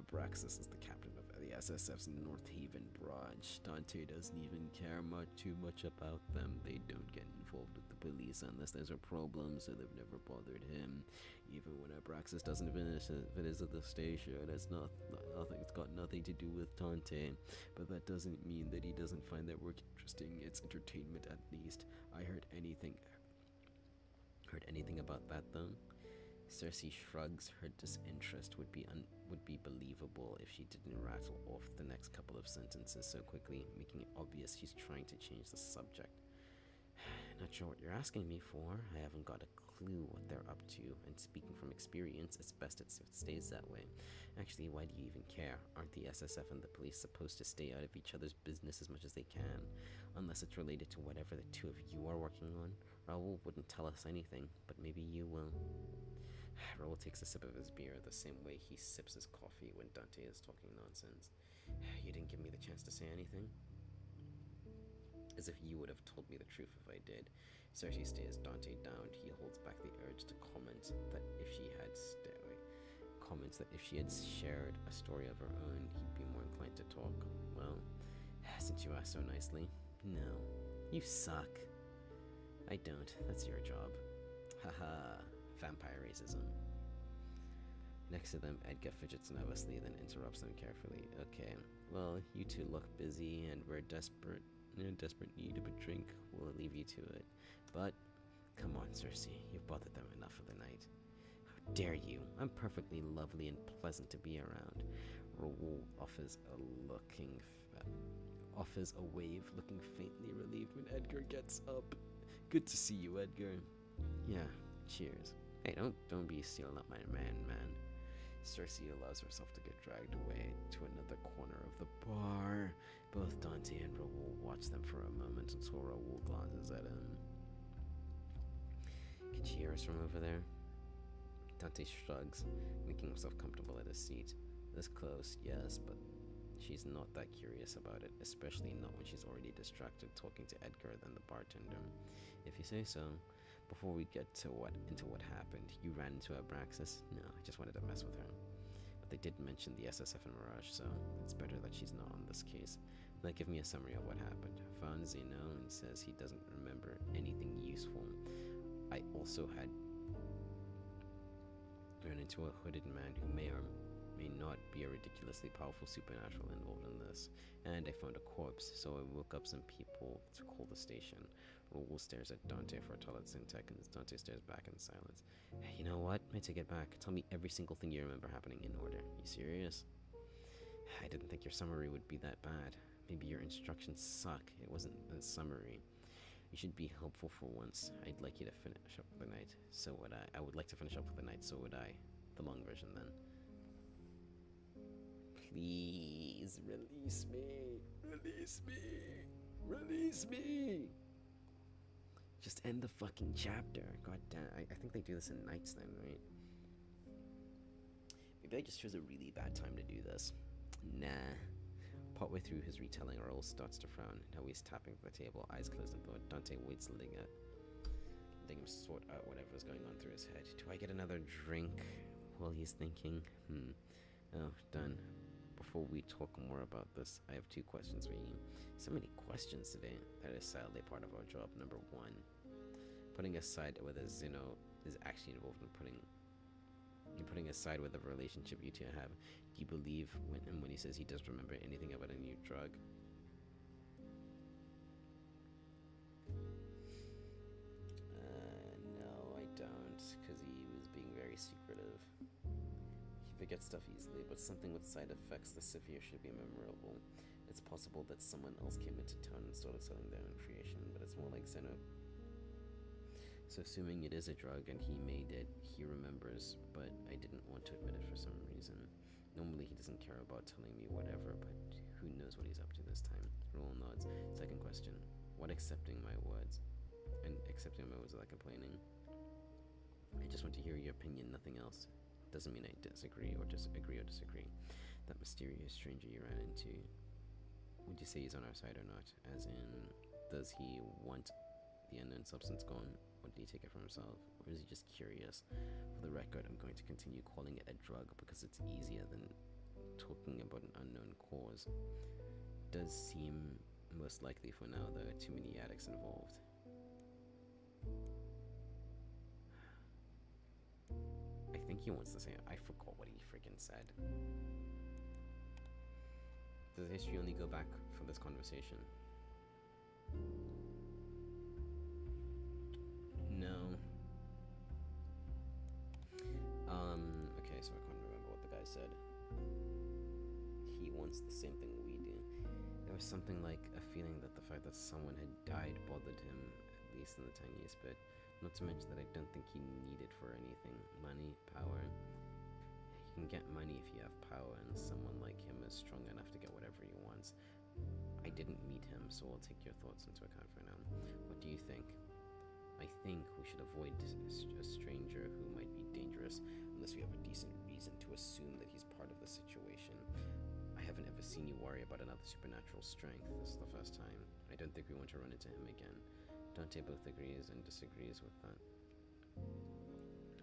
Abraxas is the captain of the SSF's North Haven branch. Dante doesn't even care too much about them. They don't get involved with the police unless there's a problem, so they've never bothered him. Even when Abraxas doesn't visit the station, it's got nothing to do with Dante. But that doesn't mean that he doesn't find their work interesting. It's entertainment, at least. I heard anything about that though? Cersei shrugs. Her disinterest would be believable if she didn't rattle off the next couple of sentences so quickly, making it obvious she's trying to change the subject. Not sure what you're asking me for. I haven't got a clue what they're up to, and speaking from experience, it's best it stays that way. Actually, why do you even care? Aren't the SSF and the police supposed to stay out of each other's business as much as they can? Unless it's related to whatever the two of you are working on. Raoul wouldn't tell us anything, but maybe you will. Raoul takes a sip of his beer the same way he sips his coffee when Dante is talking nonsense. You didn't give me the chance to say anything? As if you would have told me the truth if I did. Cersei stares Dante down. He holds back the urge to comment that if she had shared a story of her own, he'd be more inclined to talk. Well, since you asked so nicely, no. You suck. I don't. That's your job. Haha. Vampire racism. Next to them, Edgar fidgets nervously, then interrupts them carefully. Okay, well, you two look busy, and we're in desperate need of a drink. We'll leave you to it. But, come on, Cersei, you've bothered them enough for the night. How dare you? I'm perfectly lovely and pleasant to be around. Raoul offers a wave, looking faintly relieved when Edgar gets up. Good to see you, Edgar. Yeah, cheers. Hey, don't be stealing up my man. Cersei allows herself to get dragged away to another corner of the bar. Both Dante and Raoul watch them for a moment until Raoul glances at him. Can she hear us from over there? Dante shrugs, making himself comfortable at his seat. This close, yes, but she's not that curious about it, especially not when she's already distracted talking to Edgar than the bartender. If you say so. Before we get into what happened, you ran into Abraxas? No, I just wanted to mess with her. But they did mention the SSF and Mirage, so it's better that she's not on this case. Now give me a summary of what happened. Found Zeno and says he doesn't remember anything useful. I also had run into a hooded man who may or may not be a ridiculously powerful supernatural involved in this. And I found a corpse, so I woke up some people to call the station. Raoul stares at Dante for a solid seconds. Dante stares back in silence. Hey, you know what? I take it back. Tell me every single thing you remember happening in order. You serious? I didn't think your summary would be that bad. Maybe your instructions suck. It wasn't a summary. You should be helpful for once. I'd like you to finish up for the night. So would I. I would like to finish up for the night. So would I. The long version, then. Please, release me. Release me. Release me. Just end the fucking chapter. God damn. I think they do this in nights then, right? Maybe I just chose a really bad time to do this. Nah. Partway through his retelling, Raoul starts to frown. Now he's tapping the table, eyes closed in thought. Dante waits, letting him sort out whatever's going on through his head. Do I get another drink while he's thinking? Oh, done. Before we talk more about this, I have 2 questions for you. So many questions today. That is sadly part of our job. Number 1, putting aside whether Zeno is actually involved in putting aside whether the relationship you two have, do you believe when he says he doesn't remember anything about a new drug? No, I don't, because he was being very secretive. He forgets stuff easily, but something with side effects this severe should be memorable. It's possible that someone else came into town and started selling their own creation, but it's more like Zeno. So assuming it is a drug and he made it, he remembers, but I didn't want to admit it for some reason. Normally he doesn't care about telling me whatever, but who knows what he's up to this time. Raoul nods. Second question, what accepting my words? And accepting my words without complaining? I just want to hear your opinion, nothing else. Doesn't mean I disagree or disagree. That mysterious stranger you ran into, would you say he's on our side or not? As in, does he want the unknown substance gone? Or did he take it for himself? Or is he just curious? For the record, I'm going to continue calling it a drug because it's easier than talking about an unknown cause. Does seem most likely for now, though. Too many addicts involved. I think he wants to say, I forgot what he freaking said. Does history only go back for this conversation? No. Okay, so I can't remember what the guy said. He wants the same thing we do. There was something like a feeling that the fact that someone had died bothered him, at least in the tiniest bit. Not to mention that I don't think he needed for anything. Money, power. You can get money if you have power, and someone like him is strong enough to get whatever he wants. I didn't meet him, so I'll take your thoughts into account for now. What do you think? I think we should avoid a stranger who might be dangerous unless we have a decent reason to assume that he's part of the situation. I haven't ever seen you worry about another supernatural strength. This is the first time. I don't think we want to run into him again. Dante both agrees and disagrees with that.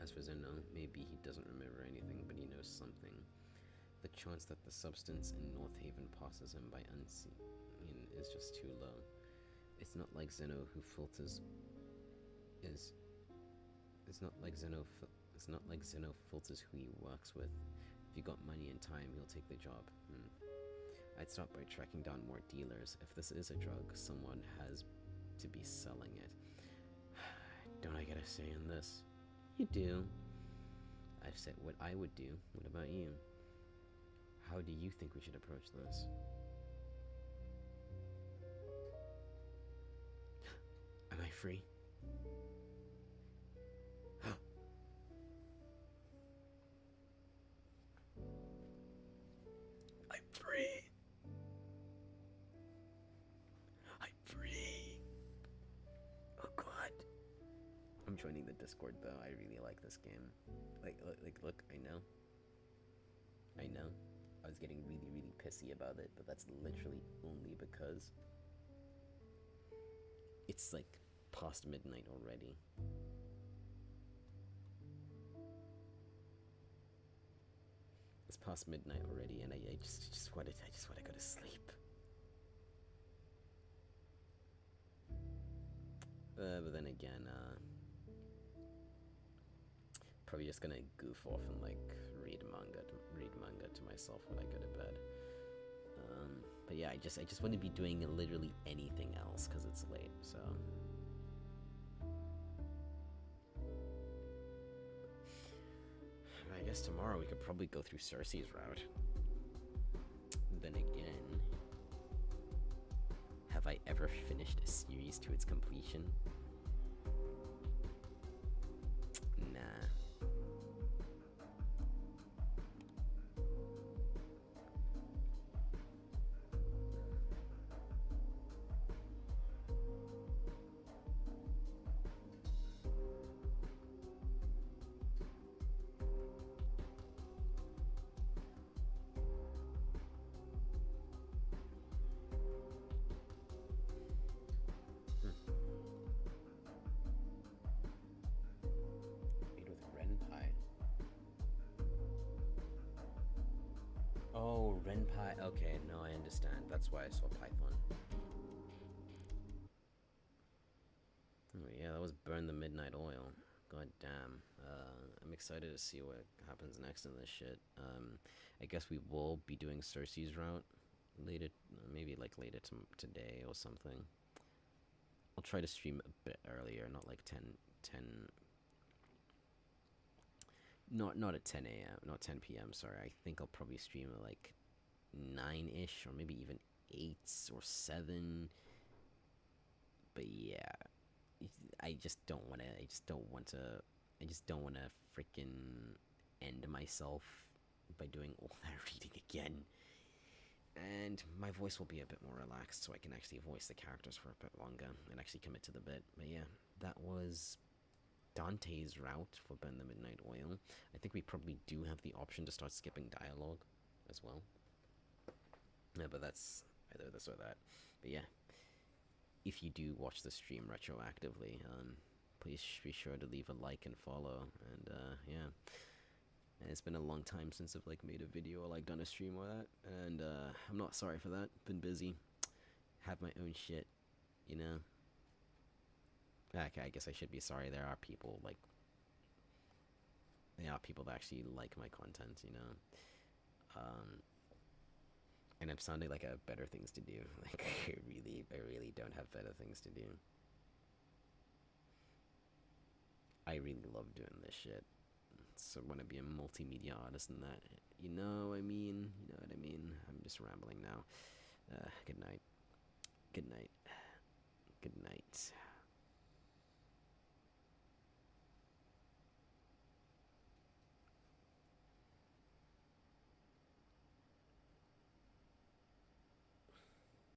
As for Zeno, maybe he doesn't remember anything, but he knows something. The chance that the substance in North Haven passes him by unseen is just too low. It's not like Zeno who filters It's not like Zeno filters who he works with. If you got money and time, he'll take the job. I'd start by tracking down more dealers. If this is a drug, someone has to be selling it. Don't I get a say in this? You do. I've said what I would do. What about you? How do you think we should approach this? Am I free? I'm free. I'm free. Oh God. I'm joining the Discord though. I really like this game. Look, I know. I was getting really pissy about it, but that's literally only because it's like past midnight already. It's past midnight already, and I just want to go to sleep. But then again, probably just gonna goof off and like read manga to myself when I go to bed. But yeah, I just want to be doing literally anything else because it's late. So I guess tomorrow we could probably go through Cersei's route. Then again, have I ever finished a series to its completion? Nah. RenPy. Okay, no, I understand. That's why I saw Python. Oh yeah, that was Burn the Midnight Oil. God damn. I'm excited to see what happens next in this shit. I guess we will be doing Cersei's route later, maybe like later today or something. I'll try to stream a bit earlier, not like 10, not at 10 a.m., not 10 p.m., sorry. I think I'll probably stream at like 9-ish, or maybe even 8 or 7. But yeah, I just don't want to freaking end myself by doing all that reading again. And my voice will be a bit more relaxed so I can actually voice the characters for a bit longer and actually commit to the bit. But yeah, that was Dante's route for Burn the Midnight Oil. I think we probably do have the option to start skipping dialogue as well. Yeah, but that's either this or that. But yeah, if you do watch the stream retroactively, please be sure to leave a like and follow. And yeah, it's been a long time since I've like made a video or like done a stream or that, and I'm not sorry for that. Been busy, have my own shit, you know. Okay, I guess I should be sorry. There are people that actually like my content, you know. And I'm sounding like I have better things to do. Like I really don't have better things to do. I really love doing this shit. So I want to be a multimedia artist and that. You know what I mean? You know what I mean? I'm just rambling now. Good night. Good night. Good night.